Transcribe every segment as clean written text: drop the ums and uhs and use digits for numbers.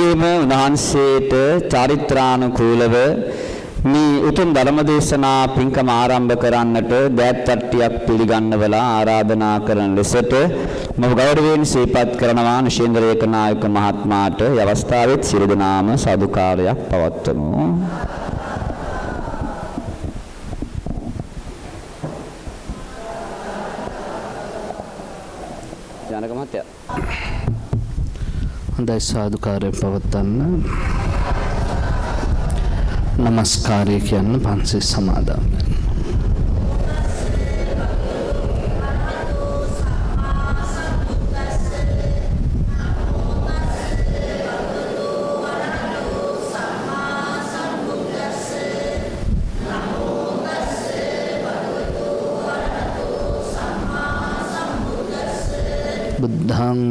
වගේම උන්වහන්සේට චාරිත්‍රානුකූලව මේ උතුම් ධර්ම දේශනා පින්කම ආරම්භ කරන්නට දෑත් තට්ටියක් පිළිගන්නවලා ආරාධනා කරන ලෙසට මම ගෞරවයෙන් සිහිපත් කරනවා නිශේන්ද්‍ර ඒකනායක මහත්මයාට. මේ අවස්ථාවෙත් සියලු දෙනාම සාදුකාරයක් පවත්වමු. ජනක මහත්තයා හොඳයි සාදුකාරය පවත්වන්න. නමස්කාරය කියන්න පන්සිල් සමාදන් වෙන්න. බුද්ධං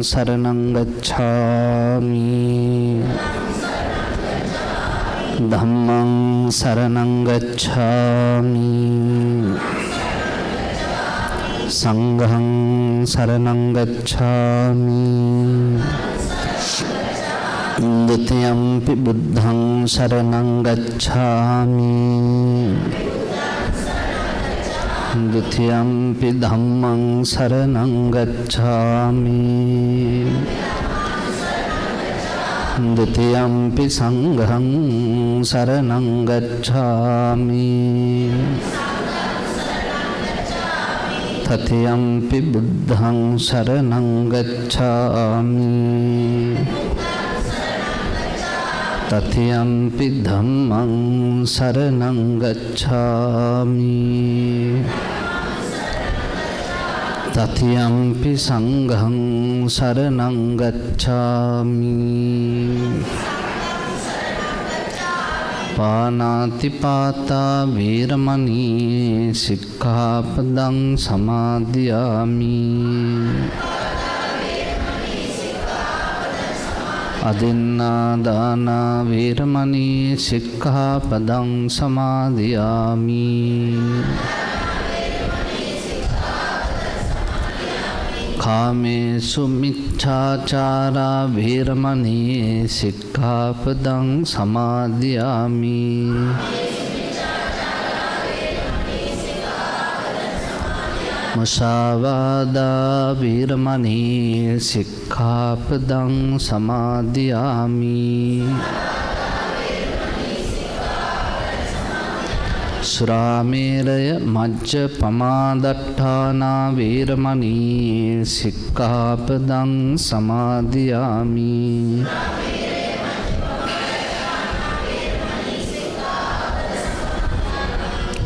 සරණං ගච්ඡාමි ධම්මං සරණං ගච්ඡාමි සංඝං සරණං ගච්ඡාමි ဒုတိယံ පි බුද්ධං සරණං ගච්ඡාමි ဒုတိယံ පි ධම්මං සරණං ගච්ඡාමි ဒုတိယံ පි සංඝං සරණං ගච්ඡාමි တတိယံ පි බුද්ධං සරණං ගච්ඡාමි တတိယံ පි ධම්මං සරණං ගච්ඡාමි တတိယံ පි සංඝං සරණං ගච්ඡාමි ပါဏာတိပါတာဝေရမဏီ සික්ඛාපදං සමාදියාමි အဒိန္နာဒါနာဝေရမဏီ සික්ඛාපදං සමාදියාමි ကာမေစုမိစ္ဆာචာရာဝေရမဏီ සික්ඛාපදං සමාදියාමි မုစာဝါဒာဝေရမဏီ සික්ඛාපදං සමාදියාමි สุราเมรยมัจจปมาดัฏฐานาเวรมณี สิกขาปดังสมาธิยามิ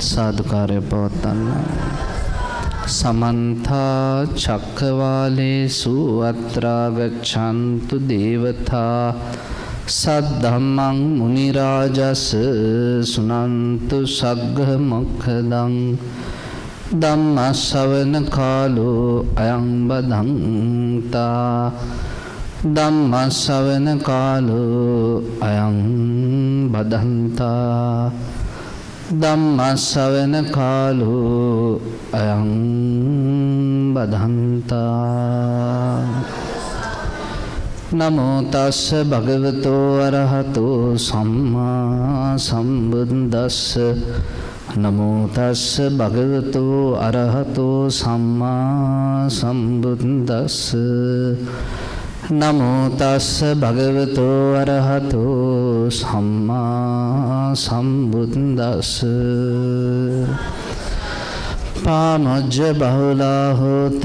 සාදුකාරය පවත්වන්න. සමන්තා චක්ඛවාලේසු අත්‍රා ගච්ඡන්තු දේවතා සද්ධම්මං මුනි රාජස් සුනන්තු සග්ග මොක්ඛදං ධම්ම ශ්‍රවණ කාලෝ අයං බදන්තා ධම්ම ශ්‍රවණ කාලෝ අයං බදන්තා ධම්ම ශ්‍රවණ කාලෝ අයං බදන්තා නමෝ තස්ස භගවතෝ අරහතෝ සම්මා සම්බුද්දස්ස නමෝ තස්ස භගවතෝ අරහතෝ සම්මා සම්බුද්දස්ස නමෝ තස්ස භගවතෝ අරහතෝ සම්මා සම්බුද්දස්ස පාමොජ්ජ බහුලා හෝත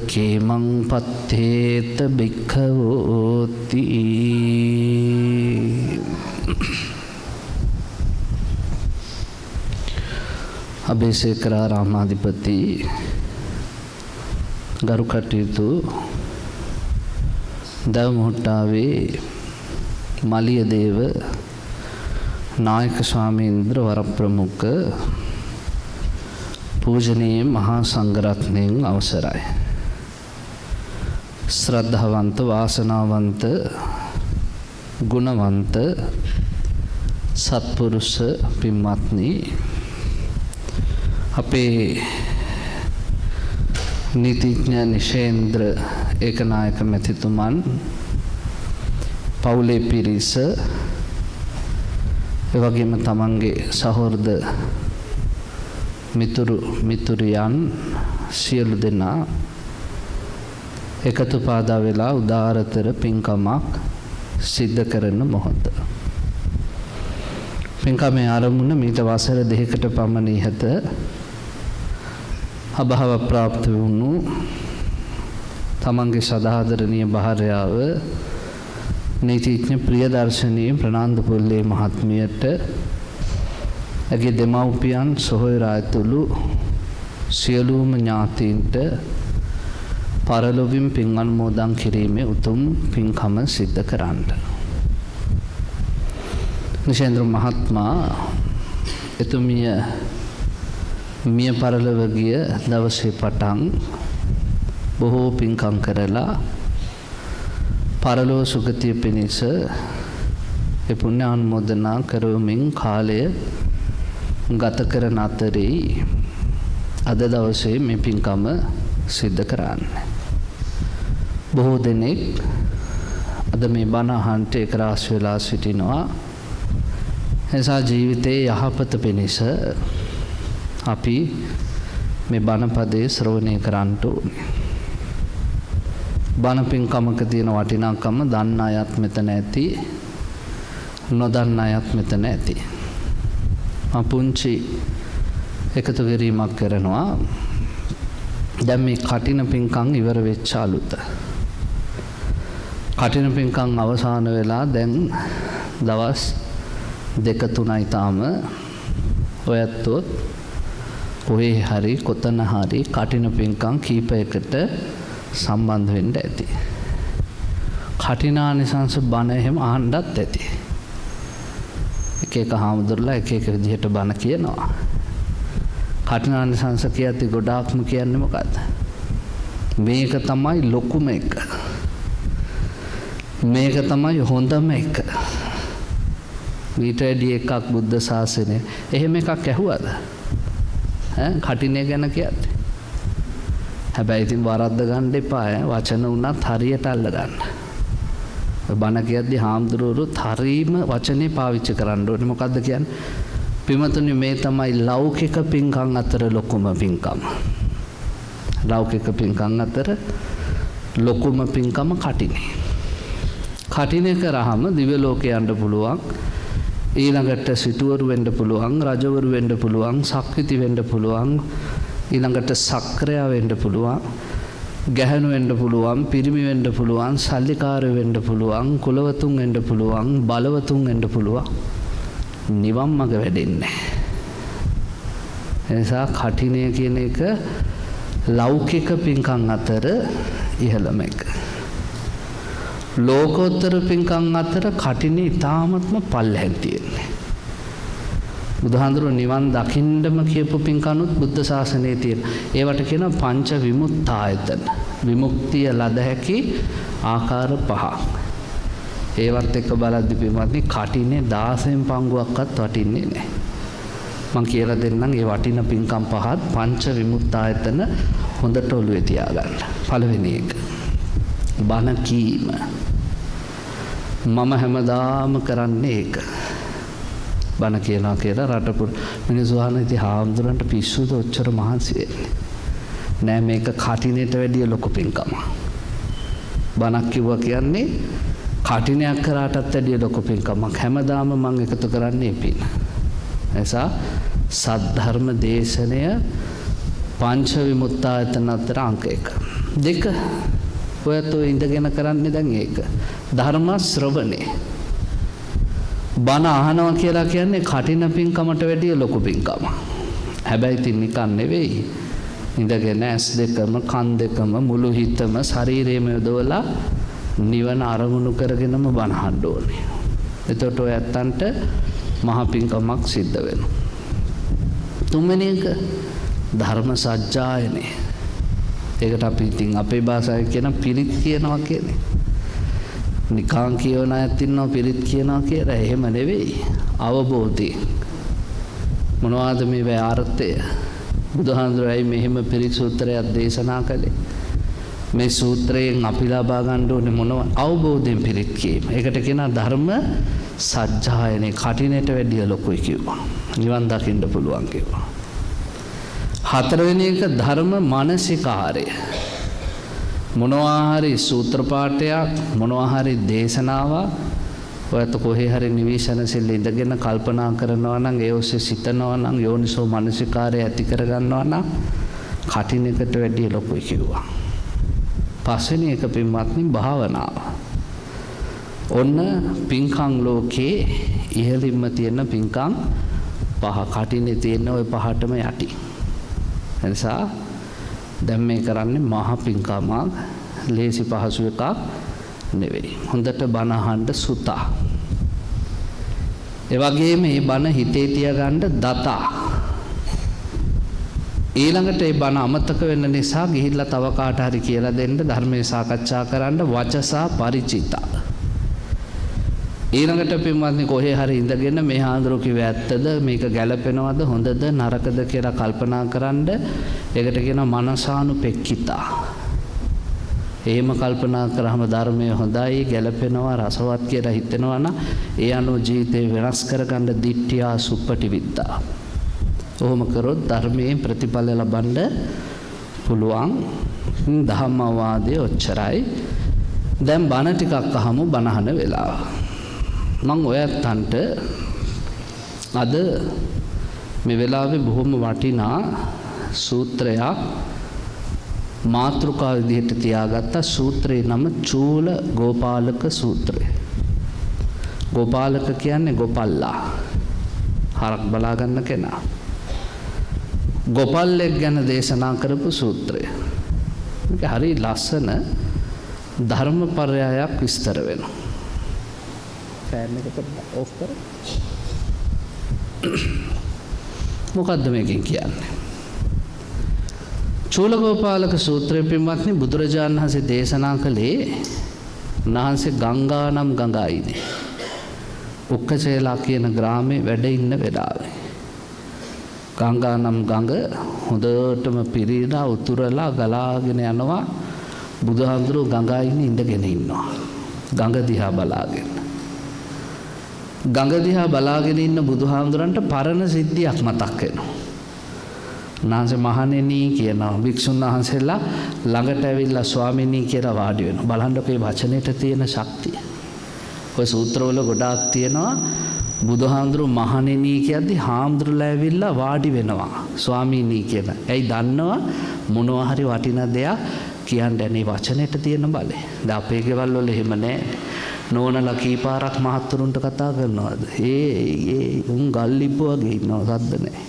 කේමං පත්තේත භික්ඛවෝති. අබේසේකර රාමාධිපති ගරු කටයුතු දවමුහුට්ටාවේ මලියදේව නායක ස්වාමීන්ද්‍ර වරප්‍රමුඛ පූජනීය මහා සංඝරත්නයන් අවසරයි. ශ්‍රද්ධාවන්ත වාසනාවන්ත ගුණවන්ත සත්පුරුෂ පින්වත්නි, අපේ නීතිඥ නිශේන්ද්‍ර ඒකනායක මැතිතුමන් පවුලේ පිරිස ඒ වගේම තමන්ගේ සහෝදර මිතුරියන් සියලු දෙනා එකතු පාදා වෙලා උදාරතර පින්කමක් සිද්ධ කරන මොහොත. පින්කමේ ආරමුණ මීට වසර 2කට පමණ ඉහත අභාව ප්‍රාප්ත වුණු තමන්ගේ සදාදරණීය භාර්යාව නීතිඥ ප්‍රියදර්ශනී ප්‍රනාන්දුපුල්ලේ මහත්මියට ඇගේ දෙමව්පියන් සොහොයුරා ඇතුළු සියලුම ඥාතීන්ට පරලොවින් පින් අනුමෝදන් කිරීමේ උතුම් පින්කම සිද්ධ කරන්න. නිශේන්ද්‍ර මහත්මයා එතුමිය මිය පරලොව ගිය දවසේ පටන් බොහෝ පින්කම් කරලා පරලොව සුගතිය පිණිස ඒ පුණ්‍ය අනුමෝදනා කරමින් කාලය ගත කරන අතරේ අද දවසේ මේ පින්කම සිද්ධ කරන්නේ. බොහෝ දෙනෙක් අද මේ බණ අහන්ට එක්රාස් වෙලා සිටිනවා. එසා ජීවිතයේ යහපත පිණිස අපි මේ බණ පදේ ශ්‍රවණය කරන්න ඕනේ. බණ පින්කමක තියෙන වටිනාකම දන්න අයත් මෙතන ඇති, නොදන්න අයත් මෙතන ඇති. පුංචි එකතු කිරීමක් කරනවා. දැන් මේ කටින පින්කම් ඉවර වෙච්ච අලුත. කටින පින්කම් අවසන් වෙලා දැන් දවස් 2-3යි තාම ඔයත්ොත් කොහේ හරි කොතන හරි කටින පින්කම් කීපයකට සම්බන්ධ වෙන්න ඇති. කටිනානිසංස බණ එහෙම අහන්නත් ඇති. එක හාමුදුරුවෝ එක විදිහට බණ කියනවා. කටිනානිසංස කියද්දි ගොඩාක්ම කියන්නේ මොකද්ද? මේක තමයි ලොකුම එක. මේක තමයි හොඳම එක. ඊටදී එකක් බුද්ධ ශාසනය. එහෙම එකක් ඇහුවද? කටිනේ ගැන කියන්නේ. හැබැයි ඉතින් වරද්ද ගන්න එපා. වචන උනත් හරියට අල්ල ගන්න. බණ කියද්දි හාමුදුරුවෝත් හරීම වචනේ පාවිච්චි කරන්න ඕනේ. මොකද්ද කියන්නේ? පිමතුනි මේ තමයි ලෞකික පින්කම් අතර ලොකුම පින්කම. ලෞකික පින්කම් අතර ලොකුම පින්කම කටිනේ. කටිනේ කරාම දිව්‍ය ලෝකේ යන්න පුළුවන්. ඊළඟට සිටුවරු වෙන්න පුළුවන්, රජවරු වෙන්න පුළුවන්, සක්විති වෙන්න පුළුවන්, ඊළඟට සක්‍රයා වෙන්න පුළුවන්, ගැහණු වෙන්න පුළුවන්, පිරිමි වෙන්න පුළුවන්, සල්ලිකාරයෝ වෙන්න පුළුවන්, කුලවතුන් වෙන්න පුළුවන්, බලවතුන් වෙන්න පුළුවන්. නිවන් මඟ වැඩෙන්නේ. එනිසා කටිනය කියන එක ලෞකික පින්කම් අතර ඉහළම එක. ලෝකෝත්තර පින්කම් අතර කටිනේ ඉතාමත්ම පල්ලෙහෙන් තියෙන්නේ. බුදුහාඳුරෝ නිවන් දකින්නම කියපු පින්කනුත් බුද්ධ ශාසනයේ තියෙන. ඒවට කියනවා පංච විමුක්තායතන. විමුක්තිය ලද හැකි ආකාර 5ක්. ඒවත් එක්ක බලද්දි පින්වත්නි කටිනේ 16න් පංගුවක්වත් වටින්නේ නැහැ. මම කියලා දෙන්නම් ඒ වටින පින්කම් 5ත් පංච විමුක්තායතන හොඳට ඔළුවේ තියාගන්න. පළවෙනි එක. බණ කීම. මම හැමදාම කරන්නේ ඒක. බණ කියනවා කියලා රටපුර මිනිස්සු අහන ඉතින් හාමුදුරන්ට පිස්සුද ඔච්චර මහන්සි වෙන්නේ. නෑ මේක කටිනේට වැඩිය ලොකු පින්කමක්. බණක් කිව්වා කියන්නේ කටිනයක් කරාටත් වැඩිය ලොකු පින්කමක්. හැමදාම මම එකතු කරන්නේ පින්. එසා සද්ධර්ම දේශනය පංච විමුක්තායතන අතර අංක 1. 2 ඔයත් ඔය ඉඳගෙන කරන්නේ දැන් ඒක. ධර්ම ශ්‍රවණේ. බණ අහනවා කියලා කියන්නේ කටින පින්කමට වැඩිය ලොකු පින්කමක්. හැබැයි ඉතින් නිකන් නෙවෙයි. ඉඳගෙන ඇස් දෙකම කන් දෙකම මුළු හිතම ශරීරයම යොදවලා නිවන අරමුණු කරගෙනම බණ අහන්න ඕනේ. එතකොට ඔය ඇත්තන්ට මහ පින්කමක් සිද්ධ වෙනවා. තුන්වෙනි එක ධර්ම සජ්ජායනේ. ඒකට අපි ඉතින් අපේ භාෂාවෙන් කියන පිරිත් කියනවා කියන්නේ. නිකාං කියවන අයත් ඉන්නවා පිරිත් කියනවා කියලා. එහෙම නෙවෙයි. අවබෝධය. මොනවාද මේ අර්ථය? බුදුහාඳුරයි මෙහෙම පිරිත් සූත්‍රයක් දේශනා කළේ. මේ සූත්‍රයෙන් අපි ලබා ගන්න ඕනේ මොනවා? අවබෝධයෙන් පිරිත් කීම. ඒකට කියනවා ධර්ම සජ්ජායනේ. කටිනට වැඩිය ලොකුයි කිව්වා. නිවන් දකින්න පුළුවන් කිව්වා. හතරවෙනි එක ධර්ම මානසිකාරය. මොනවා හරි සූත්‍ර පාඨයක්, මොනවා හරි දේශනාවක් ඔයත් කොහේ හරි නිවිසනසිල්ල ඉඳගෙන කල්පනා කරනවා නම්, ඒ ඔස්සේ සිතනවා නම්, යෝනිසෝ මානසිකාරය ඇති කර ගන්නවා නම් කටිනකට වැඩිය ලොකුයි කිව්වා. පස්වෙනි එක පින්වත්නි භාවනාව. ඔන්න පින්කම් ලෝකේ ඉහළින්ම තියෙන පින්කම් පහ. කටිනේ තියෙන ওই පහටම යටි. එනිසා දැන් මේ කරන්නේ මහා පින්කමක්, ලේසි පහසු එකක් නෙවෙයි. හොඳට බණ අහන්න සුතා. ඒ වගේම මේ බණ හිතේ තියාගන්න දතා. ඊළඟට ඒ බණ අමතක වෙන්න නිසා ගිහිල්ලා තව කාට හරි කියලා දෙන්න, ධර්මයේ සාකච්ඡා කරන්න වචසා ಪರಿචිතා. ඊළඟට පින්වත්නි කොහේ හරි ඉඳගෙන මේ හාඳුරු කිව්ව ඇත්තද, මේක ගැළපෙනවද, හොඳද නරකද කියලා කල්පනා කරන්න. ඒකට කියනවා මනසානුපෙක්ඛිතා. එහෙම කල්පනා කරාම ධර්මය හොඳයි, ගැළපෙනවා, රසවත් කියලා හිතෙනවා නම් ඒ අනුව ජීවිතේ වෙනස් කරගන්න දිට්ඨියා සුප්පටිවිද්දා. ඔහොම කරොත් ධර්මයෙන් ප්‍රතිඵල ලබන්න පුළුවන්. ධම්මවාදයේ ඔච්චරයි. දැන් බණ ටිකක් අහමු. බණහන වෙලාව. මම ඔයත්තන්ට අද මේ වෙලාවේ බොහොම වටිනා සූත්‍රයක් මාතෘකා විදිහට තියාගත්ත. සූත්‍රේ නම චූල ගෝපාලක සූත්‍රය. ගෝපාලක කියන්නේ ගෝපල්ලා, හරක් බලා ගන්න කෙනා. ගෝපල්ලෙක් ගැන දේශනා කරපු සූත්‍රය. මේක හරි ලස්සන ධර්මපරයයක් විස්තර වෙනවා. ෆෑන් එක පොඩ්ඩක් ඕෆ් කර. මොකද්ද මේකෙන් කියන්නේ? චූලගෝපාලක සූත්‍රය පින්වත්නි බුදුරජාණන් වහන්සේ දේශනා කළේ උන්වහන්සේ ගංගා නම් ගඟයිනේ. උක්කචේලා කියන ග්‍රාමේ වැඩ ඉන්න වෙලාවේ ගංගා නම් ගඟ හොඳටම පිරීලා උතුරලා ගලාගෙන යනවා. බුදුහාමුදුරුවෝ ගඟයිනේ ඉඳගෙන ඉන්නවා. ගඟ දිහා බලාගෙන. ගඟ දිහා බලාගෙන ඉන්න බුදුහාමුදුරන්ට පරණ සිද්ධියක් මතක් වෙනවා. උන්වහන්සේ මහණෙනි කියනවා. භික්ෂුන් වහන්සේලා ළඟට ඇවිල්ලා ස්වාමීනි කියලා වාඩි වෙනවා. බලන්නකෝ මේ වචනෙට තියෙන ශක්තිය. ඔය සූත්‍රවල ගොඩාක් තියෙනවා. බුදුහාමුදුරු මහණෙනි කියද්දි හාමුදුරුලා ඇවිල්ලා වාඩි වෙනවා ස්වාමීනි කියලා. ඇයි දන්නවා මොනවා හරි වටිනා දෙයක් කියන්නේ මේ වචනෙට තියෙන බලය. දැන් අපේ ගෙවල් වල එහෙම නැහැ. නෝනලා කීපාරක් මහත්තුරුන්ට කතා කරනවාද? ඒ උන් ගල්ලිප්ප වගේ ඉන්නවා, සද්ද නැහැ.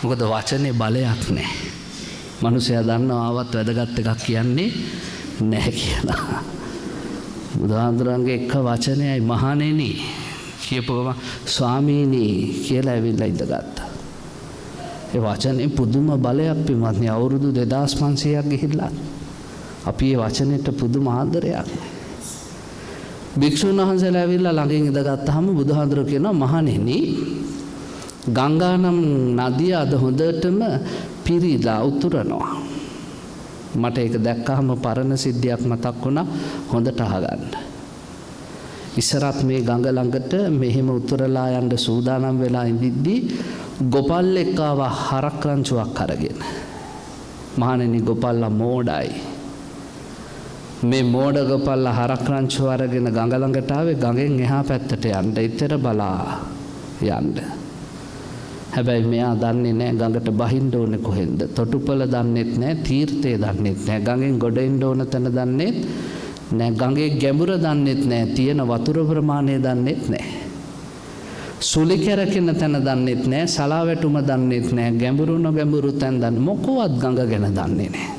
මොකද වචනේ බලයක් නැහැ. මිනිසයා දන්නවා ආවත් වැදගත් එකක් කියන්නේ නැහැ කියලා. බුදුහාමුදුරන්ගේ එක වචනයයි මහණෙනි කියපුවම ස්වාමීනි කියලා ඇවිල්ලා ඉඳගත්තා. ඒ වචනේ පුදුම බලයක් පින්වත්නි. අවුරුදු 2500ක් ගිහිල්ලා අපි මේ වචනෙට පුදුම ආදරයක්. භික්ෂුන් වහන්සේලා ඇවිල්ලා ළඟින් ඉඳගත්තාම බුදුහාමුදුරුවෝ කියනවා මහණෙනි ගංගා නම් නදිය අද හොඳටම පිරීලා උතුරනවා. මට ඒක දැක්කහම පරණ සිද්ධියක් මතක් වුණා. හොඳට අහගන්න. ඉස්සරත් මේ ගඟ ළඟට මෙහෙම උතුරලා යන්න සූදානම් වෙලා ඉඳිද්දි ගෝපල්ලෙක් ආවා හරක් රංචුවක් අරගෙන. මහණෙනි ගෝපල්ලා මෝඩයි. මේ මෝඩ ගෝපල්ලා හරක් රංචුව අරගෙන ගඟ ළඟට ආවේ ගඟෙන් එහා පැත්තට යන්න. ඊතර බලා යන්න. හැබැයි මෙයා දන්නේ නැහැ ගඟට බහින්න ඕනේ කොහෙන්ද. තොටුපළ දන්නෙත් නැහැ, තීර්ථය දන්නෙත් නැහැ, ගඟෙන් ගොඩ එන්න ඕන තැන දන්නෙත් නැහැ, ගඟේ ගැඹුර දන්නෙත් නැහැ, තියෙන වතුර ප්‍රමාණය දන්නෙත් නැහැ, සුලි කැරකෙන තැන දන්නෙත් නැහැ, සලාවැටුම දන්නෙත් නැහැ, ගැඹුරු නොගැඹුරු තැන් දන්නේ මොකවත් ගඟ ගැන දන්නේ නැහැ.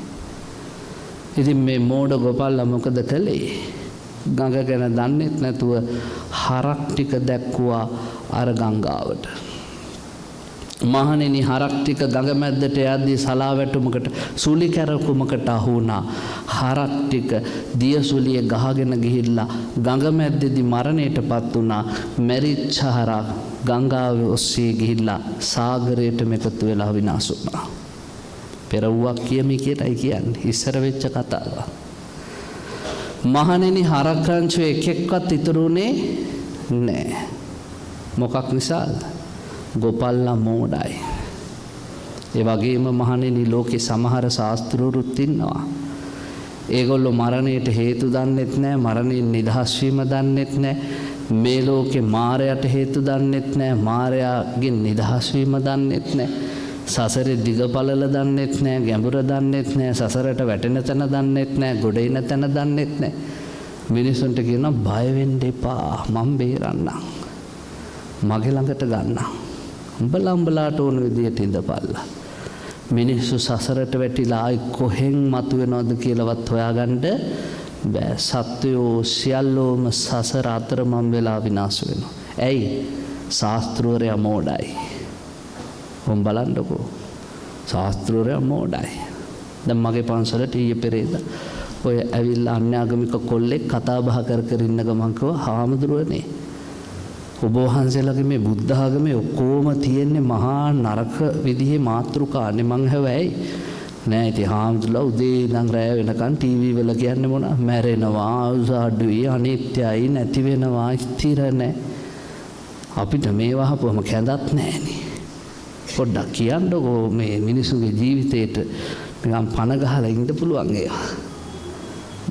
ඉතින් මේ මෝඩ ගෝපල්ලා මොකද කළේ? ගඟ ගැන දන්නෙත් නැතුව හරක් ටික දැක්කුවා අර ගංගාවට. මහණෙනි හරක් ටික ගඟ මැද්දට යද්දී සලාවැටුමකට සුලි කැරකුමකට අහු වුණා. හරක් ටික දියසුලිය ගහගෙන ගිහිල්ලා ගඟ මැද්දේදී මරණයටපත් වුණා. මැරිච්ච හරක් ගංගාවේ ඔස්සේ ගිහිල්ලා සාගරයට මෙකතු වෙලා විනාශ වුණා. පෙරවුවක් කියමි කියලායි කියන්නේ. ඉස්සර වෙච්ච කතාව. මහණෙනි හරක් රංචු එකෙක්වත් ඉතුරුනේ නැහැ. මොකක් නිසාද? ගොපල්ලා මෝඩයි. ඒ වගේම මහණෙනි ලෝකේ සමහර ශාස්ත්‍රවරුත් ඉන්නවා. ඒගොල්ලෝ මරණයට හේතු දන්නෙත් නැහැ, මරණයෙන් නිදහස් වීම දන්නෙත් නැහැ. මේ ලෝකේ මායයට හේතු දන්නෙත් නැහැ, මායයෙන් නිදහස් වීම දන්නෙත් නැහැ. සසරේ දිගපළල දන්නෙත් නැහැ, ගැඹුර දන්නෙත් නැහැ, සසරට වැටෙන තැන දන්නෙත් නැහැ, ගොඩ එන තැන දන්නෙත් නැහැ. මිනිසුන්ට කියනවා බය වෙන්න එපා, මම බේරන්නම්. මගේ ළඟට ගන්න. උඹලාට ඕන විදියට ඉඳපල්ලා. මිනිස්සු සසරට වැටිලා ආයි කොහෙන් මතුවෙනවද කියලාවත් හොයාගන්න බෑ. සත්වයෝ සියල්ලෝම සසර අතරමං වෙලා විනාශ වෙනවා. ඇයි? ශාස්ත්‍රවරයා මෝඩයි. උන් බලන්නකෝ. ශාස්ත්‍රවරයා මෝඩයි. දැන් මගේ පන්සලට ඊයේ පෙරේද ඔය ඇවිල්ලා අන්‍යාගමික කොල්ලෙක් කතා බහ කර ඉන්න ගමන් කිව්වා හාමුදුරුවනේ ඔබ වහන්සේලාගේ මේ බුද්ධ ආගමේ ඔක්කොම තියෙන්නේ මහා නරක විදිහේ මාතෘකානේ. මං හැවයි නෑ ඉතින් හාමුදුරුවෝ උදේ ඉඳන් රැය වෙනකන් ටීවී වල කියන්නේ මොනවා? මැරෙනවා, උසාඩුයි, අනිත්‍යයි, නැති වෙනවා, ස්ථිර නෑ. අපිට මේ වහපුවම කැඳක් නෑනේ. පොඩ්ඩක් කියන්නකෝ මේ මිනිසුගේ ජීවිතේට නිකන් පණ ගහලා ඉන්න පුළුවන් ඒවා.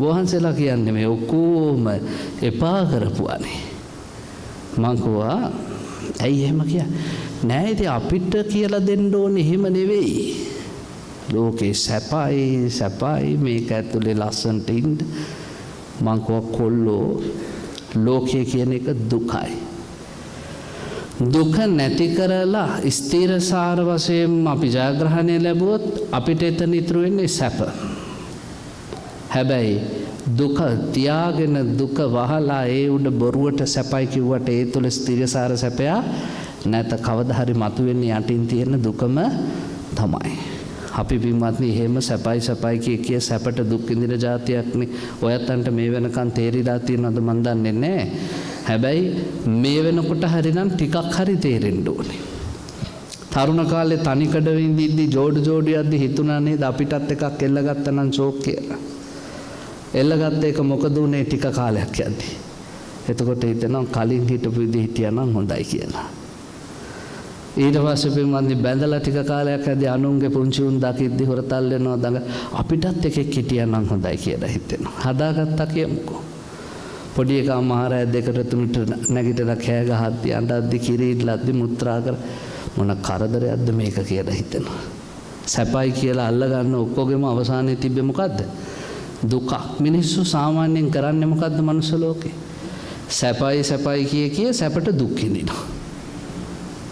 වහන්සේලා කියන්නේ මේ ඔක්කොම එපා කරපුවානේ. මං කිව්වා ඇයි එහෙම කියන්නේ? නෑ ඉතින් අපිට කියලා දෙන්න ඕනේ එහෙම නෙවෙයි. ලෝකේ සැපයි මේක ඇතුලේ ලස්සනට ඉන්න. මං කිව්වා කොල්ලෝ ලෝකය කියන එක දුකයි. දුක නැති කරලා ස්ථිරසාර වශයෙන් අපි ජයග්‍රහණය ලැබුවොත් අපිට එතන ඉතුරු වෙන්නේ සැප. හැබැයි දුක තියාගෙන දුක වහලා ඒ උඩ බොරුවට සැපයි කිව්වට ඒ තුල ස්ථිරසාර සැපයා නැත. කවදා හරි මතුවෙන්නේ යටින් තියෙන දුකම තමයි. අපි පින්වත්නි එහෙම සැපයි කිය සැපට දුක් විඳින જાතියක්නේ. ඔයත්තන්ට මේ වෙනකන් තේරිලා තියෙනවද මන් දන්නේ නැහැ. හැබැයි මේ වෙනකොට හරිනම් ටිකක් හරි තේරෙන්න ඕනේ. තරුණ කාලේ තනිකඩ විඳිද්දි ජෝඩු යද්දි හිතුණා නේද අපිටත් එකක් එල්ලගත්තා නම් ෂෝක් කියලා. එල්ලගත්ත එක මොකද උනේ ටික කාලයක් යද්දි. එතකොට හිතෙනවා කලින් හිටපු විදිහ හිටියානම් හොඳයි කියලා. ඊට පස්සේ පින්වත්නි බැඳලා ටික කාලයක් ඇද්දි අනුන්ගේ පුංචි උන් දකිද්දි හොරතල් වෙනවා දඟ අපිටත් එකෙක් හිටියානම් හොඳයි කියලා හිතෙනවා. හදාගත්තා කියමුකෝ. පොඩි එකා මහරය 2-3ට නැගිටලා කෑ ගහද්දි අඬද්දි කිරිල්ලද්දි මුත්‍රා කර මොන කරදරයක්ද මේක කියලා හිතෙනවා. සැපයි කියලා අල්ලගන්න ඔක්කොගෙම අවසානයේ තිබ්බේ මොකද්ද? දුක. මිනිස්සු සාමාන්‍යයෙන් කරන්නේ මොකද්ද මනුස්ස ලෝකේ? සැපයි කිය සැපට දුක් විඳිනවා.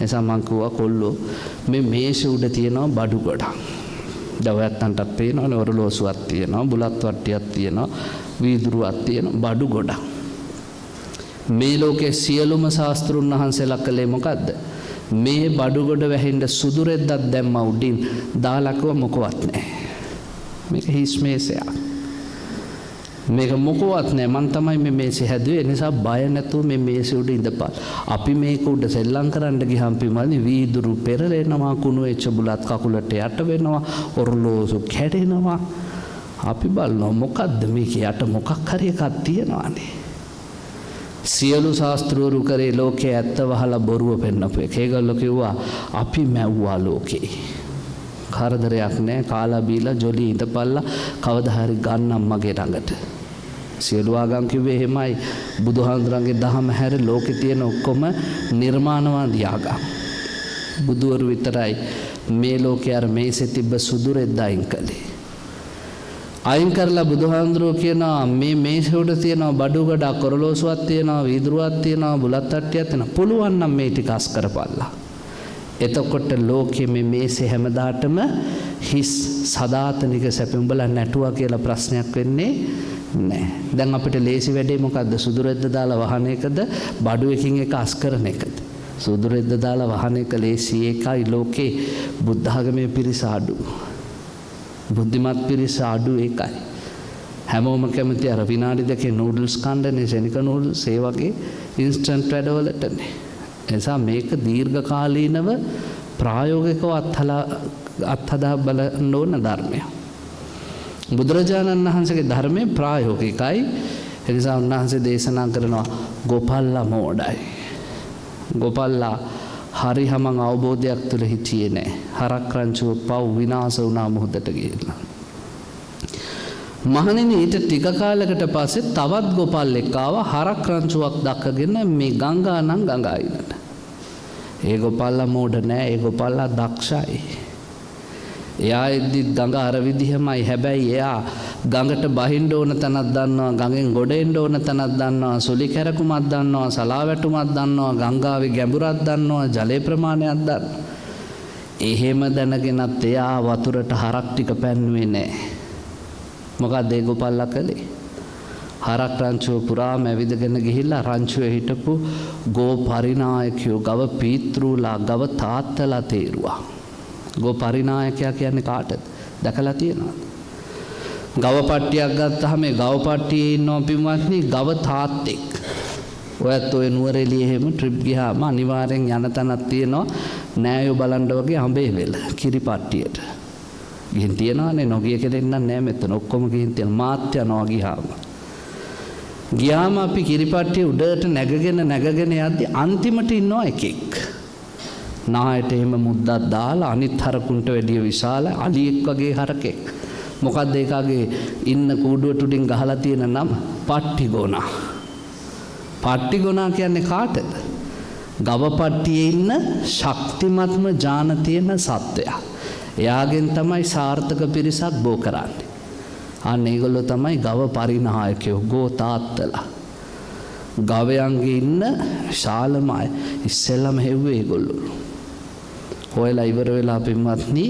එසා මං කිව්වා කොල්ලෝ මේ මේසෙ උඩ තියෙනවා බඩු ගොඩක්. දවයන්ටත් පේනවනේ ඔරලෝසුවක් තියෙනවා, බුලත් වට්ටියක් තියෙනවා, වීදුරුවක් තියෙනවා, බඩු ගොඩක්. මේ ලෝකේ සියලුම ශාස්ත්‍රුන් වහන්සේලා කළේ මොකද්ද? මේ බඩු ගොඩ වැහෙන්න සුදු රෙද්දක් දැම්ම උඩින් දාලකව මොකවත් නැහැ. මේක හිස් මේසයක්. මේක මොකවත් නැහැ. මං තමයි මේ මේසෙ හැදුවේ. ඒ නිසා බය නැතුව මේ මේසෙ උඩ ඉඳපන්. අපි මේක උඩ සෙල්ලම් කරන්න ගියම් පිමල්නි වීදුරු පෙරලෙනවා, කුණු වෙච්ච බුලත් කකුලට යට වෙනවා, ඔරලෝසු කැඩෙනවා. අපි බලනවා මොකද්ද මේක යට මොකක් හරි එකක් තියනවානේ. සියලු ශාස්ත්‍රවරු කරේ ලෝකේ ඇත්ත වහලා බොරුව පෙන්නපු එක. ඒගොල්ලෝ කිව්වා අපි මැව්වා ලෝකේ. කරදරයක් නැහැ, කාලා බීලා ජොලි ඉඳපල්ලා කවදා හරි ගන්නම් මගේ ළඟට. සියලු ආගම් කිව්වේ එහෙමයි. බුදුහාමුදුරන්ගේ දහම හැර ලෝකේ තියෙන ඔක්කොම නිර්මාණවාදී ආගම්. බුදුවරු විතරයි මේ ලෝකේ අර මේසෙ තිබ්බ සුදු රෙද්ද අයින් කළේ. අයින් කරලා බුදුහාමුදුරුවෝ කියනවා මේ මේසෙ උඩ තියෙනවා බඩු ගඩක්, කොරලෝසුවක් තියෙනවා, වීදුරුවක් තියෙනවා, බුලත් අට්ටියක් තියෙනවා. පුළුවන් නම් මේ ටික අස් කරපල්ලා. එතකොට ලෝකෙ මේ මේසෙ හැමදාටම හිස් සදාතනික සැපුඹලා නැටුවා කියලා ප්‍රශ්නයක් වෙන්නේ නැහැ. දැන් අපිට ලේසි වැඩේ මොකද්ද? සුදු රෙද්ද දාලා වහන එකද, බඩු එකකින් එක අස් කරන එකද? සුදු රෙද්ද දාලා වහන එක ලේසි. ඒකයි ලෝකේ බුද්ධ ආගමේ පිරිස අඩු. බුද්ධිමත් පිරිස අඩු ඒකයි. හැමෝම කැමති අර විනාඩි දෙකේ නූඩල්ස් කන්නනේ, සෙනික නූඩල්ස් ඒ වගේ ඉන්ස්ටන්ට් වැඩවලටනේ. එනිසා මේක දීර්ඝ කාලීනව ප්‍රායෝගිකව අත්හලා අත්හදා බලන්න ඕන ධර්මය. බුදුරජාණන් වහන්සේගේ ධර්මයේ ප්‍රායෝගිකයි. ඒ නිසා උන්වහන්සේ දේශනා කරනවා ගෝපල්ලා මෝඩයි. ගෝපල්ලා හරි හැමං අවබෝධයක් තුළ හිටියේ නැහැ. හරක් රංචුව පව් විනාශ වුණා මොහොතට ගිහිල්ලා. මහණෙනි ඊට ටික කාලයකට පස්සේ තවත් ගෝපල්ලෙක් ආවා හරක් රංචුවක් දක්කගෙන මේ ගංගා නම් ගඟා ඉන්නට. ඒ ගෝපල්ලා මෝඩ නෑ. ඒ ගෝපල්ලා දක්ෂයි. එයා එද්දිත් ගඟ අර විදිහමයි. හැබැයි එයා ගඟට බහින්න ඕන තැනක් දන්නවා, ගඟෙන් ගොඩ එන්න ඕන තැනක් දන්නවා, සුලි කැරකුමක් දන්නවා, සලාවැටුමක් දන්නවා, ගංගාවේ ගැඹුරක් දන්නවා, ජලයේ ප්‍රමාණයක් දන්නවා. එහෙම දැනගෙනත් එයා වතුරට හරක් ටික පැන්නුවේ නැහැ. මොකද ඒ ගෝපල්ලා කළේ? හරක් රංචුව පුරාම ඇවිදගෙන ගිහිල්ලා රංචුවේ හිටපු ගෝ පරිනායකයෝ, ගව පීතෘලා, ගව තාත්තලා තේරුවා. ගෝ පරිනායකයා කියන්නේ කාටද? දැකලා තියෙනවද? ගව පට්ටියක් ගත්තාම මේ ගව පට්ටියේ ඉන්නව පින්වත්නි ගව තාත්තෙක්. ඔයත් ඔය නුවරඑළිය එහෙම ට්‍රිප් ගියාම අනිවාර්යෙන් යන තැනක් තියෙනවා නෑයෝ බලන්න වගේ හඹේ වෙල කිරි පට්ටියට. ගිහින් තියනවානේ, නොගිය කෙනෙක් නෑ මෙතන. ඔක්කොම ගිහින් තියෙන මාත් යනවා ගියාම අපි කිරි පට්ටිය උඩට නැගගෙන යද්දි අන්තිමට ඉන්නවා එකෙක්. නායට එහෙම මුද්දක් දාලා අනිත් හරකුන්ට වැඩිය විශාල අලියෙක් වගේ හරකෙක්. මොකද්ද ඒකගේ ඉන්න කූඩුවට උඩින් ගහලා තියෙන නම? පට්ටිගොනා. පට්ටිගොනා කියන්නේ කාටද? ගව පට්ටියේ ඉන්න ශක්තිමත්ම ඥාන තියෙන සත්වයා. එයාගෙන් තමයි සාර්ථක පිරිසක් බෝ කරන්නේ. අන්න ඒගොල්ලෝ තමයි ගව පරිනායකයෝ, ගෝ තාත්තලා. ගවයන්ගේ ඉන්න ශාලමය ඉස්සෙල්ලම හෙව්වේ ඒගොල්ලෝ. හොයලා ඉවර වෙලා පින්වත්නි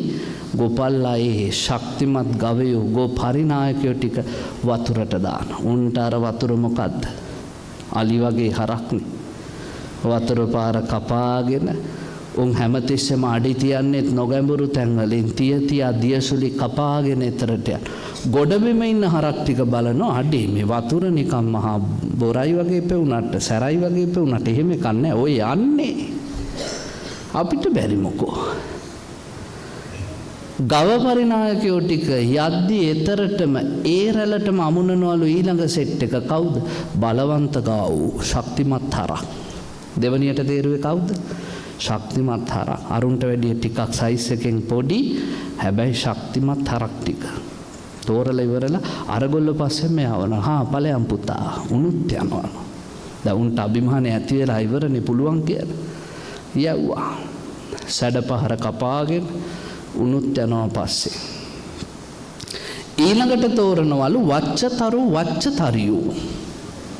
ගෝපල්ලා ඒ ශක්තිමත් ගවයෝ, ගෝ පරිනායකයෝ ටික වතුරට දාන. උන්ට අර වතුර මොකද්ද? අලි වගේ හරක්නේ. වතුර පාර කපාගෙන උන් හැමතිස්සෙම අඩි තියන්නේත් නොගැඹුරු තැන්වලින් තියා දියසුලි කපාගෙන එතරට යන. ගොඩබිම ඉන්න හරක් ටික බලනවා අඩේ මේ වතුර නිකන් මහා බොරයි වගේ පෙවුනට, සැරයි වගේ පෙවුනට එහෙම කන්නේ ඔය යන්නේ. අපිට බැරි මොකෝ. ගව පරිනායකයෝ ටික යද්දි එතරටම ඒ රැළටම අමුණනවලු ඊළඟ සෙට් එක. කවුද? බලවන්ත ගාව් ශක්තිමත් හරක්. දෙවනියට තේරුවේ කවුද? ශක්තිමත් හරක්. අරුන්ට වැඩිය ටිකක් සයිස් එකෙන් පොඩි, හැබැයි ශක්තිමත් හරක් ටික. තෝරලා ඉවරලා අරගොල්ලෝ පස්සෙන් යවනවා. හා ඵලයන් පුතා උනුත් යනවා. දැන් උන්ට අභිමානය ඇති වෙලා ඉවරනේ පුළුවන් කියලා. යවුවා. සැඩපහර කපාගෙන උනුත් යනවා පස්සේ. ඊළඟට තෝරනවලු වච්චතරියෝ.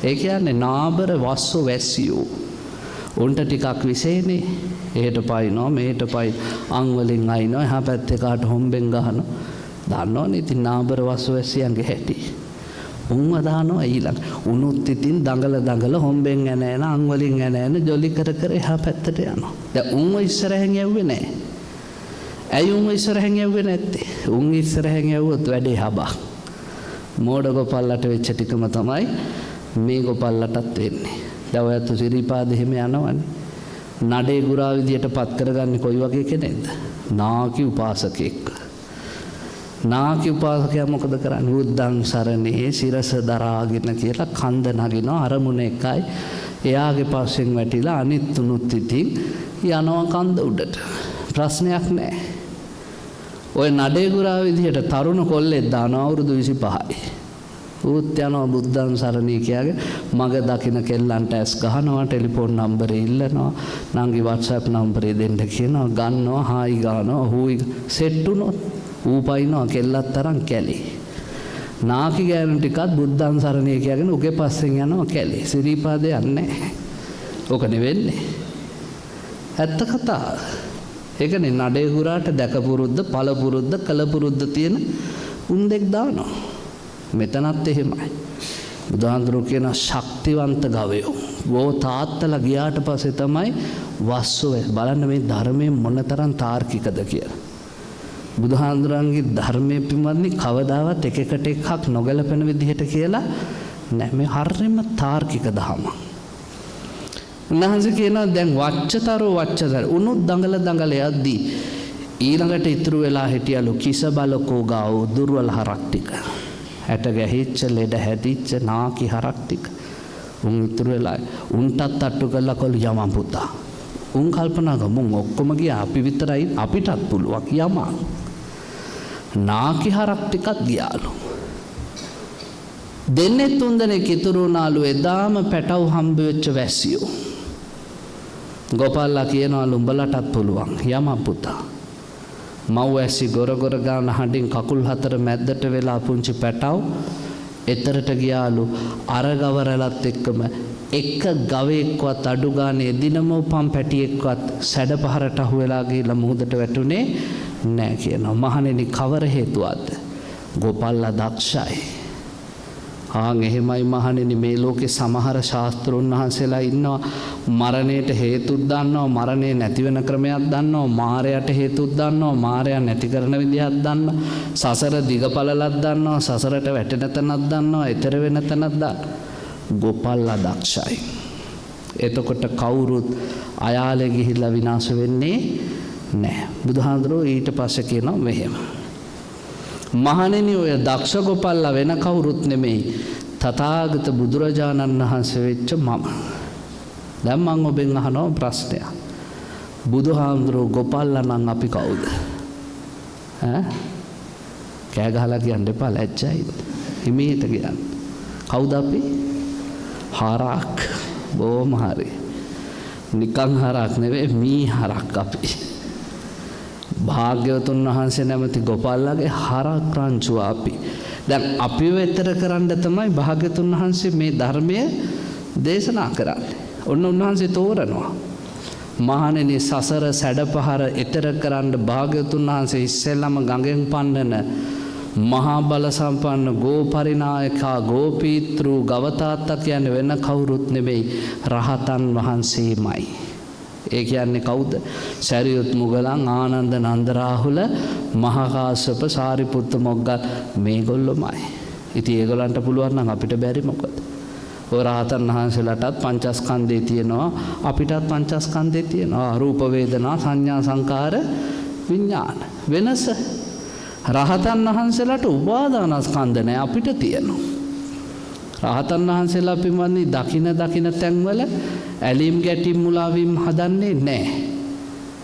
ඒ කියන්නේ නාබර වස්සෝ වැස්සියෝ. උන්ට ටිකක් විශේෂනේ. එහෙට පයින්නවා, මෙහෙට පයින් අං වලින් අයින්නවා, එහා පැත්තේ කාට හොම්බෙන් ගහනවා. දන්නවනේ ඉතින් නාබර වස්සෝ වැස්සියන්ගේ හැටි. උන්ව දානවා ඊළඟ. උනුත් ඉතින් දඟල හොම්බෙන් ඇන අං වලින් ඇන ජොලි කර එහා පැත්තට යනවා. දැන් උන්ව ඉස්සරහෙන් යවුවේ නැහැ. ඇයි උන්ව ඉස්සරහෙන් යවුවේ නැත්තේ? උන් ඉස්සරහෙන් යවුවොත් වැඩේ හබා. මෝඩ ගොපල්ලට වෙච්ච ටිකම තමයි මේ ගොපල්ලටත් වෙන්නේ. දැන් ඔයත් සිරිපාද එහෙම යනවනේ. නඩේ ගුරා විදියට පත් කරගන්නේ කොයි වගේ කෙනෙක්ද? නාකි උපාසකෙක්. නාකි උපාසකයා මොකද කරන්නේ? බුද්ධං සරණේ සිරස දරාගෙන කියලා කන්ද නගිනවා. අරමුණ එකයි. එයාගේ පස්සෙන් වැටිලා අනිත් තුනුත් ඉතින් යනවා කන්ද උඩට. ප්‍රශ්නයක් නැහැ. ඔය නඩේ ගුරා විදියට තරුණ කොල්ලෙක් දානවා අවුරුදු 25යි. ඌත් යනවා බුද්ධං සරණී කියාගේ මග දකින්න කෙල්ලන්ට ඇස් ගහනවා, ටෙලිෆෝන් නම්බරේ ඉල්ලනවා, නංගි WhatsApp නම්බරේ දෙන්න කියනවා, ගන්නවා, හායි ගන්නවා, හූයි සෙට් උනොත් ඌ පයින්නවා කෙල්ලත් තරම් කැලේ. නාකි ගෑනු ටිකත් බුද්ධං සරණී කියාගෙන උගේ පස්සෙන් යනවා කැලේ. සිරිපාදේ යන්නේ නැහැ. ඕක නෙවෙන්නේ. ඇත්ත කතාව. ඒකනේ නඩේ ගුරාට දැක පුරුද්ද, පළ පුරුද්ද, කළ පුරුද්ද තියෙන උන් දෙක් දානවා. මෙතනත් එහෙමයි. බුදුහාඳුරු කියන ශක්තිවන්ත ගවයෝ. ගෝ තාත්තලා ගියාට පස්සේ තමයි වස්සෝ බලන්න මේ ධර්මයේ මොනතරම් තාර්කිකද කියලා. බුදුහාඳුරන්ගේ ධර්මයේ පිළිබඳව කවදාවත් එකකට එකක් නොගැලපෙන විදිහට කියලා නෑ. මේ හරියම තාර්කික ධර්ම. උන්වහන්සේ කියනවා දැන් වච්චතර උනුත් දඟල යද්දී ඊළඟට ඉතුරු වෙලා හිටියලු කිස බලකෝ ගාව දුර්වල හරක් ටික. ඇට ගැහිච්ච ලෙඩ හැදිච්ච නාකි හරක් ටික. උන් ඉතුරු වෙලා උන්ටත් අට්ටු කරලා කොල් යමන් පුතා. උන් කල්පනා කරා මුන් ඔක්කොම ගියා අපි විතරයි අපිටත් පුළුවන් යමන්. නාකි හරක් ටිකක් ගියාලු. දෙන්නේ තුන් දෙනෙක් ඉතුරු වුණාලු එදාම පැටව හම්බ වෙච්ච වැසියෝ. ගෝපාලලා කියනවාලු උඹලටත් පුළුවන් යමන් පුතා. මව් ඇසි ගොර ගොර ගාන හඬින් කකුල් හතර මැද්දට වෙලා පුංචි පැටව එතරට ගියාලු අර ගවරලත් එක්කම එක ගවයෙක්වත් අඩු ගානේ දිනම උපම් පැටියෙක්වත් සැඩ පහරට අහු වෙලා ගිහලා මුහුදට වැටුනේ නැහැ කියනවා. මහණෙනි කවර හේතුවක්ද? ගෝපාලලා දක්ෂයි. ආන් එහෙමයි මහණෙනි මේ ලෝකේ සමහර ශාස්ත්‍රෝන් වහන්සේලා ඉන්නවා මරණයට හේතුත් දන්නවා මරණය නැති වෙන ක්‍රමයක් දන්නවා මායයට හේතුත් දන්නවා මායя නැති කරන විදිහක් දන්නවා සසර දිගපළලක් දන්නවා සසරට වැටෙන තැනක් දන්නවා ඊතර වෙන තැනක් දන්නවා. ගෝපාලලා දක්ෂයි. එතකොට කවුරුත් අයාලේ ගිහිල්ලා විනාශ වෙන්නේ නැහැ. බුදුහාඳුරෝ ඊට පස්සේ කියනවා මෙහෙම. මහණෙනි ඔය දක්ෂ ගෝපාලලා වෙන කවුරුත් නෙමෙයි තථාගත බුදුරජාණන් වහන්සේ වෙච්ච මම. දැන් මම ඔබෙන් අහනවා ප්‍රශ්නයක්. බුදුහාඳුරෝ ගෝපාලලා නම් අපි කවුද? කෑ ගහලා කියන්න එපා ලැජ්ජයි. හිමීට කියන්න. කවුද අපි? හරක්. බොහොම හරි. නිකන් හරක් නෙවෙයි මී හරක් අපි. භාග්‍යවතුන් වහන්සේ නැමැති ගෝපාලලාගේ හරක් රංචුව අපි. දැන් අපි වෙතර කරන්න තමයි භාග්‍යවතුන් වහන්සේ මේ ධර්මය දේශනා කරන්නේ. ඔන්න උන්වහන්සේ තෝරනවා. මහණෙනි සසර සැඩපහර ඊතර කරන්න භාග්‍යවතුන් වහන්සේ ඉස්සෙල්ලම ගඟෙන් පන්නන මහා බල සම්පන්න ගෝපරිනායකා ගෝපීත්‍රු ගවතාත්තා කියන්නේ වෙන කවුරුත් නෙමෙයි රහතන් වහන්සේමයි. ඒ කියන්නේ කවුද? සරියුත් මුගලන් ආනන්ද නන්දරාහුල මහා කාශ්‍යප සාරිපුත්ත මොග්ගල් මේගොල්ලෝමයි. ඉතින් ඒගොල්ලන්ට පුළුවන් නම් අපිට බැරි මොකද? ඔය රහතන් වහන්සේලාටත් පංචස්කන්ධේ තියෙනවා අපිටත් පංචස්කන්ධේ තියෙනවා රූප වේදනා සංඥා සංකාර විඥාන. වෙනස රහතන් වහන්සේලාට උපාදානස්කන්ධ නැහැ අපිට තියෙනවා. රහතන් වහන්සේලා පින්වත්නි දකින තැන්වල ඇලීම් ගැටීම් මුලාවීම් හදන්නේ නැහැ.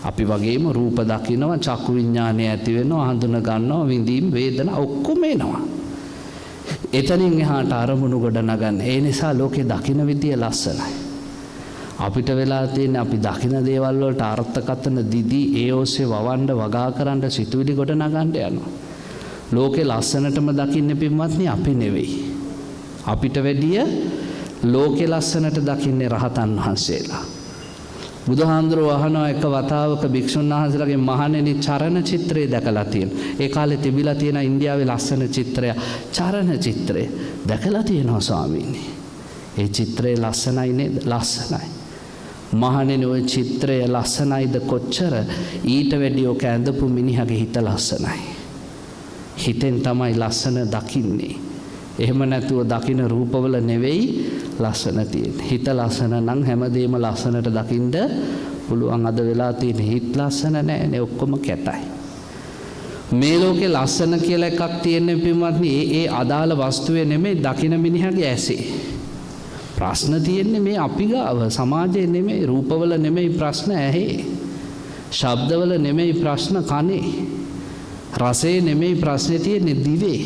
අපි වගේම රූප දකිනවා චක්කු විඥානය ඇති වෙනවා හඳුන ගන්නවා විඳීම් වේදනා ඔක්කොම එනවා. එතනින් එහාට අරමුණු ගොඩ නගන්න. ඒ නිසා ලෝකේ දකින විදිය ලස්සනයි. අපිට වෙලා තියෙන අපි දකින දේවල් වලට අර්ථකථන දිදී ඒ ඔස්සේ වවන්න වගා කරන්න සිතුවිලි ගොඩ නගන්න යනවා. ලෝකේ ලස්සනටම දකින්නේ පින්වත්නි අපි නෙවෙයි. අපිට වැඩිය ලෝකේ ලස්සනට දකින්නේ රහතන් වහන්සේලා. බුදුහාඳුරෝ අහනවා එක වතාවක භික්ෂුන් වහන්සේලාගේ මහණෙනි චරණ චිත්‍රය දැකලා තියෙනවා. ඒ කාලේ තිබිලා තියෙන ඉන්දියාවේ ලස්සන චිත්‍රය චරණ චිත්‍රය දැකලා තියෙනවා ස්වාමීනි. ඒ චිත්‍රය ලස්සනයි නේද? ලස්සනයි. මහණෙනි ওই චිත්‍රය ලස්සනයිද කොච්චර ඊට වැඩිය ඔක ඇඳපු මිනිහගේ හිත ලස්සනයි. හිතෙන් තමයි ලස්සන දකින්නේ. එහෙම නැතුව දකින රූපවල නෙවෙයි ලස්සන තියෙන්නේ. හිත ලස්සන නම් හැමදේම ලස්සනට දකින්න පුළුවන්. අද වෙලා තියෙන හිත ලස්සන නැහැ ඔක්කොම කැතයි. මේ ලෝකේ ලස්සන කියලා එකක් තියෙන්නේ පින්වත්නි ඒ අදාළ වස්තුවේ නෙමෙයි දකින මිනිහගේ ඇසේ. ප්‍රශ්න තියෙන්නේ මේ අපි ගාව සමාජයේ නෙමෙයි රූපවල නෙමෙයි ප්‍රශ්න ඇහි. ශබ්දවල නෙමෙයි ප්‍රශ්න කනේ. රසයේ නෙමෙයි ප්‍රශ්නේ තියෙන්නේ දිවේ.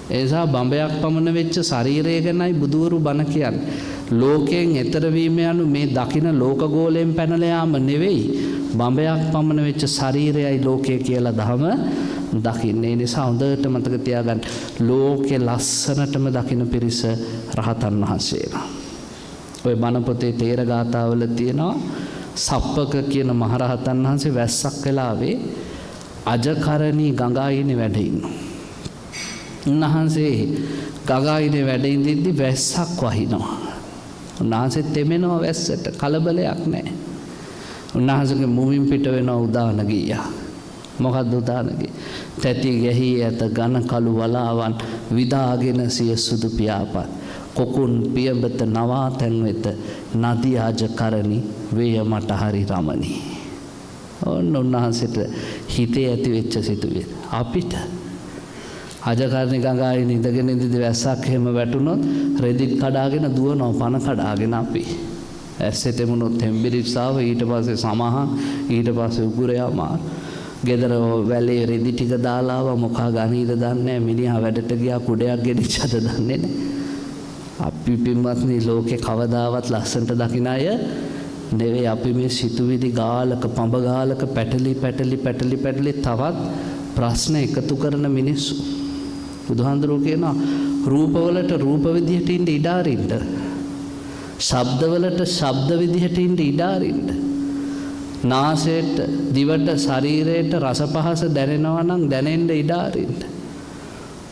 එසා බඹයක් පමණ වෙච්ච ශරීරය ගැනයි බුදුවරු බණ කියන්නේ. ලෝකයෙන් එතර වීම යනු මේ දකින ලෝකගෝලයෙන් පැනලා යාම නෙවෙයි. බඹයක් පමණ වෙච්ච ශරීරයයි ලෝකය කියලා දහම දකින්නේ. ඒ නිසා හොඳට මතක තියාගන්න. ලෝකේ ලස්සනටම දකින පිරිස රහතන් වහන්සේලා. ඔය බණ පොතේ තේර ගාථාවල තියෙනවා සප්පක කියන මහරහතන් වහන්සේ වැස්සක් වෙලාවේ අජකරණී ගංගායිනේ වැඩ ඉන්නවා. උන්වහන්සේ ගගායිනේ වැඩ ඉඳිද්දි වැස්සක් වහිනවා. උන්වහන්සේ තෙමෙනවා වැස්සට කලබලයක් නැහැ. උන්වහන්සේගේ මුවින් පිට වෙනවා උදාන ගියා. මොකද්ද උදාන ගියේ? තැටි ගැහි ඇත ඝන කළු වලාවන් විදාගෙන සිය සුදු පියාපත් කොකුන් පියඹත නවාතැන් වෙත නදී ආජ කරණි වේය මට හරි රමණී. ඔන්න උන්වහන්සේට හිතේ ඇති වෙච්ච සිතුවිලි. අපිට අජකරණි ගඟාවේ ඉඳගෙන ඉඳි වැස්සක් එහෙම වැටුනොත් රෙදිත් කඩාගෙන දුවනවා පන කඩාගෙන අපි. ඇස්සේ තෙමුණොත් හෙම්බිරිස්සාව ඊට පස්සේ සමහන් ඊට පස්සේ උගුරයා මාර. ගෙදර වැලේ රෙදි ටික දාලාව මොකා ගනීද දන්නේ මිනිහා වැඩට ගියා කුඩයක් ගෙඩිච්චද දන්නේ නැහැ. අපි පින්වත්නි ලෝකේ කවදාවත් ලස්සනට දකින්න අය නෙවෙයි අපි මේ සිතුවිලි ගාලක පඹ ගාලක පැටලි තවත් ප්‍රශ්න එකතු කරන මිනිස්සු. බුදුහාඳුරෝ කියනවා රූපවලට රූප විදිහට ඉන්න ඉඩ අරින්න. ශබ්දවලට ශබ්ද විදිහට ඉන්න ඉඩ අරින්න. නාසයට දිවට ශරීරයට රස පහස දැනෙනවා නම් දැනෙන්න ඉඩ අරින්න.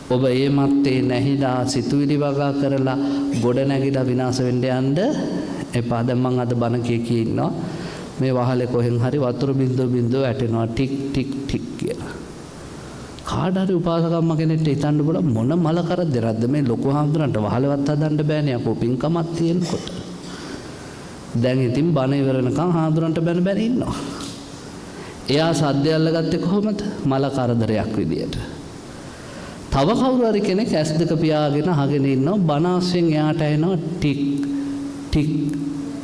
ඔබ ඒ මත්තේ නැහිලා සිතුවිලි වගා කරලා ගොඩ නැගිලා විනාශ වෙන්න යන්න එපා. දැන් මං අද බණ කිය ඉන්නවා මේ වහලේ කොහෙන් හරි වතුර බින්දුව වැටෙනවා ටික් ටික් ටික් කියලා. කාඩ හරි උපාසකම්ම කෙනෙක්ට හිතන්න බල මොන මල කරදරක්ද මේ ලොකු හාමුදුරන්ට වහලවත් හදන්න බෑනේ අපෝ පින්කමක් තියෙනකොට. දැන් ඉතින් බණ ඉවරනකම් හාමුදුරන්ට බැන ඉන්නවා. එයා සද්ද අල්ලගත්තේ කොහොමද? මල කරදරයක් විදියට. තව කවුරු හරි කෙනෙක් ඇස් දෙක පියාගෙන අහගෙන ඉන්නවා බණ ආශ්‍රයෙන් එයාට එනවා ටික් ටික්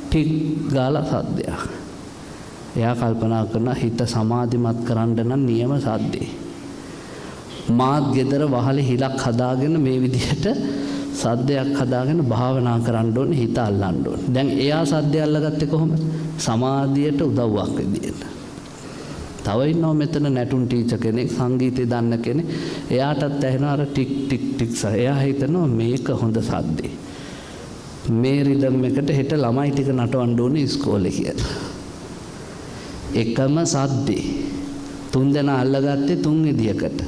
ටික් ගාලා සද්දයක්. එයා කල්පනා කරනවා හිත සමාධිමත් කරන්න නම් නියම සද්දේ. මාත් ගෙදර වහලේ හිලක් හදාගෙන මේ විදිහට සද්දයක් හදාගෙන භාවනා කරන්න ඕනේ හිත අල්ලන්න ඕනේ. දැන් එයා සද්දය අල්ලගත්තේ කොහොමද? සමාධියට උදව්වක් විදියට. තව ඉන්නවා මෙතන නැටුම් ටීචර් කෙනෙක් සංගීතය දන්න කෙනෙක්. එයාටත් ඇහෙනවා අර ටික් ටික් ටික් සා. එයා හිතනවා මේක හොඳ සද්දේ. මේ රිද්ම් එකට හෙට ළමයි ටික නටවන්න ඕනේ ඉස්කෝලේ කියලා. එකම සද්දේ තුන් දෙනා අල්ලගත්තේ තුන් විදියකට.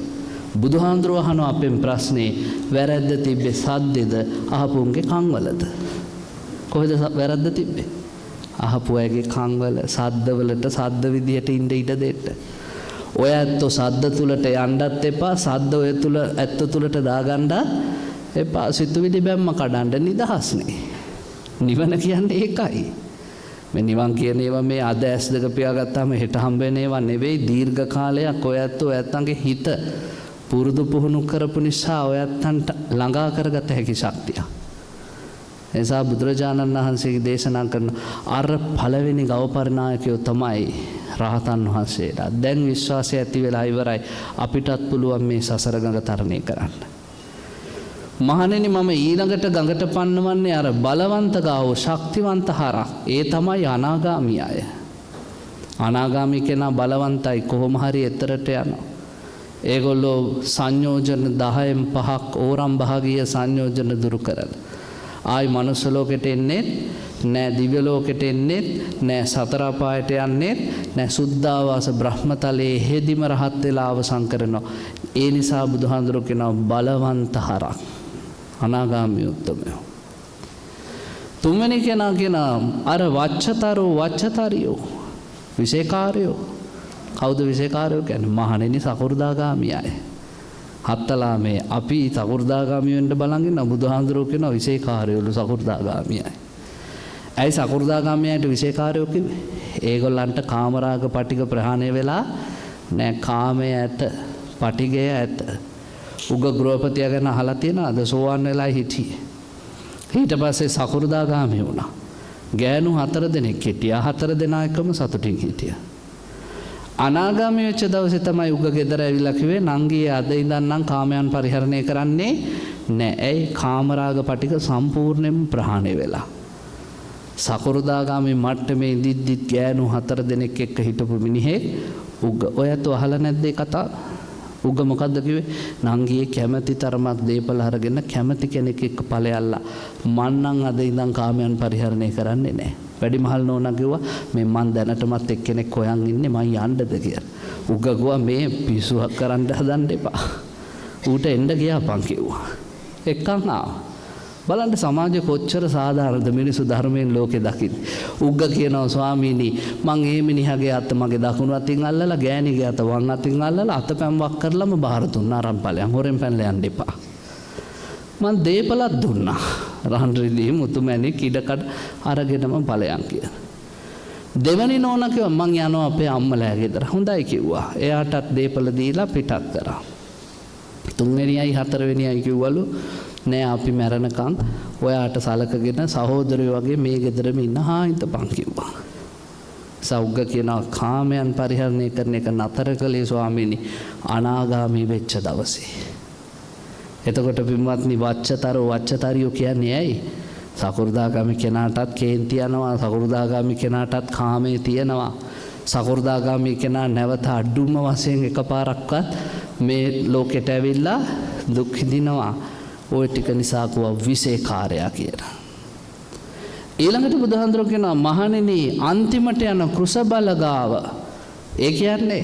බුදුහාඳුරෝ අහනවා අපෙන් ප්‍රශ්නේ වැරද්ද තිබ්බේ සද්දේද අහපුන්ගේ කන්වලද? කොහෙද වැරද්ද තිබ්බේ? අහපු අයගේ කන්වල සද්දවලට සද්ද විදියට ඉඳ ඉඩ දෙන්න. ඔය ඇත්තෝ සද්ද තුලට යන්නත් එපා සද්ද ඔය තුල ඇත්ත තුලට දාගන්නත් එපා. සිතුවිලි බැම්ම කඩන්න නිදහස්නේ. නිවන කියන්නේ ඒකයි. මේ නිවන් කියන ඒවා මේ අද ඇස් දෙක පියාගත්තාම හෙට හම්බ වෙන ඒවා නෙවෙයි. දීර්ඝ කාලයක් ඔය ඇත්තෝ ඇත්තන්ගේ හිත පුරුදු පුහුණු කරපු නිසා ඔය ඇත්තන්ට ළඟා කරගත හැකි ශක්තිය. එසා බුදුරජාණන් වහන්සේගේ දේශනා කරන අර පළවෙනි ගව පරිනායකයෝ තමයි රහතන් වහන්සේලා. දැන් විශ්වාසය ඇති වෙලා ඉවරයි. අපිටත් පුළුවන් මේ සසර ගඟ තරණය කරන්න. මහණෙනි මම ඊළඟට ගඟට පන්නවන්නේ අර බලවන්ත ගාව ශක්තිවන්ත හරක්. ඒ තමයි අනාගාමී අය. අනාගාමී කෙනා බලවන්තයි කොහොම හරි එතරට යනවා. ඒගොල්ලෝ සංයෝජන 10න් 5ක් ඕරම් භාගීය සංයෝජන දුරු කරලා ආයි මනුස්ස ලෝකෙට එන්නේ නෑ, දිව්‍ය ලෝකෙට එන්නේ නෑ, සතර අපායට යන්නේ නෑ, සුද්ධාවාස බ්‍රහ්මතලයේ හේදිම රහත් වෙලා අවසන් කරනවා. ඒ නිසා බුදුහාඳුරෝ කියනවා බලවන්ත හරක් අනාගාමී උත්තමයෝ. තුන්වෙනි කෙනා කියනවා අර වච්චතරියෝ විශේෂකාරයෝ. කවුද විශේෂකාරයෝ කියන්නේ? මහණෙනි සකෘදාගාමී අය. හත්තලා මේ අපි සකෘදාගාමී වෙන්න බලන් ඉන්න බුදුහාඳුරෝ කියන විශේෂකාරයෝලු සකෘදාගාමී අය. ඇයි සකෘදාගාමීන්ට විශේෂකාරයෝ කිව්වේ? ඒගොල්ලන්ට කාමරාග පටික ප්‍රහාණය වෙලා නෑ, කාමයේ ඇත, පටිගය ඇත. උග ගෘහපතිය ගැන අහලා තියෙනවද? සෝවන් වෙලා හිටියේ. ඊට පස්සේ සකෘදාගාමී වුණා. ගෑනු 4 දෙනෙක් හිටියා. 4 දෙනා එකම සතුටින් හිටියා. අනාගාමී වෙච්ච දවසේ තමයි උග ගෙදර ඇවිල්ලා කිව්වේ නංගී අද ඉඳන් නම් කාමයන් පරිහරණය කරන්නේ නෑ. ඇයි? කාමරාග පටික සම්පූර්ණයෙන්ම ප්‍රහාණය වෙලා. සකෘදාගාමී මට්ටමේ ඉඳිද්දිත් ගෑනු 4 දෙනෙක් එක්ක හිටපු මිනිහෙක් උග. ඔයත් අහලා නැද්ද ඒ කතාව? උග මොකද්ද කිව්වේ? නංගියේ කැමැති තරමක් දීපල අරගෙන කැමැති කෙනෙක් එක්ක ඵලයල්ලා මං නම් අද ඉඳන් කාමයන් පරිහරණය කරන්නේ නෑ. වැඩිමහල් නෝනා කිව්වා මේ මං දැනටමත් එක්කෙනෙක් හොයන් ඉන්නේ මං යන්නද කියලා. උග ගුවා මේ පිස්සුවක් කරන්න හදන්න එපා. ඌට එන්න ගියාපන් කිව්වා. එක්කන් ආවා. බලන්න සමාජය කොච්චර සාධාරණද මිනිස්සු ධර්මයෙන් ලෝකේ දකින්නේ. උග්ග කියනවා ස්වාමීනි මං ඒ මිනිහගේ අත මගේ දකුණු අතින් අල්ලලා ගෑණිගේ අත වම් අතින් අල්ලලා අතපැන් වක් කරලම බාර දුන්නා. අරන් ඵලයන් හොරෙන් පැනලා යන්න එපා. මං දීපලක් දුන්නා. රහන් රිදී මුතුමැණික් ඉඩකඩ අරගෙනම ඵලයන් කියලා. දෙවනි නෝනා කිව්වා මං යනවා අපේ අම්මලා ගෙදර. හොඳයි කිව්වා. එයාටත් දීපල දීලා පිටත් කරා. තුන්වෙනියයි හතරවෙනියයි කිව්වලු නෑ අපි මැරෙනකන් ඔයාට සලකගෙන සහෝදරයෝ වගේ මේ ගෙදරම ඉන්න හිටපන් කිව්වා. සෞග්ග කියනවා කාමයන් පරිහරණය කරන එක නතර කළේ ස්වාමීනි අනාගාමී වෙච්ච දවසේ. එතකොට පින්වත්නි වච්චතරියෝ කියන්නේ ඇයි? සකෘදාගාමී කෙනාටත් කේන්ති යනවා, සකෘදාගාමී කෙනාටත් කාමයේ තියෙනවා. සකෘදාගාමී කෙනා නැවත අඩුම වශයෙන් එකපාරක්වත් මේ ලෝකෙට ඇවිල්ලා දුක් විඳිනවා. ওই ටික නිසා කව විශේෂකාරයා කියලා. ඊළඟට බුදුහාඳුරෝ කියනවා මහණෙනි අන්තිමට යන කෘෂබල ගාව. ඒ කියන්නේ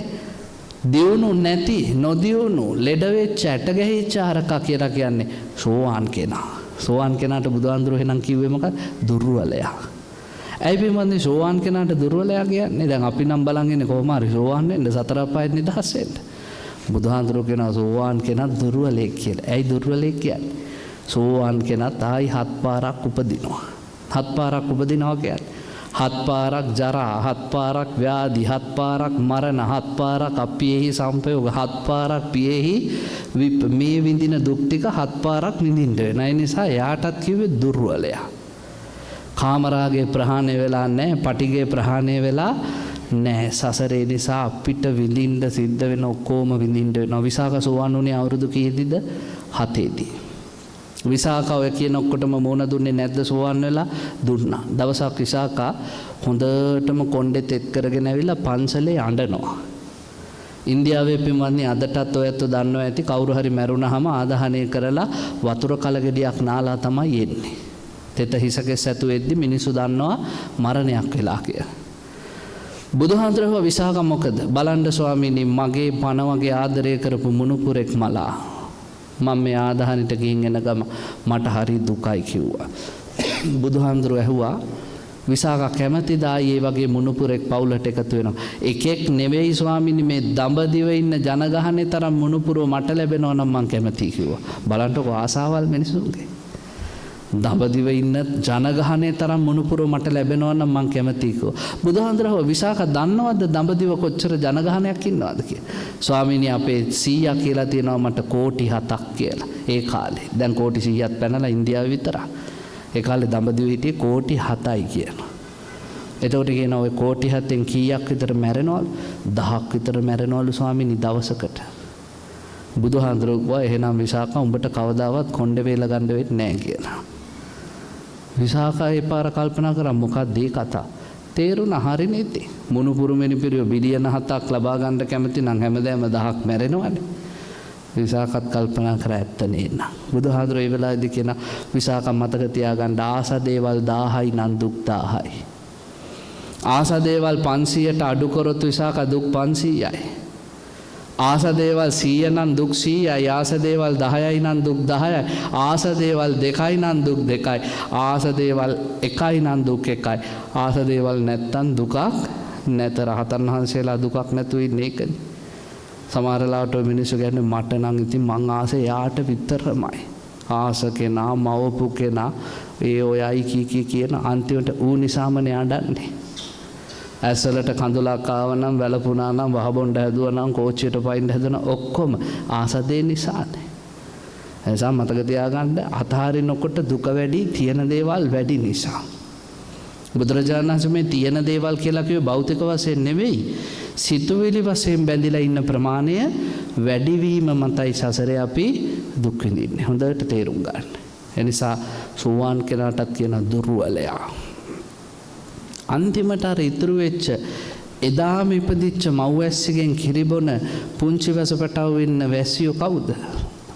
දියුණු නැති නොදියුණු ලෙඩ වෙච්ච ඇට ගැහිච්ච හරකා කියලා කියන්නේ සෝවාන් කෙනා. සෝවාන් කෙනාට බුදුහාඳුරෝ එහෙනම් කිව්වේ මොකක්ද? දුර්වලයා. ඇයි පින්වත්නි සෝවාන් කෙනාට දුර්වලයා කියන්නේ? දැන් අපි නම් බලන් ඉන්නේ කොහොම හරි සෝවාන් වෙන්න සතර අපායෙන් නිදහස් වෙන්න. බුදුහාඳුරෝ කියනවා සෝවාන් කෙනා දුර්වලෙක් කියලා. ඇයි දුර්වලෙක් කියන්නේ? සෝවාන් කෙනා තායි හත් පාරක් උපදිනවා. හත් පාරක් උපදිනවා කියන්නේ හත් පාරක් ජරා, හත් පාරක් ව්‍යාධි, හත් පාරක් මරණ, හත් පාරක් අපියෙහි සංපයෝග, හත් පාරක් පියෙහි මේ විඳින දුක් ටික හත් පාරක් විඳින්න වෙන. ඒ නිසා යාටත් කිව්වේ දුර්වලයා. කාමරාගේ ප්‍රහාණය වෙලා නැහැ, පටිගේ ප්‍රහාණය වෙලා නැහැ. සසරේ නිසා අපිට විඳින්න සිද්ධ වෙන ඔක්කොම විඳින්න වෙනවා. විසාක සෝවන් වුණේ අවුරුදු කීයේදීද? 7ේදී. විසාකා ඔය කියන ඔක්කොටම මෝන දුන්නේ නැද්ද? සෝවන් වෙලා දුන්නා. දවසක් විසාකා හොඳටම කොණ්ඩේ තෙත් කරගෙන ඇවිල්ලා පන්සලේ අඬනවා. ඉන්දියාවේ පින්වත්නි අදටත් ඔයත් දන්නවා ඇති කවුරු හරි මැරුණාම ආදාහනය කරලා වතුර කලගෙඩියක් නාලා තමයි එන්නේ. තෙත හිසකෙස් ඇතු වෙද්දි මිනිස්සු දන්නවා මරණයක් වෙලා කියලා. බුදුහාඳුරෝ විසාක මොකද? බලන්න ස්වාමීනි මගේ පණ වගේ ආදරය කරපු මුණුපුරෙක් මලා මම මේ ආදාහනට ගිහින් එන ගම මට හරි දුකයි කිව්වා. බුදුහාඳුරෝ ඇහුවා විසාක කැමතිද ආයේ වගේ මුණුපුරෙක් පවුලට එකතු වෙනවා? එකෙක් නෙවෙයි ස්වාමීනි මේ දඹදිවේ ඉන්න ජනගහනේ තරම් මුණුපුරෝ මට ලැබෙනවා නම් මං කැමතියි කිව්වා. බලන්නකෝ ආසාවල් මිනිසුන්ගේ. දඹදිවේ ඉන්න ජනගහනේ තරම් මුණුපුරෝ මට ලැබෙනවා නම් මං කැමතියි කිව්වා. බුදුහාඳුරෝ විසාක දන්නවද දඹදිව කොච්චර ජනගහනයක් ඉන්නවද කියලා? ස්වාමීනි අපේ 100ක් කියලා තියෙනවා මට කෝටි 7ක් කියලා. ඒ කාලේ. දැන් කෝටි 100ක් පැනලා ඉන්දියාවේ විතරක්. ඒ කාලේ දඹදිව හිටියේ කෝටි 7යි කියනවා. එතකොට කියනවා ඔය කෝටි 7න් කීයක් විතර මැරෙනවලු? 10ක් විතර මැරෙනවලු ස්වාමීනි දවසකට. බුදුහාඳුරෝ කිව්වා එහෙනම් විසාක උඹට කවදාවත් කොණ්ඩේ වේල ගන්න වෙන්නේ නැහැ කියලා. විසාකා ඒ පාර කල්පනා කරා මොකක්ද මේ කතා? තේරුණා හරිනේ ඉතින්. මුණුපුරු මිනිපිරියෝ බිලියන 7ක් ලබා ගන්න කැමති නම් හැමදාම 10ක් මැරෙනවනේ. විසාකත් කල්පනා කර ඇත්ත නේන. බුදුහාඳුරෝ ඒ වෙලාවේදී කියන විසාක මතක තියාගන්න ආස දේවල් 1000යි නම් දුක් 1000යි. ආස දේවල් 500ට අඩු කරොත් විසාක දුක් 500යි. ආස දේවල් 100 නම් දුක් 100යි. ආස දේවල් 10යි නම් දුක් 10යි. ආස දේවල් 2යි නම් දුක් 2යි. ආස දේවල් 1යි නම් දුක් 1යි. ආස දේවල් නැත්තම් දුකක් නැත. රහතන් වහන්සේලා දුකක් නැතුව ඉන්නේ ඒකනේ. සමහර ලාවට මිනිස්සු කියන්නේ මට නම් ඉතින් මං ආසේ යාට විතරමයි. ආස කෙනා මවපු කෙනා ඒ ඔයයි කී කියන අන්තිමට ඌ නිසාමනේ අඬන්නේ. ඇස්වලට කඳුලක් ආව නම් වැළපුණා නම් වහබොණ්ඩ හැදුවා නම් කෝච්චියට පයින් හැදුන ඔක්කොම ආසදේ නිසානේ. එනිසා මතක තියාගන්න අතහරිනකොට දුක වැඩි තියෙන දේවල් වැඩි නිසා. බුදුරජාණන් වහන්සේ මේ තියෙන දේවල් කියලා කිව්වේ භෞතික වශයෙන් නෙවෙයි. සිතුවිලි වශයෙන් බැඳිලා ඉන්න ප්‍රමාණය වැඩිවීම මතයි සසරේ අපි දුක් විඳින්නේ. හොඳට තේරුම් ගන්න. එනිසා සෝවාන් කෙනාටත් කියන දුර්වලයා. අන්තිමට අර ඉතුරු වෙච්ච එදාම ඉපදිච්ච මව්වැස්සිගෙන් කිරිබොන පුංචි වැසපටව ඉන්න වැසියෝ කවුද?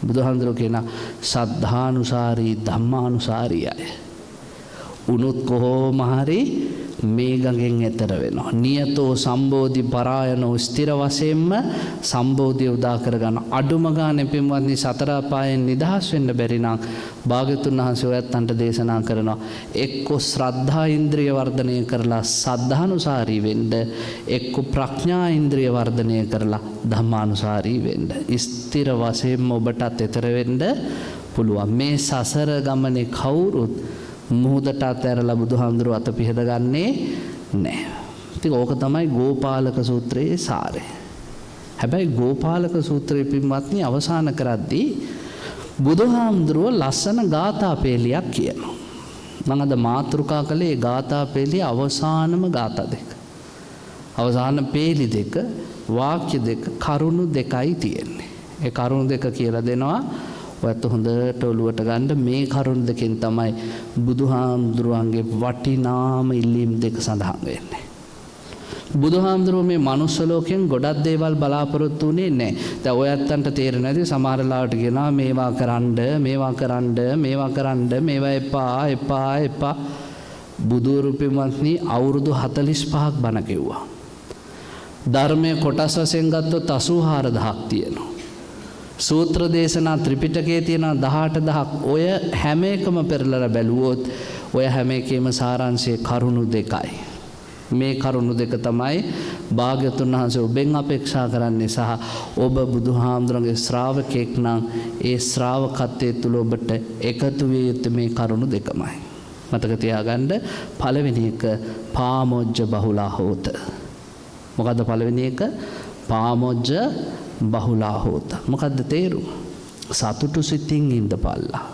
බුදුහාඳුරෝ කියන සද්ධානුසාරී ධම්මානුසාරී අය. උනුත් කොහොම හරි මේ ගඟෙන් එතර වෙනවා. නියතෝ සම්බෝධි පරායනෝ ස්ථිර වශයෙන්ම සම්බෝධිය උදා කරගන්න. අඩුම ගානේ පින්වත්නි සතර අපායෙන් නිදහස් වෙන්න බැරි නම් භාග්‍යතුන් වහන්සේ ඔයත්න්ට දේශනා කරනවා එක්ක ශ්‍රද්ධා ඉන්ද්‍රිය වර්ධනය කරලා සද්ධානුසාරී වෙන්න, එක්ක ප්‍රඥා ඉන්ද්‍රිය වර්ධනය කරලා ධම්මානුසාරී වෙන්න. ස්ථිර වශයෙන්ම ඔබටත් එතර වෙන්න පුළුවන්. මේ සසර ගමනේ කවුරුත් මුහුදට අතහැරලා බුදුහාඳුරෝ අත පිහදගන්නේ නැහැ. ඉතින් ඕක තමයි ගෝපාලක සූත්‍රයේ සාරය. හැබැයි ගෝපාලක සූත්‍රයේ පින්වත්නි අවසාන කරද්දී බුදුහාමුදුරුව ලස්සන ගාථා පෙළියක් කියනවා. මම අද මාතෘකා කළේ ගාථා පෙළිය අවසානම ගාථා දෙක. අවසාන පෙළි දෙක වාක්‍ය දෙක කරුණු දෙකයි තියෙන්නේ. ඒ කරුණු දෙක කියලා දෙනවා. ඔයත් හොඳට ඔලුවට ගන්න මේ කරුණු දෙකෙන් තමයි බුදුහාමුදුරුවන්ගේ වටිනාම ඉල්ලීම් දෙක සඳහන් වෙන්නේ. බුදුහාමුදුරුවෝ මේ මනුස්ස ලෝකයෙන් ගොඩක් දේවල් බලාපොරොත්තු වෙන්නේ නැහැ. දැන් ඔයත්තන්ට තේරෙන්නේ නැති සමහර ලාවට කියනවා මේවා කරන්න මේවා එපා. බුදුරු පින්වත්නි අවුරුදු 45ක් බණ කිව්වා. ධර්මයේ කොටස් වශයෙන් ගත්තොත් 84000ක් තියෙනවා. සූත්‍ර දේශනා ත්‍රිපිටකයේ තියෙන 18000ක්. ඔය හැම එකම පෙරලලා බැලුවොත් ඔය හැම එකේම සාරාංශයේ කරුණු දෙකයි. මේ කරුණු දෙක තමයි භාග්‍යතුන් වහන්සේ ඔබෙන් අපේක්ෂා කරන්නේ සහ ඔබ බුදුහාමුදුරන්ගේ ශ්‍රාවකෙක් නම් ඒ ශ්‍රාවකත්වයේ තුල ඔබට එකතු විය යුතු මේ කරුණු දෙකමයි. මතක තියාගන්න පළවෙනි එක පාමොජ්ජ බහුලා හෝත. මොකද්ද පළවෙනි එක? පාමොජ්ජ බහුලා හෝත. මොකද්ද තේරුම? සතුටු සිතින් ඉඳපල්ලා.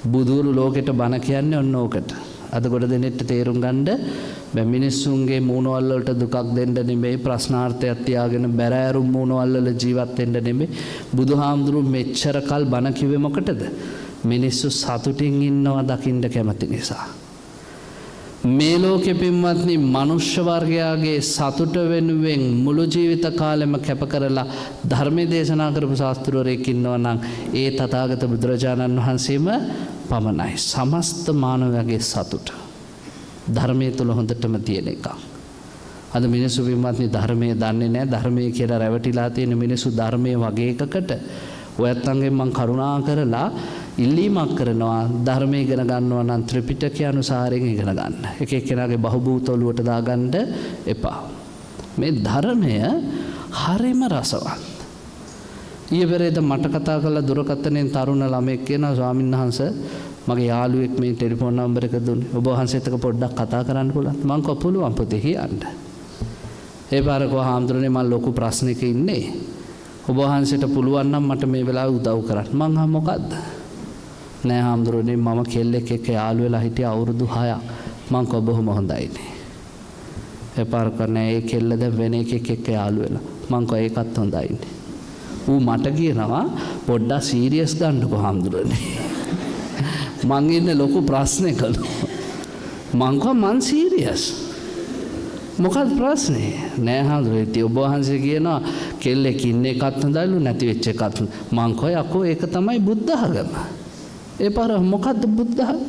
බුදුරු ලෝකෙට බණ කියන්නේ ඔන්න ඕකට. අද ගොඩ දෙනෙට තේරුම් ගන්න බෑ. මිනිස්සුන්ගේ මූණවල වලට දුකක් දෙන්න නෙමෙයි, ප්‍රශ්නාර්ථයක් තියාගෙන බැරෑරුම් මූණවල වල ජීවත් වෙන්න නෙමෙයි. බුදුහාමුදුරුවෝ මෙච්චර කල් බණ කිව්වේ මොකටද? මිනිස්සු සතුටින් ඉන්නවා දකින්න කැමති නිසා. මේ ලෝකෙ පින්වත්නි මනුෂ්‍ය වර්ගයාගේ සතුට වෙනුවෙන් මුළු ජීවිත කාලෙම කැප කරලා ධර්මයේ දේශනා කරපු ශාස්ත්‍රවරයෙක් ඉන්නවා නම් ඒ තථාගත බුදුරජාණන් වහන්සේම පමණයි. සමස්ත මානවයාගේ සතුට ධර්මයේ තුල හොඳටම තියෙන එකක්. අද මිනිස්සු පින්වත්නි ධර්මයේ දන්නේ නැහැ. ධර්මයේ කියලා රැවටිලා තියෙන මිනිස්සු ධර්මයේ වගේ එකකට ඔයත්න්ගෙන් මම කරුණා කරලා ඉල්ලීමක් කරනවා ධර්මයේ ඉගෙන ගන්නවා නම් ත්‍රිපිටකය අනුසාරයෙන් ඉගෙන ගන්න. එක එක්කෙනාගේ බහුබූත ඔලුවට දාගන්න එපා. මේ ධර්මය හරිම රසවත්. ඊයේ පෙරේද මට කතා කළා දුරකථනයෙන් තරුණ ළමෙක් කියනවා ස්වාමීන් වහන්සේ මගේ යාළුවෙක් මේ ටෙලිෆෝන් නම්බර් එක දුන්නේ. ඔබ වහන්සේත් එක්ක පොඩ්ඩක් කතා කරන්න පුළුවන්. මං කිව්වා පුළුවන් පුතේ කියන්න. ඒ පාර කෝ හාමුදුරනේ මම ලොකු ප්‍රශ්නයක ඉන්නේ. ඔබ වහන්සේට පුළුවන් නම් මට මේ වෙලාවේ උදව් කරන්න. මං අහ මොකද්ද? නෑ හාමුදුරනේ මම කෙල්ලෙක් එක්ක යාළු වෙලා හිටිය අවුරුදු 6ක්. මං කිව්වා බොහොම හොඳයිනේ. ඒ පාර කන්නේ ඒ කෙල්ල දැන් වෙන එකෙක් එක්ක යාළු වෙලා. මං කිව්වා ඒකත් හොඳයිනේ. ඌ මට කියනවා පොඩ්ඩක් සීරියස් ගන්නකෝ හාමුදුරනේ. මං ඉන්නේ ලොකු ප්‍රශ්නයක. මං කිව්වා මං සීරියස්. මොකක්ද ප්‍රශ්නේ? නෑ හාමුදුරනේ ඉතින් ඔබ වහන්සේ කියනවා කෙල්ලෙක් ඉන්න එකත් හොඳයිලු නැති වෙච්ච එකත්. මං කිව්වා යකෝ ඒක තමයි බුද්ධ ධර්ම. ඒ පාර මොකද්ද බුද්ධ ධර්ම?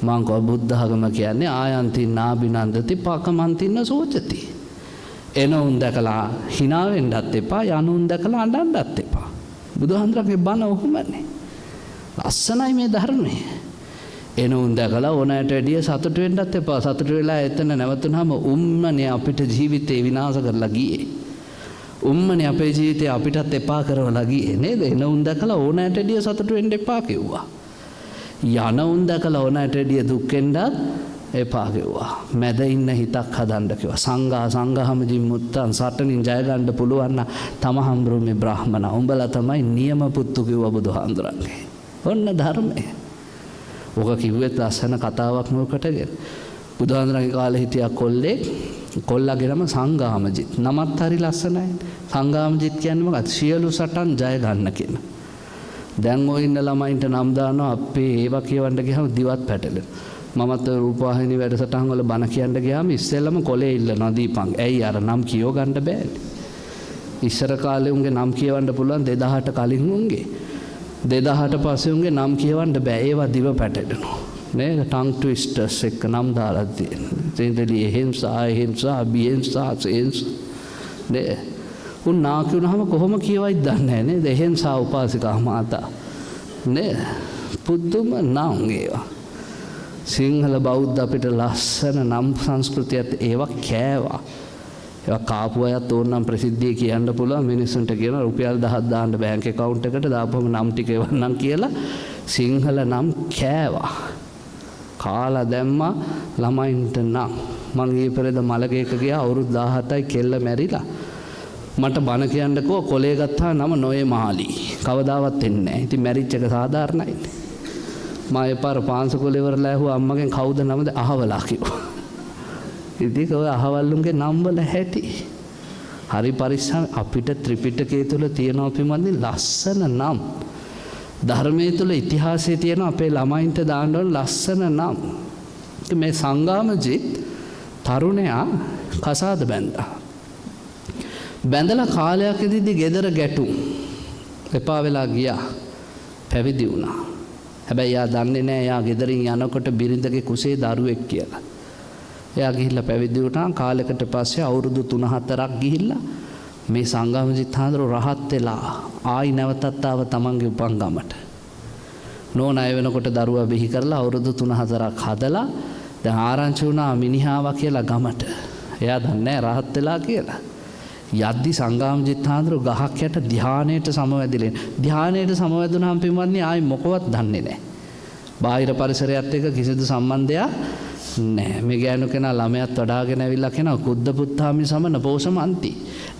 මං කිව්වා බුද්ධ ධර්ම කියන්නේ ආයන්තින් නාබිනන්දති පකමන්තින්න සෝචති. එනෝන් දැකලා hina වෙන්නත් එපා, යනෝන් දැකලා අඬන්නත් එපා. බුදුහන්සේගේ බණ ඔහොමනේ. ලස්සනයි මේ ධර්මය. එනෝන් දැකලා ඕනෑට වැඩිය සතුට වෙන්නත් එපා. සතුට වෙලා එතන නැවතුනහම උම්මනේ අපිට ජීවිතේ විනාශ කරලා ගියේ. උම්මනේ අපේ ජීවිතේ අපිටත් එපා කරවලා ගියේ නේද? එනෝන් දැකලා ඕනෑට වැඩිය සතුට වෙන්න එපා කිව්වා. යනෝන් දැකලා ඕනෑට වැඩිය දුක් වෙන්නත් එපා කිව්වා. මැද ඉන්න හිතක් හදන්න කිව්වා. සංඝහම ජිම්මුත්තන් සටනින් ජය ගන්න පුළුවන් නම් තමහම්බරු මේ බ්‍රාහමණ උඹලා තමයි නියම පුත්තු කිව්වා බුදුහාඳුරන්ගේ. ඔන්න ධර්මය. ඔක කිව්වෙත් ලස්සන කතාවක් මොකටද? බුදුහාඳුරන්ගේ කාලේ හිටියා කොල්ලෙක්. කොල්ලාගේ නම සංඝාමජිත්. නමත් හරි ලස්සනයි. සංඝාමජිත් කියන්නේ මොකක්ද? සියලු සටන් ජය ගන්න කියන. දැන් ඔය ඉන්න ළමයින්ට නම් දානවා අපේ ඒවා කියවන්න ගියාම දිවත් පැටලෙනවා. මමත් රූපවාහිනී වැඩසටහන් වල බණ කියන්න ගියාම ඉස්සෙල්ලම කොලේ ඉල්ලනවා දීපන්. ඇයි අර නම් කියව ගන්න බෑනේ. ඉස්සර කාලේ උන්ගේ නම් කියවන්න පුළුවන් 2008 කලින් උන්ගේ. 2008 පස්සේ උන්ගේ නම් කියවන්න බෑ. ඒවා දිව පැටලෙනවා. නේද? ටං ට්විස්ටර්ස් එක නම් දාලා තියෙනවා. තේන්දලි එහෙන්සා බියෙන්සා සෙන්ස් නේ. උන් නාකියුනහම කොහොම කියවයිද දන්නේ නැහැ නේද? එහෙන්සා උපාසිකා මාතා නේ. පුදුම නම් ඒවා. සිංහල බෞද්ධ අපිට ලස්සන නම් සංස්කෘතියත් ඒවා කෑවා. ඒවා කාපු අයත් ඕනනම් ප්‍රසිද්ධිය කියන්න පුළුවන්. මිනිස්සුන්ට කියන රුපියල් 1000ක් දාන්න බැංක් account එකට දාපුවම නම් ටික එවන්නම් කියලා සිංහල නම් කෑවා. කාලා දැම්මා ළමයින්ට නම් මං ඊ පෙරේද මලගේක ගියා අවුරුදු 17යි කෙල්ල මැරිලා. මට බණ කියන්නකෝ කොලේ ගත්තා නම නොයේ මාලි. කවදාවත් එන්නේ නැහැ. ඉතින් මැරිච් එක සාධාරණයි. මම එපාර පාංශකෝලේ ඉවරලා ඇහුවා අම්මගෙන් කවුද නමද අහවලා කිව්වා. ඉතින් ඔය අහවල්ලුන්ගේ නම් වල හැටි. හරි පරිස්සම් අපිට ත්‍රිපිටකයේ තුල තියෙනවා පින්වත්නි ලස්සන නම්. ධර්මයේ තුල ඉතිහාසයේ තියෙන අපේ ළමයින්ට දාන්න ඕන ලස්සන නම්. මේ සංගාමජිත් තරුණයා කසාද බැඳා. බැඳලා කාලයක් ඉඳිද්දි ගෙදර ගැටුම් එපා වෙලා ගියා. පැවිදි වුණා. හැබැයි එයා දන්නේ නැහැ එයා ගෙදරින් යනකොට බිරිඳගේ කුසේ දරුවෙක් කියලා. එයා ගිහිල්ලා පැවිදි වුණා. කාලයකට පස්සේ අවුරුදු 3-4ක් ගිහිල්ලා මේ සංගාමජිත් හාමුදුරුවෝ රහත් වෙලා ආයි නැවතත් ආව තමන්ගේ උපංගමට. නෝන අය වෙනකොට දරුවා බිහි කරලා අවුරුදු 3-4ක් හදලා දැන් ආරංචි වුණා මිනිහාවා කියලා ගමට. එයා දන්නේ නැහැ රහත් වෙලා කියලා. යද්දි සංගාමජිත් හාමුදුරුවෝ ගහක් යට ධානයට සමවැදිලා. ධානයට සමවැදුනහම පින්වත්නි ආයි මොකවත් දන්නේ නැහැ. බාහිර පරිසරයත් එක්ක කිසිදු සම්බන්ධයක් නැහැ. මේ ගෑනු කෙනා ළමයාත් වඩාගෙන ඇවිල්ලා කෙනා කුද්ද පුත්තාමි සමන පෝෂමන්ති.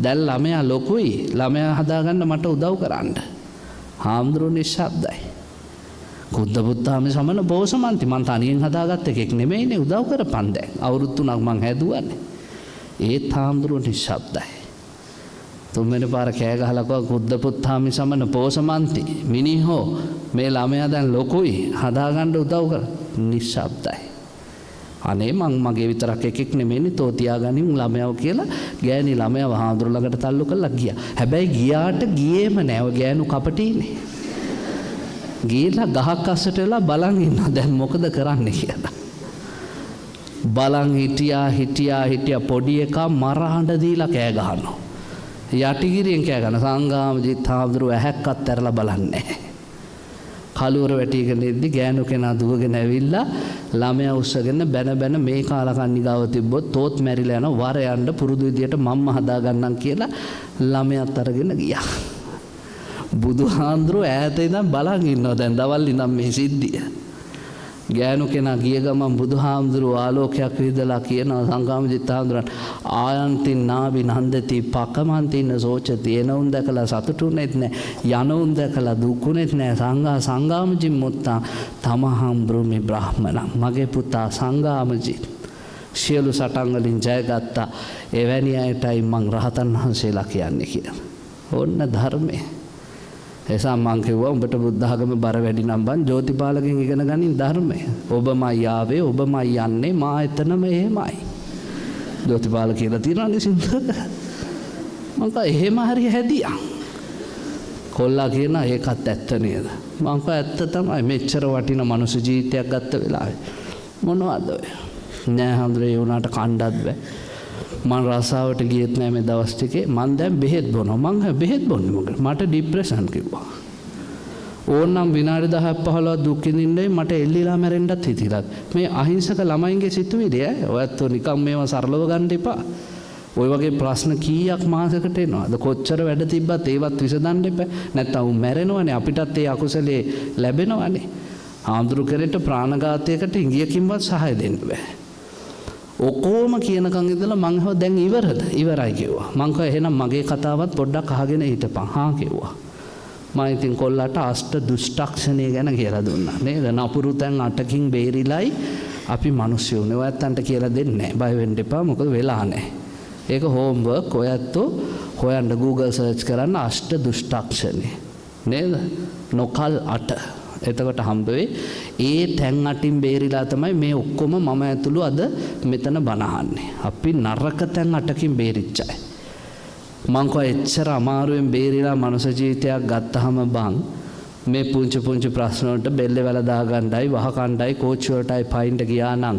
දැන් ළමයා ලොකුයි. ළමයා හදාගන්න මට උදව් කරන්න. හාමුදුරුවෝ නිශ්ශබ්දයි. කුද්ද පුත්තාමි සමන පෝෂමන්ති. මං තනියෙන් හදාගත්ත එකෙක් නෙමෙයිනේ උදව් කරපන් දැන්. අවුරුදු 3ක් මං හැදුවානේ. ඒත් හාමුදුරුවෝ නිශ්ශබ්දයි. තුන්වෙනි පාර කෑ ගහලා කිව්වා කුද්ද පුත්තාමි සමන පෝෂමන්ති. මිනිහෝ මේ ළමයා දැන් ලොකුයි. හදාගන්න උදව් කර. නිශ්ශබ්දයි. අනේ මං මගේ විතරක් එකෙක් නෙමෙයිනේ තෝ තියාගනිමු ළමයාව කියලා ගෑණි ළමයාව හාමුදුරු ළඟට තල්ලු කරලා ගියා. හැබැයි ගියාට ගියේම නෑ. ඔය ගෑනු කපටිනේ. ගිහලා ගහක් අස්සට වෙලා බලන් ඉන්නවා දැන් මොකද කරන්නේ කියලා. බලන් හිටියා පොඩි එකා මරහඬ දීලා කෑ ගහනවා. යටිගිරියෙන් කෑ ගන්න සංගාමජිත් හාමුදුරුව ඇහැක්කත් ඇරලා බලන්නේ. කලුවර වැටිගෙන ඉද්දි ගෑනු කෙනා දුවගෙන ඇවිල්ලා ළමයා උස්සගෙන බැන මේ කාලකන්ණි ගාව තිබ්බොත් තෝත් මැරිලා යන වර යන්න පුරුදු විදියට මම්ම හදා ගන්නම් කියලා ළමයාත් අරගෙන ගියා. බුදුහාඳුරෝ ඈත ඉඳන් බලන් ඉන්නවා දැන් දවල් ඉඳන් මේ සිද්ධිය. ගෑනු කෙනා ගිය ගමන් බුදුහාමුදුරුවෝ ආලෝකයක් විදලා කියනවා සංගාමජිත් හාමුදුරන් ආයන්තින් නාවි නන්දති පකමන්තින සෝචති එනවුන් දැකලා සතුටුුනේත් නැහැ යනවුන් දැකලා දුක්ුනේත් නැහැ සංගාමජිත් මුත්තා තමහම් බ්‍රහ්මි බ්‍රාහ්මණං මගේ පුතා සංගාමජිත් සියලු සටන් වලින් ජයගත්තා එවැනි අයටයි මං රහතන් වහන්සේලා කියන්නේ කියලා. ඕන්න ධර්මය. එසා මං කිව්වා උඹට බුද්ධ ආගම බර වැඩි නම් බං ජෝතිපාලගෙන් ඉගෙන ගනින් ධර්මය. ඔබමයි ආවේ ඔබමයි යන්නේ මා එතනම එහෙමයි. ජෝතිපාල කියලා තියෙනවානේ සින්දුවක. මං කා එහෙම හරි හැදියා. කොල්ලා කියන ඒකත් ඇත්ත නේද? මං කා ඇත්ත තමයි මෙච්චර වටින මනුස්ස ජීවිතයක් ගත්ත වෙලාවේ. මොනවද ඔය? නෑ හඳුරේ උනාට කණ්ඩත් බෑ. මං රසාවට ගියෙත් නෑ මේ දවස් ටිකේ. මං දැන් බෙහෙත් බොනවා. මං බෙහෙත් බොන්නේ මොකද? මට ડિප්‍රෙෂන් කිව්වා. ඕනනම් විනාඩි 10ක් 15ක් දුක් විඳින්නේ මට එල්ලිලා මැරෙන්නත් හිතිලා. මේ අහිංසක ළමයින්ගේ සිතුවිලි ඔයත් නිකන් මේවා සරලව ගන්න එපා. ওই වගේ ප්‍රශ්න කීයක් මාසයකට එනවාද? කොච්චර වැඩ තිබ්බත් ඒවත් විසඳන්න එපා. නැත්තම් උන් මැරෙනවනේ අපිටත් ඒ අකුසලේ ලැබෙනවනේ. ආන්දරු කෙරෙට ප්‍රාණඝාතයකට ඉංගියකින්වත් සහාය දෙන්න බෑ. ඔකෝම කියනකන් ඉඳලා මං හව දැන් ඉවරද? ඉවරයි කිව්වා. මං කව එහෙනම් මගේ කතාවත් පොඩ්ඩක් අහගෙන හිටපන්. හා කිව්වා. මම ඉතින් කොල්ලට අෂ්ට දුෂ්ටක්ෂණය ගැන කියලා දුන්නා. නේද? නපුරු තැන් 8කින් බේරිලයි අපි මිනිස්සු උනේ. ඔයත්තන්ට කියලා දෙන්නේ නැහැ. බය වෙන්න එපා. මොකද වෙලා නැහැ. ඒක හෝම්වර්ක්. ඔයත්තෝ හොයන්න Google search කරන්න අෂ්ට දුෂ්ටක්ෂණය. නේද? නොකල් 8. එතකොට හම්බ වෙයි ඒ තැන් 8න් බේරිලා තමයි මේ ඔක්කොම මම ඇතුළු අද මෙතන බනහන්නේ. අපි නරක තැන් 8කින් බේරිච්චයි. මං කෝ එච්චර අමාරුවෙන් බේරිලා මනුෂ්‍ය ජීවිතයක් ගත්තාම බං මේ පුංචි ප්‍රශ්න වලට බෙල්ල වැල දා ගන්නයි වහ කණ්ඩයි කෝච්චි වලටයි පයින්ට ගියා නම්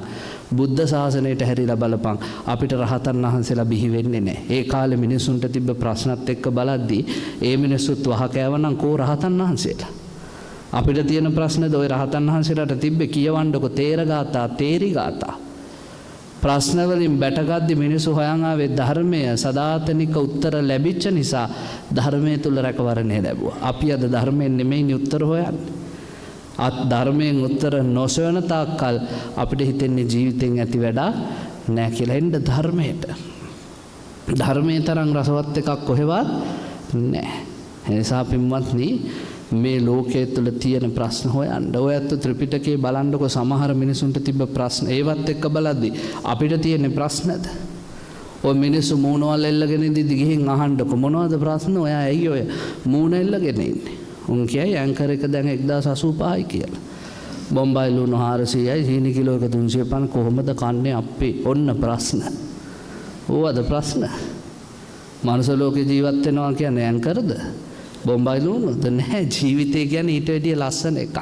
බුද්ධ ශාසනයට හැරිලා බලපන් අපිට රහතන් වහන්සේලා බිහි වෙන්නේ නැහැ. ඒ කාලේ මිනිසුන්ට තිබ්බ ප්‍රශ්නත් එක්ක බලද්දී ඒ මිනිස්සුත් වහ කෑවනම් කෝ රහතන් වහන්සේලා. අපිට තියෙන ප්‍රශ්නද ওই රහතන් වහන්සේලාට තිබ්බේ කියවන්නකො තේරගාතා තේරිගාතා. ප්‍රශ්න වලින් බැටගද්දි මිනිස්සු හොයන් ආවේ ධර්මය සදාතනික උත්තර ලැබිච්ච නිසා ධර්මයේ තුල රැකවරණය ලැබුවා. අපි අද ධර්මයෙන් නෙමෙයි උත්තර හොයන්නේ. ධර්මයෙන් උත්තර නොසොයන තාක්කල් අපිට හිතෙන්නේ ජීවිතෙන් ඇති වැඩක් නෑ කියලා. එන්න ධර්මයට. ධර්මයේ තරම් රසවත් එකක් කොහෙවත් නෑ. ඒ නිසා පින්වත්නි මේ ලෝකයේ තුල තියෙන ප්‍රශ්න හොයන්න. ඔයත් ත්‍රිපිටකේ බලන්නකො සමහර මිනිසුන්ට තිබ්බ ප්‍රශ්න. ඒවත් එක්ක බලද්දි අපිට තියෙන ප්‍රශ්නද? ඔය මිනිස්සු මූණවල් එල්ලගෙන ඉඳි ගිහින් අහන්නකො මොනවද ප්‍රශ්න? ඔයා ඇයි ඔය මූණ එල්ලගෙන ඉන්නේ? උන් කියයි ඇන්කර් එක දැන් 1085යි කියලා. බොම්බයි ලුණු 400යි සීනි කිලෝ එක 350 කොහොමද කන්නේ අපේ? ඔන්න ප්‍රශ්න. ඕවද ප්‍රශ්න? මනුස්ස ලෝකේ ජීවත් වෙනවා කියන්නේ ඇන්කර්ද? බොම්බයි ලුණුද? නැහැ. ජීවිතය කියන්නේ ඊට වැඩිය ලස්සන එකක්.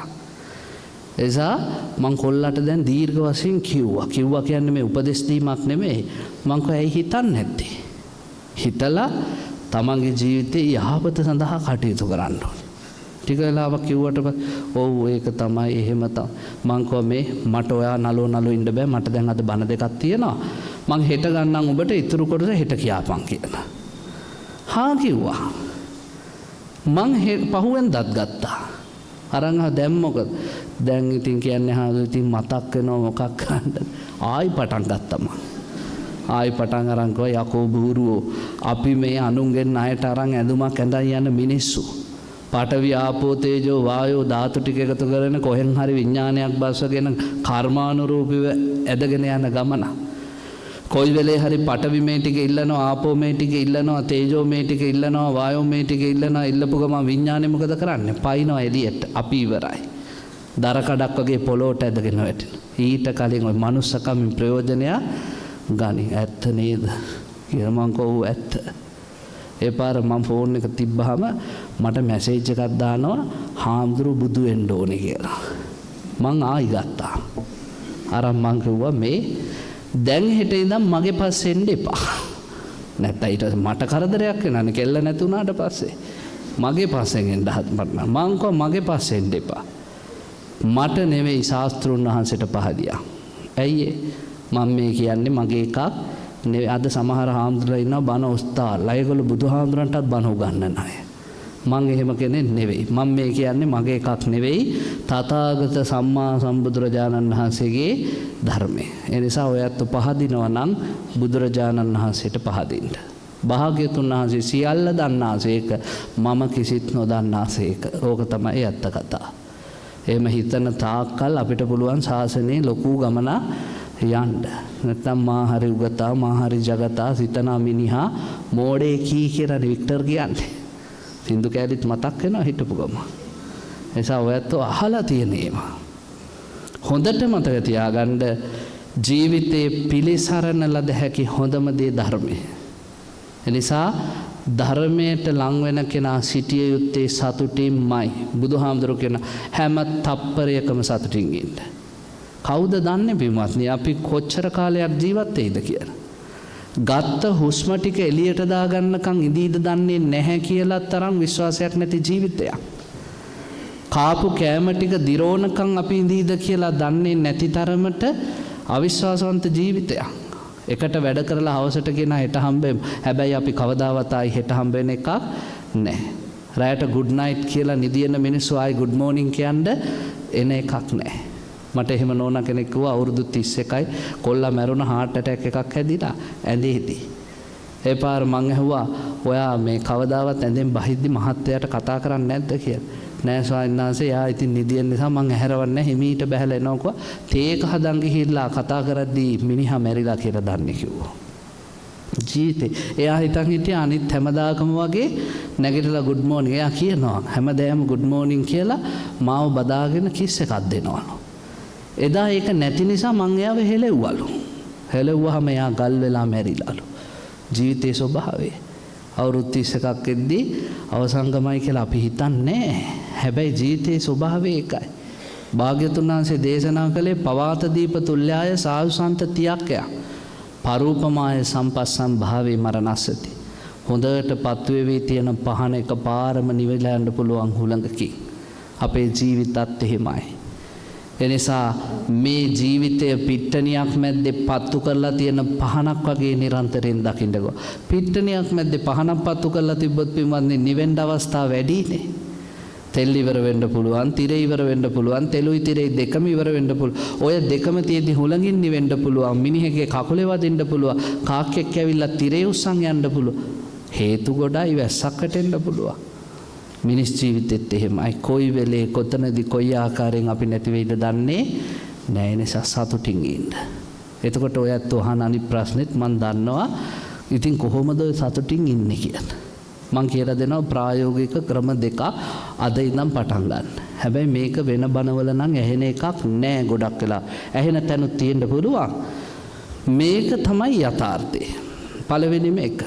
එසා මං කොල්ලට දැන් දීර්ඝ වශයෙන් කිව්වා කියන්නේ මේ උපදෙස් දීමක් නෙමෙයි. මං කොහේ ඇයි හිතන්නේ නැත්තේ? හිතලා තමන්ගේ ජීවිතේ යහපත සඳහා කටයුතු කරන්න ඕනේ. ටික වෙලාවක් කිව්වට ඔව් ඒක තමයි එහෙම තමයි. මං කෝ මේ මට ඔයා නලෝ ඉන්න බෑ. මට දැන් අද බණ දෙකක් තියෙනවා. මං හෙට ගන්නම් ඔබට ඉතුරු කොටස හෙට කියාපන් කියලා. හා කිව්වා. මං පහුවෙන්දත් ගත්තා. අරන් දැන් මොකද? දැන් ඉතින් කියන්නේ හාදුව ඉතින් මතක් වෙනවා මොකක් කරන්නද? ආයි පටන් ගත්තා මං. ආයි පටන් අරන් කෝ යකෝ බූරුවෝ අපි මේ අනුන්ගෙන් ණයට අරන් ඇඳුමක් ඇඳන් යන මිනිස්සු. පඨවි ආපෝ තේජෝ වායෝ ධාතු ටික එකතු කරගෙන කොහෙන් හරි විඥානයක් බස්සගෙන කර්මානුරූපීව ඇදගෙන යන ගමන. කොයි වෙලේ හරි පඨවි මේ ටික ඉල්ලනවා ආපෝ මේ ටික ඉල්ලනවා තේජෝ මේ ටික ඉල්ලනවා වායෝ මේ ටික ඉල්ලනවා ඉල්ලපු ගමන් විඥානේ මොකද කරන්නේ? පයින්නවා එළියට. අපි ඉවරයි. දර කඩක් වගේ පොළොවට ඇදගෙන වැටෙනවා. ඊට කලින් ওই මනුස්සකමින් ප්‍රයෝජනය ගනි. ඇත්ත නේද? කියලා මං කෝ ඇත්ත. ඒ පාර මම ෆෝන් එක තිබ්බහම මට මැසේජ් එකක් දානවා හාමුදුරු බුදු වෙන්න ඕනේ කියලා. මං ආයි ගත්තා. අර මං කිව්වා මේ දැන් හෙට ඉඳන් මගේ පස්සේ එන්න එපා. නැත්නම් ඊට මට කරදරයක් වෙනවනේ කෙල්ල නැති වුණාට පස්සේ. මගේ පස්සෙන් එන්න හදන්න. මං කෝ මගේ පස්සේ එන්න එපා. මට නෙවෙයි ශාස්ත්‍රුන් වහන්සේට පහදියා. ඇයි මම මේ කියන්නේ මගේ එකක් නෙවෙයි. අද සමහර හාමුදුරුවෝ ඉන්නවා බණ උස්තාලා. ඒගොල්ලෝ බුදුහාමුදුරන්ටත් බණ උගන්වන අය. මං එහෙම කෙනෙක් නෙවෙයි. මම මේ කියන්නේ මගේ එකක් නෙවෙයි. තථාගත සම්මා සම්බුදුරජාණන් වහන්සේගේ ධර්මය. ඒ නිසා ඔයත් පහදිනවා නම් බුදුරජාණන් වහන්සේට පහදින්න. භාග්‍යතුන් වහන්සේ සියල්ල දන්නාසේක මම කිසිත් නොදන්නාසේක. ඕක තමයි ඇත්ත කතාව. එහෙම හිතන තාක්කල් අපිට පුළුවන් ශාසනයේ ලොකු ගමන යන්න. නැත්නම් මා හරි උගතා මා හරි జగතා සිතනා මිනිහා මෝඩේ කී කියලා වික්ටර් කියන්නේ. සින්දු කැලිත් මතක් වෙනවා හිටපු ගම. එසා ඔයත් අහලා තියෙන ඒවා. හොඳට මතක තියාගන්න ජීවිතේ පිළිසරණ ලද හැකි හොඳම දේ ධර්මය. එනිසා ධර්මයට ලං වෙන කෙනා සිටිය යුත්තේ සතුටින්මයි. බුදුහාමුදුරුවෝ කියන හැම තප්පරයකම සතුටින් ඉන්න. කවුද දන්නේ පින්වත්නි අපි කොච්චර කාලයක් ජීවත් වෙයිද කියලා? ගත්ත හුස්ම ටික එළියට දාගන්නකම් ඉඳීද දන්නේ නැහැ කියලා තරම් විශ්වාසයක් නැති ජීවිතයක්. කාපු කෑම ටික දිරෝණකම් අපි ඉඳීද කියලා දන්නේ නැති තරමට අවිශ්වාසවන්ත ජීවිතයක්. එකට වැඩ කරලා හවසට ගෙන හෙට හම්බෙමු. හැබැයි අපි කවදාවත් ආයි හෙට හම්බ වෙන එකක් නැහැ. රායට good night කියලා නිදින මිනිස්සු ආයි good morning කියන්න එන එකක් නැහැ. මට එහෙම නෝනා කෙනෙක් කිව්වා අවුරුදු 31යි කොල්ලා මැරුණ heart attack එකක් හැදිලා ඇඳේදී. ඒ පාර මං ඇහුවා ඔයා මේ කවදාවත් ඇඳෙන් බහිද්දි මහත්තයාට කතා කරන්නේ නැද්ද කියලා. නෑ ස්වාමීන් වහන්සේ යා ඉතින් නිදියන් නිසා මං ඇහැරවන්නේ හිමීට බහැලා එනකො තේක හදන් ගිහිල්ලා කතා කරද්දී මිනිහා මැරිලා කියලා දන්නේ කිව්වා. ජීවිතේ එයා හිතන් හිටියා අනිත් හැමදාකම වගේ නැගිටලා good morning එයා කියනවා හැමදාම good morning කියලා මාව බදාගෙන කිස් එකක් දෙනවලු. එදා ඒක නැති නිසා මං එයාව හෙලෙව්වලු. හෙලෙව්වහම එයා ගල් වෙලා මැරිලාලු. ජීවිතේ ස්වභාවය. අවුරුදු 31ක් එද්දී අවසන් ගමයි කියලා අපි හිතන්නේ. හැබැයි ජීවිතේ ස්වභාවය ඒකයි. භාග්‍යතුන් වහන්සේ දේශනා කළේ පවාත දීප තුල්යාය සාසුසන්ත තියක්ය. පරූපමාය සම්පස්සම් භාවේ මරණස්සති. හොඳට පත්වෙවි තියෙන පහන එකපාරම නිවිලා යන්න පුළුවන් හුළඟකින්. අපේ ජීවිතත් එහෙමයි. එනිසා මේ ජීවිතය පිට්ටනියක් මැද්දේ පත්තු කරලා තියෙන පහනක් වගේ නිරන්තරයෙන් දකින්නකෝ. පිට්ටනියක් මැද්දේ පහනක් පත්තු කරලා තිබ්බොත් පින්වත්නි නිවෙන්න අවස්ථාව වැඩිනේ. තෙල් ඉවර වෙන්න පුළුවන්, තිරේ ඉවර වෙන්න පුළුවන්, තෙලුයි තිරේ දෙකම ඉවර වෙන්න පුළුවන්. ඔය දෙකම තියෙද්දි හුලඟින් නිවෙන්න පුළුවන්, මිනිහෙක්ගේ කකුලේ වදින්න පුළුවන්, කාක්කෙක් ඇවිල්ලා තිරේ උස්සන් යන්න පුළුවන්. හේතු ගොඩයි වැස්සක් වැටෙන්න පුළුවන්. මිනිස් ජීවිතෙත් එහෙමයි. කොයි වෙලේ කොතනදී කොයි ආකාරයෙන් අපි නැති වෙයිද දන්නේ නැහැ. නිසා සතුටින් ඉන්න. එතකොට ඔයත් අහන අනිත් ප්‍රශ්නෙත් මම දන්නවා. ඉතින් කොහොමද ඔය සතුටින් ඉන්නේ කියලා. මං කියලා දෙනවා ප්‍රායෝගික ක්‍රම දෙකක් අද ඉඳන් පටන් ගන්න. හැබැයි මේක වෙන බණවල නම් ඇහෙන එකක් නෑ ගොඩක් වෙලා. ඇහෙන තැනුත් තියෙන්න පුළුවන්. මේක තමයි යථාර්ථය. පළවෙනිම එක.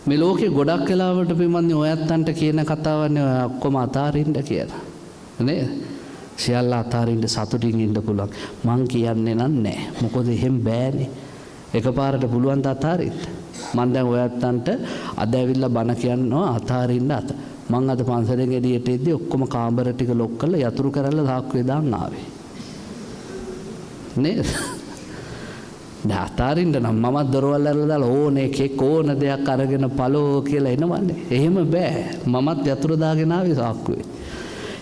මේ ලෝකේ ගොඩක් වෙලාවට පිමන්නේ ඔයත්තන්ට කියන කතාවන්නේ ඔක්කොම අතාරින්න කියලා. නේද? සියල්ල අතාරින්න සතුටින් ඉන්න පුළුවන්. මං කියන්නේ නෑ. මොකද එහෙම බෑනේ. එකපාරට පුළුවන් ද අතාරින්න? මම දැන් ඔයත්තන්ට අද ඇවිල්ලා බණ කියනවා අතාරින්න අත. මං අද පන්සලෙන් එළියට එද්දී ඔක්කොම කාමර ටික ලොක් කරලා යතුරු කරලා දාක්කුවේ දාන්න ආවේ. නේද? දැන් අතාරින්න නම් මම දොරවල් ඇරලා දාලා ඕන එකෙක් ඕන දෙයක් අරගෙන පළෝ කියලා එනවනේ. එහෙම බෑ. මමත් යතුරු දාගෙන ආවේ සාක්කුවේ.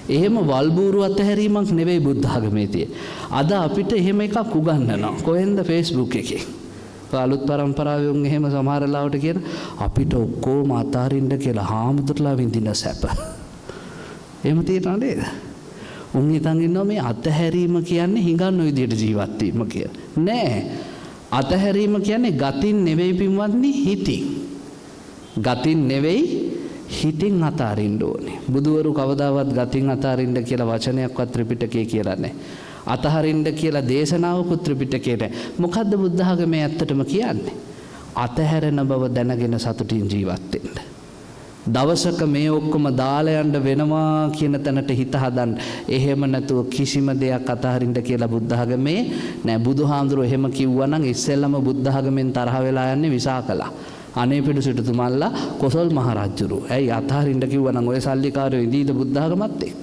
එහෙම වල්බూరు අතහැරීමක් නෙවෙයි බුද්ධ ආගමේ තියෙන්නේ. අද අපිට එහෙම එකක් උගන්වනවා. කොහෙන්ද? Facebook එකේ. අලුත් පරම්පරාවේ උන් එහෙම සමහර ලාවට කියන අපිට ඔක්කොම අතාරින්න කියලා හාමුදුරලා විඳින සැප. එහෙම තියනවා නේද? උන් හිතන් ඉන්නවා මේ අතහැරීම කියන්නේ හිඟන්න විදියට ජීවත් වීම කියලා. නෑ. අතහැරීම කියන්නේ ගතින් නෙවෙයි පින්වත්නි හිතින්. ගතින් නෙවෙයි හිතින් අතාරින්න ඕනේ. බුදුවරු කවදාවත් ගතින් අතාරින්න කියලා වචනයක්වත් ත්‍රිපිටකයේ කියලා නැහැ. අතහරින්න කියලා දේශනාවකුත් ත්‍රිපිටකයේ නැහැ. මොකද්ද බුද්ධ ආගමේ ඇත්තටම කියන්නේ? අතහැරෙන බව දැනගෙන සතුටින් ජීවත් වෙන්න. දවසක මේ ඔක්කොම දාලා යන්න වෙනවා කියන තැනට හිත හදන්න. එහෙම නැතුව කිසිම දෙයක් අතහරින්න කියලා බුද්ධ ආගමේ නෑ. බුදුහාමුදුරුවෝ එහෙම කිව්වනම් ඉස්සෙල්ලම බුද්ධ ආගමෙන් තරහ වෙලා යන්නේ විසාකලා. අනේ පිටු සිටුතුමල්ලා කොසල් මහරජුරු. ඇයි අතහරින්න කිව්වනම් ඔය සල්ලිකාරයෝ ඉදීද බුද්ධ ආගමත් එක්ක?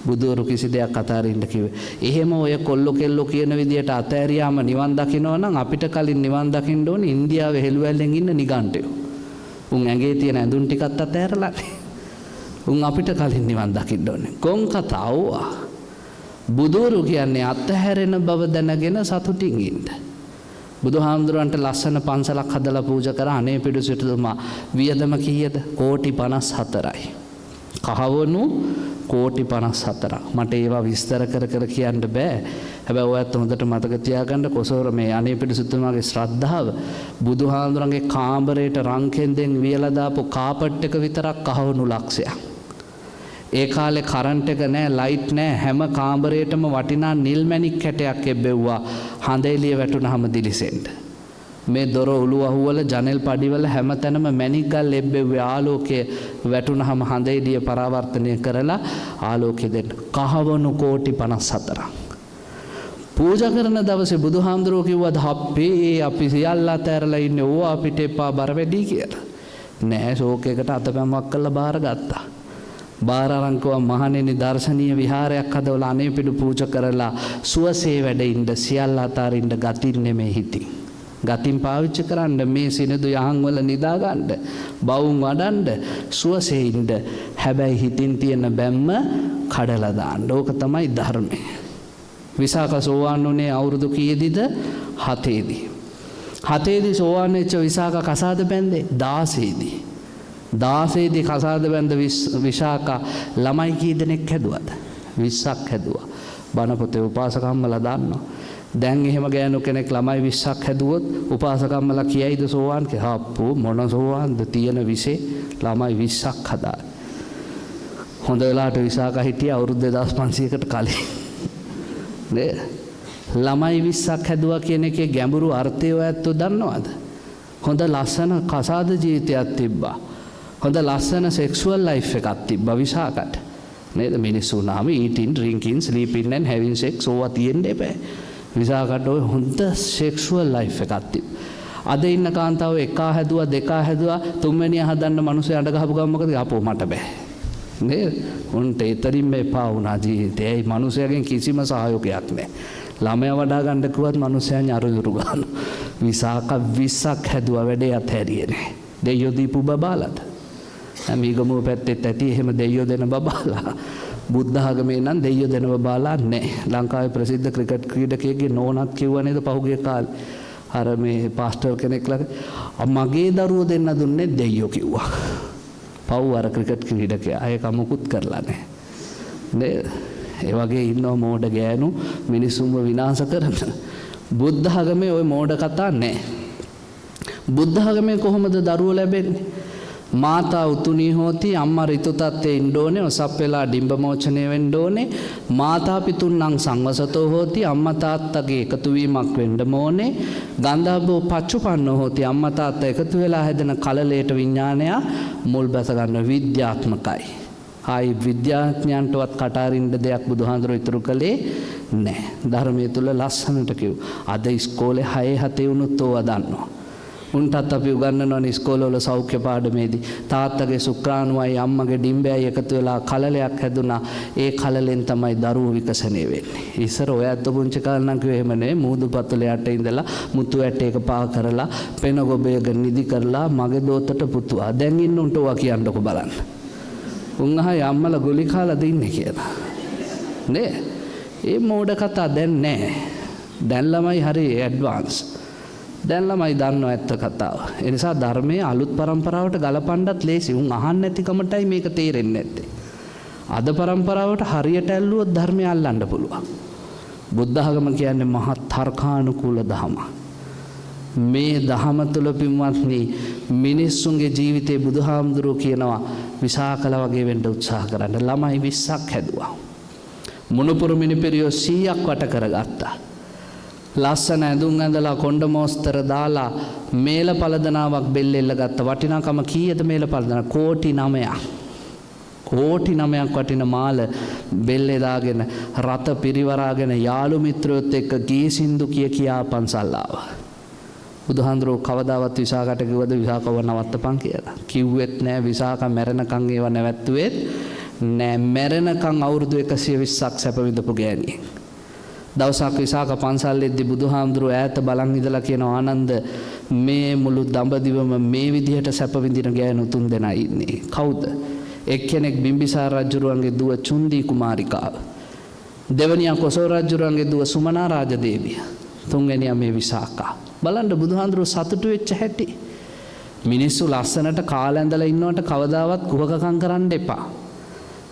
බුදුවරු කිසි දෙයක් අතහරින්න කිව්වේ. එහෙම ඔය කොල්ලෝ කෙල්ලෝ කියන විදියට අතහැරියාම නිවන් දකින්නවා නම් අපිට කලින් නිවන් දකින්න ඕනේ ඉන්දියාවේ හෙළුවැල්ලෙන් ඉන්න නිගණ්ඨයෝ. උන් ඇඟේ තියෙන ඇඳුම් ටිකත් අතහැරලානේ. උන් අපිට කලින් නිවන් දකින්න ඕනේ. කොන් කතාව. බුදුවරු කියන්නේ අතහැරෙන බව දැනගෙන සතුටින් ඉන්න. බුදුහාමුදුරන්ට ලස්සන පන්සලක් හදලා පූජා කරා අනේ පිටු සිටුතුමා වියදම කීයද? කෝටි 54යි. කහවණු කෝටි 54ක්. මට ඒවා විස්තර කර කියන්න බෑ. හැබැයි ඔයත් හොඳට මතක තියාගන්න කොසෝර මේ අනේ පිටු සිටුතුමාගේ ශ්‍රද්ධාව බුදුහාමුදුරන්ගේ කාමරේට රංකෙන්දෙන් වියලා දාපු කාපට් එක විතරක් කහවණු ලක්ෂයක්. ඒ කාලේ කරන්ට් එක නෑ, ලයිට් නෑ. හැම කාමරේටම වටිනා නිල් මැණික් කැටයක් එබ්බෙව්වා හඳ එළිය වැටුනහම දිලිසෙන්න. මේ දොර ඔළුව අහුවල ජනෙල් පඩිවල හැමතැනම මැණික් ගල් එබ්බෙව්වේ ආලෝකය වැටුනහම හඳ එළිය පරාවර්තනය කරලා ආලෝකය දෙන්න. කහවණු කෝටි 54ක්. පූජා කරන දවසේ බුදුහාමුදුරුවෝ කිව්වද අපේ අපි සියල්ල අතහැරලා ඉන්නේ ඕවා අපිට එපා බර වැඩි කියලා. නෑ, ෂෝක් එකට අතපැම්මක් කරලා බාරගත්තා. බාර අරන්කව මහණෙනි දර්ශනීය විහාරයක් හදවලා අනේ පිටු පූජා කරලා සුවසේ වැඩ ඉන්න සියල්ල අතාරින්න ගතින් නෙමෙයි හිතින්. ගතින් පාවිච්චි කරන්න මේ සිනදු යහන් වල නිදා ගන්න, බවුන් වඩන්න, සුවසේ ඉන්න. හැබැයි හිතින් තියෙන බැම්ම කඩලා දාන්න. ඕක තමයි ධර්මය. විසාක සෝවාන් වුණේ අවුරුදු කීයේදීද? 7ේදී. 7ේදී සෝවාන් වෙච්ච විසාක කසාද බැන්දේ 16ේදී. 16ේදී කසාද බැන්ද විසාක ළමයි කී දෙනෙක් හැදුවද? 20ක් හැදුවා. බණ පොතේ උපාසකම්මලා දාන්නවා. දැන් එහෙම ගෑනු කෙනෙක් ළමයි 20ක් හැදුවොත් උපාසකම්මලා කියයිද සෝවාන් කියලා? අප්පෝ මොන සෝවාන්ද තියෙන විසේ ළමයි 20ක් හදා. හොඳ වෙලාවට විසාක හිටිය අවුරුදු 2500කට කලින්. නේ ළමයි 20ක් හැදුවා කියන එකේ ගැඹුරු අර්ථය ඔයත් දන්නවද? හොඳ ලස්සන කසාද ජීවිතයක් තිබ්බා. හොඳ ලස්සන සෙක්ෂුවල් ලයිෆ් එකක් තිබ්බා විසාකට. නේද? මිනිස්සු නාම eating, drinking, sleeping and having sex ඕවා තියෙන්න එපා. විසාකට ඔය හොඳ සෙක්ෂුවල් ලයිෆ් එකක් තිබ්බා. අද ඉන්න කාන්තාව එක හැදුවා, දෙක හැදුවා, තුන්වෙනිය හදන්න මිනිස්සු අඬ ගහපු ගමන් මොකද? අපෝ මට බෑ. නේද? උන්ට ඒතරින්ම එපා වුණා ජීවිතේ. ඒ මිනිසයාගෙන් කිසිම සහයෝගයක් නැහැ. ළමයා වඩා ගන්න කිව්වත් මිනිසයා අරුදුරු ගන්නවා. විසාක 20ක් හැදුවා වැඩේ අතහැරියේ නැහැ. දෙයියෝ දීපු බබාලට. මීගමුව පැත්තෙත් ඇති එහෙම දෙයියෝ දෙන බබාලා. බුද්ධ ආගමේ නම් දෙයියෝ දෙන බබාලා නැහැ. ලංකාවේ ප්‍රසිද්ධ ක්‍රිකට් ක්‍රීඩකයෙක්ගේ නෝනත් කිව්වා නේද පහුගිය කාලේ. අර මේ පාස්ටර් කෙනෙක් ළඟ මගේ දරුවෝ දෙන්න දුන්නේ දෙයියෝ කිව්වා. පව් අර ක්‍රිකට් ක්‍රීඩකයා. ඒක මොකුත් කරලා නැහැ. නේද? ඒ වගේ ඉන්නවා මෝඩ ගෑනු මිනිසුන්ව විනාශ කරන. බුද්ධ ආගමේ ওই මෝඩ කතා නැහැ. බුද්ධ ආගමේ කොහොමද දරුවෝ ලැබෙන්නේ? මාතා උතුණී හෝති අම්මා ඍතු තත්ත්වයේ ඉන්න ඕනේ ඔසප් වෙලා ඩිම්බ මෝචනය වෙන්න ඕනේ මාතා පිතුන්නම් සංවසතෝ හෝති අම්මා තාත්තගේ එකතු වීමක් වෙන්න ඕනේ ගන්ධබ්බෝ පච්චුපන්නෝ හෝති අම්මා තාත්තා එකතු වෙලා හැදෙන කලලයට විඥානය මුල් බැස ගන්න විද්‍යාත්මකයි. ආයි විද්‍යාඥයන්ටවත් කට අරින්න දෙයක් බුදුහාඳුරෝ ඉතුරු කළේ නැහැ. ධර්මයේ තුල ලස්සනට කිව්. අද ඉස්කෝලේ 6-7 වුණොත් ඕවා දන්නවා. උන්ටත් අපි උගන්වනවනේ ඉස්කෝලවල සෞඛ්‍ය පාඩමේදී තාත්තගේ ශුක්‍රාණුවයි අම්මගේ ඩිම්බයයි එකතු වෙලා කලලයක් හැදුනා. ඒ කලලෙන් තමයි දරුවෝ විකසනය වෙන්නේ. ඉස්සර ඔය ඇත්ත පුංචි කාලේ නම් කිව්වේ එහෙම නෙවෙයි. මූදු පතුල යට ඉඳලා මුතු ඇටයක පා කරලා පෙන ගොබයක නිදි කරලා මගේ දෝතට පුතුවා. දැන් ඉන්න උන්ට ඔවා කියන්නකො බලන්න. උන් අහයි අම්මලා ගොලි කාලා දින්නේ කියලා. නේ? ඒ මෝඩ කතා දැන් නැහැ. දැන් ළමයි හරි ඇඩ්වාන්ස්. දැන් ළමයි දන්නවා ඇත්ත කතාව. ඒ නිසා ධර්මයේ අලුත් પરම්පරාවට ගලපන්නත් ලේසි. උන් අහන්න නැති කමටයි මේක තේරෙන්නේ නැත්තේ. අද પરම්පරාවට හරියට ඇල්ලුවොත් ධර්මය අල්ලන්න පුළුවන්. බුද්ධ ධර්ම කියන්නේ මහා තර්කානුකූල ධර්ම. මේ ධර්ම තුල පින්වත්නි මිනිස්සුන්ගේ ජීවිතේ බුදුහාමුදුරුවෝ කියනවා විසාකල වගේ වෙන්න උත්සාහ කරන්න. ළමයි 20ක් හැදුවා. මුණුපුරු මිනිපිරියෝ 100ක් වට කරගත්තා. ලස්සන ඇඳුම් ඇඳලා කොණ්ඩ මෝස්තර දාලා මේල පළදනාවක් බෙල්ලෙල්ල ගත්ත. වටිනාකම කීයද මේල පළදන? කෝටි 9ක්. කෝටි 9ක් වටින මාල බෙල්ලේ දාගෙන රත පිරිවරාගෙන යාළු මිත්‍රයොත් එක්ක ගී සින්දු කියා පන්සල් ආවා. බුදුහාඳුරෝ කවදාවත් විසාකට කිව්වද විසාකව නවත්තපන් කියලා? කිව්වෙත් නෑ. විසාක මැරෙනකන් ඒව නැවැත්තුවෙත් නෑ. මැරෙනකන් අවුරුදු 120ක් සැප විඳපු ගෑණියෙක්. දවසක් විසාක පන්සල්ෙද්දී බුදුහාමුදුරුවෝ ඈත බලන් ඉඳලා කියන ආනන්ද මේ මුළු දඹදිවම මේ විදිහට සැප විඳින ගෑනු 3 දෙනා ඉන්නේ. කවුද? එක්කෙනෙක් බිම්බිසාර රජුරුවන්ගේ දුව චුන්දී කුමාරිකාව. දෙවනියා කොසල් රජුරුවන්ගේ දුව සුමනා රාජදේවිය. තුන්වෙනියා මේ විසාකා. බලන්න බුදුහාමුදුරුවෝ සතුටු වෙච්ච හැටි. මිනිස්සු ලස්සනට කාලා ඇඳලා ඉන්නවට කවදාවත් කුහකකම් කරන්න එපා.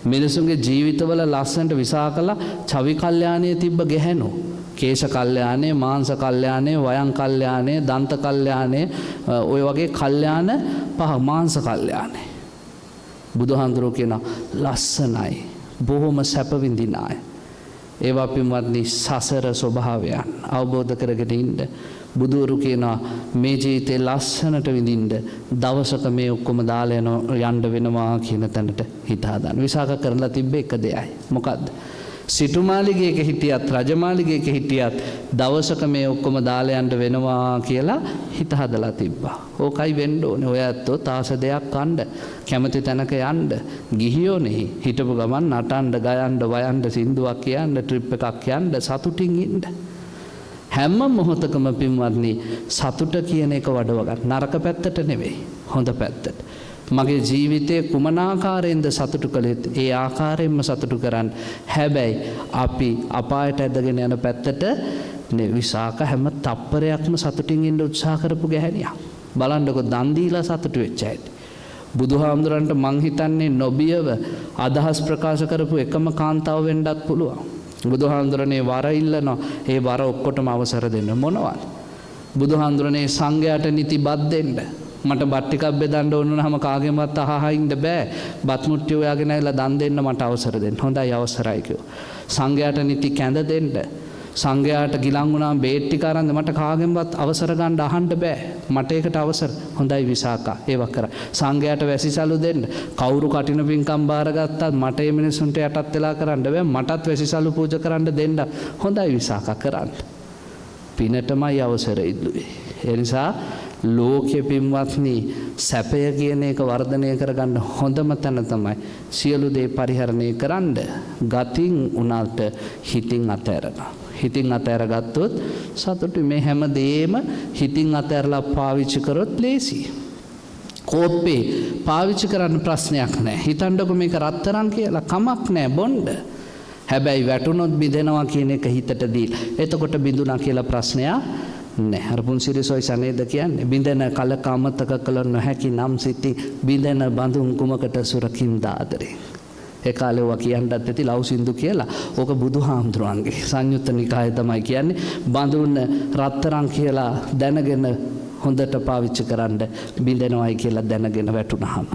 මිනිසුන්ගේ ජීවිතවල ලස්සනට විසාකලා චවි කල්යාණයේ තිබ්බ ගැහැණු. කේශ කල්යාණේ, මාංශ කල්යාණේ, වයං කල්යාණේ, දන්ත කල්යාණේ, ඔය වගේ කල්යාණ පහ මාංශ කල්යාණේ. බුදුහාඳුරෝ කියන ලස්සනයි, බොහොම සැප විඳින අය. ඒවා පින්වත්නි සසර ස්වභාවයන් අවබෝධ කරගෙන ඉන්න. බුදුරු කියනවා මේ ජීවිතේ ලස්සනට විඳින්න දවසක මේ ඔක්කොම දාලා යන්න වෙනවා කියන තැනට හිත හදාන්න. විසාක කරලා තිබ්බ එක දෙයයි. මොකද්ද? සිටුමාලිගයක හිටියත් රජමාලිගයක හිටියත් දවසක මේ ඔක්කොම දාලා යන්න වෙනවා කියලා හිත හදලා තිබ්බා. ඕකයි වෙන්න ඕනේ. ඔය ඇත්තෝ තාස දෙයක් කන්න කැමති තැනක යන්න ගිහියෝනේ හිටපු ගමන් නටන්න ගයන්න වයන්න සින්දුවක් කියන්න ට්‍රිප් එකක් යන්න සතුටින් ඉන්න. හැම මොහොතකම පින්වත්නි සතුට කියන එක වඩව ගන්න. නරක පැත්තට නෙවෙයි, හොඳ පැත්තට. මගේ ජීවිතයේ කුමන ආකාරයෙන්ද සතුටු කළේ ඒ ආකාරයෙන්ම සතුටු කරන්න. හැබැයි අපි අපායට ඇදගෙන යන පැත්තට විසාක හැම තප්පරයක්ම සතුටින් ඉන්න උත්සාහ කරපු ගැහැණියක්. බලන්නකො දන් දීලා සතුටු වෙච්ච හැටි. බුදුහාමුදුරන්ට මං හිතන්නේ නොබියව අදහස් ප්‍රකාශ කරපු එකම කාන්තාව වෙන්නත් පුළුවන්. බුදුහාඳුරනේ වර ඉල්ලනවා. ඒ වර ඔක්කොටම අවසර දෙන්න. මොනවද? බුදුහාඳුරනේ සංඝයාට නිති බත් දෙන්න. මට බත් ටිකක් බෙදන්න ඕන නම් කාගෙන්වත් අහහ ඉන්න බෑ. බත් මුට්ටිය ඔයාගෙන ඇවිල්ලා දන් දෙන්න මට අවසර දෙන්න. හොඳයි අවසරයි කිව්වා. සංඝයාට නිති කැඳ දෙන්න. සංඝයාට ගිලන් වුණාම බේත් ටික අරන් මට කාගෙන්වත් අවසර ගන්න අහන්න බෑ. මට ඒකට අවසර. හොඳයි විසාකා. ඒවක් කරා. සංඝයාට වැසිසලු දෙන්න. කවුරු කටින පින්කම් බාරගත්තත් මට මේ මිනිසුන්ට යටත් වෙලා කරන්න බෑ. මටත් වැසිසලු පූජා කරන්න දෙන්න. හොඳයි විසාකා කරන්න. පිනටමයි අවසර ඉල්ලුවේ. ඒ නිසා ලෝකෙ පින්වත්නි සැපය කියන එක වර්ධනය කරගන්න හොඳම තැන තමයි සියලු දේ පරිහරණය කරන්න. ගතින් උනාට හිතින් අතහැරලා. හිතින් අතහැරගත්තොත් සතුටු මේ හැම දෙයක්ම හිතින් අතහැරලා පාවිච්චි කරොත් ලේසි. කෝප්පේ පාවිච්චි කරන්න ප්‍රශ්නයක් නැහැ. හිතන්නකො මේක රත්තරන් කියලා කමක් නැහැ බොන්න. හැබැයි වැටුනොත් බිඳෙනවා කියන එක හිතට දීලා. එතකොට බිඳුණා කියලා ප්‍රශ්නයක් නැහැ. අර පුන්සිරිසොයි සනේද කියන්නේ බිඳෙන කලක අමතක කළ නොහැකි නම් සිටි බිඳෙන බඳුන් කුමකට සුරකින් දාදරේ. ඒ කාලේ ඔවා කියන්නත් ඇති ලව් සින්දු කියලා. ඕක බුදුහාමුදුරන්ගේ සංයුත්ත නිකායේ තමයි කියන්නේ බඳුන් රත්තරන් කියලා දැනගෙන හොඳට පාවිච්චි කරන්න බිඳෙනවයි කියලා දැනගෙන වැටුනහම.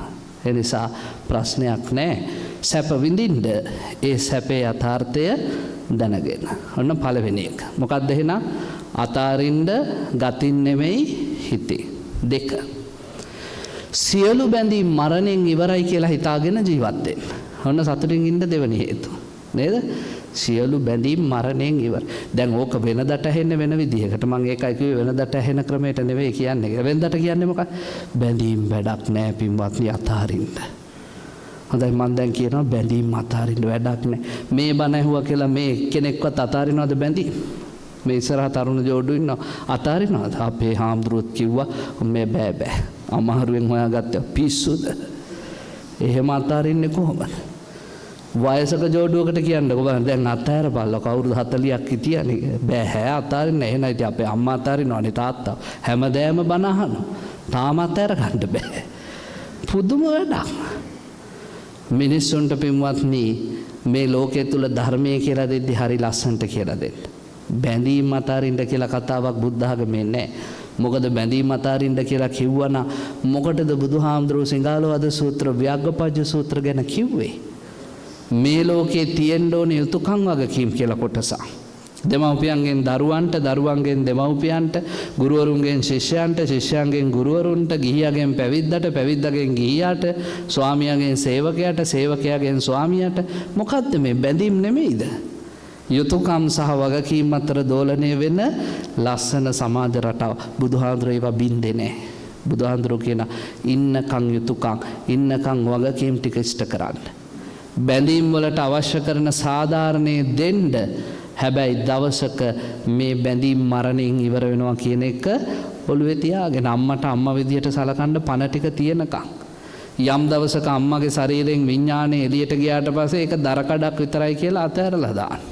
ඒ නිසා ප්‍රශ්නයක් නැහැ. සැප විඳින්න ඒ සැපේ යථාර්ථය දැනගෙන. ඔන්න පළවෙනි එක. මොකක්ද එහෙනම්? අතාරින්න ගතින් නෙමෙයි හිතේ. 2. සියලු බැඳීම් මරණයෙන් ඉවරයි කියලා හිතාගෙන ජීවත් වෙන්න. ඔන්න සතුටින් ඉන්න දෙවෙනි හේතුව. නේද? සියලු බැඳීම් මරණයෙන් ඉවර. දැන් ඕක වෙනදට ඇහෙන්නේ වෙන විදිහකට. මම ඒකයි කිව්වේ වෙනදට ඇහෙන ක්‍රමයට නෙවෙයි කියන්නේ. වෙනදට කියන්නේ මොකක්ද? බැඳීම් වැඩක් නැහැ පින්වත්නි අතාරින්න. හොඳයි මම දැන් කියනවා බැඳීම් අතාරින්න වැඩක් නැහැ. මේ බණ ඇහුවා කියලා මේ කෙනෙක්වත් අතාරිනවද බැඳීම්? මේ ඉස්සරහ තරුණ ජෝඩු ඉන්නවා අතාරිනවද? අපේ හාමුදුරුවෝ කිව්වා මේ බෑ. අමාරුවෙන් හොයාගත්තා පිස්සුද? එහෙම අතාරින්නේ කොහොමද? වයසක ජෝඩුවකට කියන්නකො බලන්න දැන් අතෑරපල්ලා කවුරුද 40ක් හිටියනේ බෑ අතාරින්න එහෙනම් ඉතින් අපේ අම්මා අතාරිනවනේ තාත්තා හැමදෑම බන අහනවා තාම අතෑර ගන්න බෑ පුදුම වැඩක් මිනිස්සුන්ට පින්වත්නි මේ ලෝකයේ තුල ධර්මයේ කියලා දෙද්දි හරි ලස්සනට කියලා දෙන්න බැඳීම් අතාරින්න කියලා කතාවක් බුද්ධ ආගමේ නැහැ මොකද බැඳීම් අතාරින්න කියලා කිව්වනම් මොකටද බුදුහාමුදුරුවෝ සිංහලවද සූත්‍ර ව්‍යග්ගපජ්ජ සූත්‍ර ගැන කිව්වේ මේ ලෝකේ තියෙන්න ඕනේ යුතුයකම් වගකීම් කියලා කොටසක්. දෙමව්පියන්ගෙන් දරුවන්ට, දරුවන්ගෙන් දෙමව්පියන්ට, ගුරුවරුන්ගෙන් ශිෂ්‍යයන්ට, ශිෂ්‍යයන්ගෙන් ගුරුවරුන්ට, ගිහියගෙන් පැවිද්දට, පැවිද්දගෙන් ගිහියාට, ස්වාමියාගෙන් සේවකයාට, සේවකයාගෙන් ස්වාමියාට මොකද්ද මේ බැඳීම් නෙමෙයිද? යුතුයකම් සහ වගකීම් අතර දෝලණය වෙන ලස්සන සමාජ රටාව බුදුහාඳුරේ ඒවා බින්දේ නැහැ. බුදුහාඳුරෝ කියන ඉන්නකම් යුතුයකම්, ඉන්නකම් වගකීම් ටික ඉෂ්ට කරන්න. බැඳීම් වලට අවශ්‍ය කරන සාධාරණේ දෙන්න හැබැයි දවසක මේ බැඳීම් මරණයෙන් ඉවර වෙනවා කියන එක ඔළුවේ තියාගෙන අම්මට අම්මා විදියට සලකන්න පණ ටික තියෙනකම් යම් දවසක අම්මගේ ශරීරයෙන් විඥානය එළියට ගියාට පස්සේ ඒක දරකඩක් විතරයි කියලා අතහැරලා දාන්න.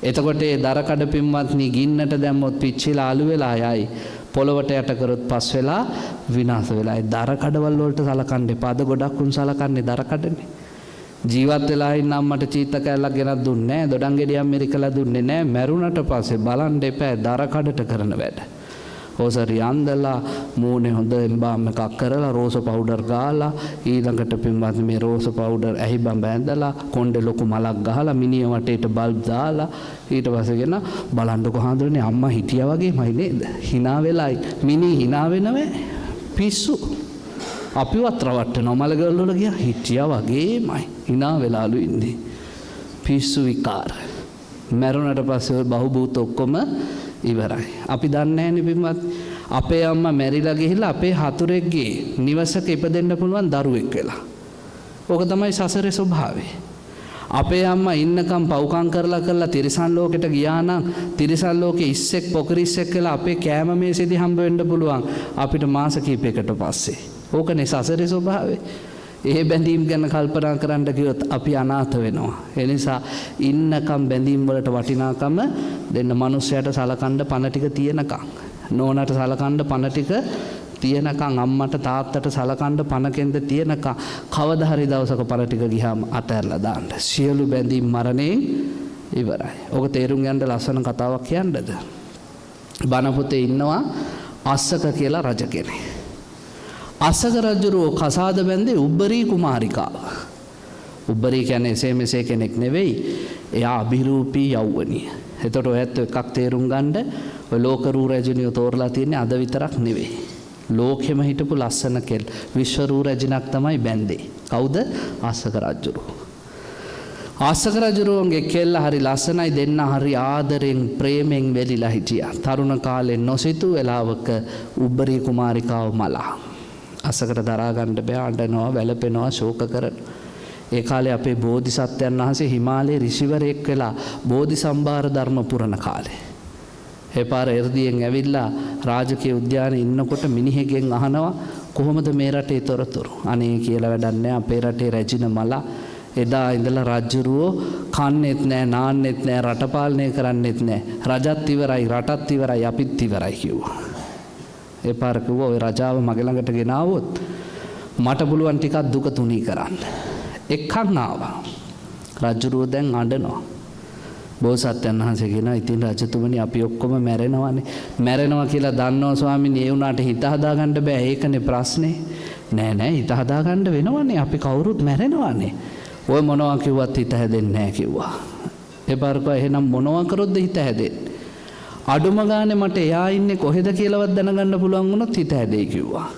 එතකොට ඒ දරකඩ පින්වත්නි ගින්නට දැම්මොත් පිච්චිලා අලු වෙලා යයි. පොළවට යට කරොත් පස් වෙලා විනාශ වෙලා. ඒ දරකඩවල වලට සලකන්න එපා. අද ගොඩක් උන් සලකන්නේ දරකඩනේ. ජීවත් වෙලා ඉන්න අම්මට චීත්ත කැල්ලක් ගෙනත් දුන්නේ නැහැ. දොඩම් ගෙඩියක් මෙරිකලා දුන්නේ නැහැ. මැරුණට පස්සේ බලන් දෙපෑ දර කඩට කරන වැඩ. ඕසරි අන්දලා මූණේ හොඳ එම්බාම් එකක් කරලා රෝස පවුඩර් ගාලා ඊළඟට පින්වත් මේ රෝස පවුඩර් ඇහි බම්බ ඇඳලා කොණ්ඩේ ලොකු මලක් ගහලා මිනිහ වටේට බල්බ් දාලා ඊට පස්සේ ගෙන බලන්නකො හාඳුනේ අම්මා හිටියා වගේමයි නේද? hina වෙලයි. මිනිහ hina වෙනවේ පිස්සු. අපිවත් රවට්ටනවා මලගල් වල ගියා හිටියා වගේමයි hina වෙලාලු ඉන්නේ පිස්සු විකාර මරුණට පස්සේ බහුබූත ඔක්කොම ඉවරයි අපි දන්නේ නැහැනේ පින්වත් අපේ අම්මා මැරිලා ගිහිල්ලා අපේ හතුරෙක්ගේ නිවසක ඉපදෙන්න පුළුවන් දරුවෙක් වෙලා ඕක තමයි සසරේ ස්වභාවය අපේ අම්මා ඉන්නකම් පව්කම් කරලා තිරිසන් ලෝකෙට ගියා නම් තිරිසන් ලෝකේ ඉස්සෙක් පොකරිස්සෙක් කියලා අපේ කෑම මේසෙදි හම්බ වෙන්න පුළුවන් අපිට මාස කිහිපයකට පස්සේ ඕකනේ සසරේ ස්වභාවය. ඒ බැඳීම් ගැන කල්පනා කරන්න ගියොත් අපි අනාථ වෙනවා. ඒ නිසා ඉන්නකම් බැඳීම් වලට වටිනාකම දෙන්න මිනිස්සයාට සලකන්න පණ ටික තියෙනකම්. නෝනට සලකන්න පණ ටික තියෙනකම් අම්මට තාත්තට සලකන්න පණකෙන්ද තියෙනකම් කවදා හරි දවසක පණ ටික ගියාම අතහැරලා දාන්න. සියලු බැඳීම් මරණයෙන් ඉවරයි. ඕක තේරුම් ගන්න ලස්සන කතාවක් කියන්නද? බණ පොතේ ඉන්නවා අස්සක කියලා රජ කෙනෙක්. අස්සක රජුරෝ කසාද බැන්දේ උබ්බරී කුමාරිකාව. උබ්බරී කියන්නේ එසේ මෙසේ කෙනෙක් නෙවෙයි. එයා අභිරූපී යෞවනිය. එතකොට ඔයත් එකක් තේරුම් ගන්න ඔය ලෝක රූ රජිනිය තෝරලා තියෙන්නේ අද විතරක් නෙවෙයි. ලෝකෙම හිටපු ලස්සන කෙල් විශ්ව රූ රජිනක් තමයි බැන්දේ. කවුද? අස්සක රජුරෝ. අස්සක රජුරෝගේ කෙල්ල හරි ලස්සනයි දෙන්න හරි ආදරෙන් ප්‍රේමෙන් වෙලිලා හිටියා. තරුණ කාලේ නොසිතු වෙලාවක උබ්බරී කුමාරිකාව මලා අසකට දරා ගන්න බෑ අඬනවා වැළපෙනවා ශෝක කරන. ඒ කාලේ අපේ බෝධිසත්වයන් වහන්සේ හිමාලයේ ඍෂිවරයෙක් වෙලා බෝධි සම්භාර ධර්ම පුරන කාලේ. ඒ පාර එර්දියෙන් ඇවිල්ලා රාජකීය උද්‍යානයේ ඉන්නකොට මිනිහෙක්ගෙන් අහනවා කොහොමද මේ රටේ තොරතුරු? අනේ කියලා වැඩක් නැහැ. අපේ රටේ රැජින මල එදා ඉඳලා රජුරෝ කන්නේත් නැහැ, නාන්නෙත් නැහැ, රට පාලනය කරන්නෙත් නැහැ. රජත් ඉවරයි, රටත් ඉවරයි, අපිත් ඉවරයි කිව්වා. ඒ පාර කිව්වා ඔය රජාව මගේ ළඟට ගෙනාවොත් මට පුළුවන් ටිකක් දුක තුනී කරන්න. එක්කන් ආවා. රජුරෝ දැන් අඬනවා. බෝසත්යන් වහන්සේ කියනවා ඉතින් රජතුමනි අපි ඔක්කොම මැරෙනවානේ. මැරෙනවා කියලා දන්නවා ස්වාමීනි. ඒ වුණාට හිත හදාගන්න බෑ. ඒකනේ ප්‍රශ්නේ. නෑ නෑ හිත හදාගන්න වෙනවනේ. අපි කවුරුත් මැරෙනවානේ. ඔය මොනවා කිව්වත් හිත හැදෙන්නේ නෑ කිව්වා. ඒ පාරකෝ එහෙනම් මොනවා කරොත්ද හිත හැදෙන්නේ? අඩුම ගානේ මට එයා ඉන්නේ කොහෙද කියලාවත් දැනගන්න පුළුවන් වුණොත් හිත හැදෙයි කිව්වා.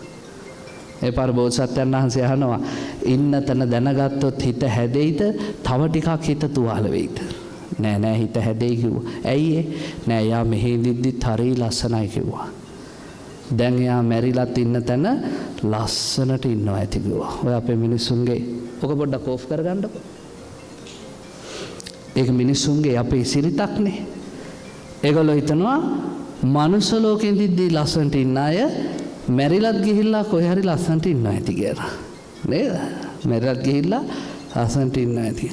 ඒ පාර බෝසත්යන් වහන්සේ අහනවා ඉන්න තැන දැනගත්තොත් හිත හැදෙයිද? තව ටිකක් හිත තුවාල වෙයිද? නෑ නෑ හිත හැදෙයි කිව්වා. ඇයි ඒ? නෑ යා මෙහෙ ඉඳිද්දිත් හරි ලස්සනයි කිව්වා. දැන් එයා මැරිලත් ඉන්න තැන ලස්සනට ඉන්නවා ඇති කිව්වා. ඔය අපේ මිනිස්සුන්ගේ ඔක පොඩ්ඩක් ඕෆ් කරගන්නකො. ඒක මිනිස්සුන්ගේ අපේ සිරිතක්නේ. ඒගොල්ලෝ හිතනවා මනුස්ස ලෝකෙ ඉඳිද්දි ලස්සනට ඉන්න අය මැරිලත් ගිහිල්ලා කොහේ හරි ලස්සනට ඉන්නවා ඇති කියලා. නේද? මැරිලත් ගිහිල්ලා ලස්සනට ඉන්නවා ඇති.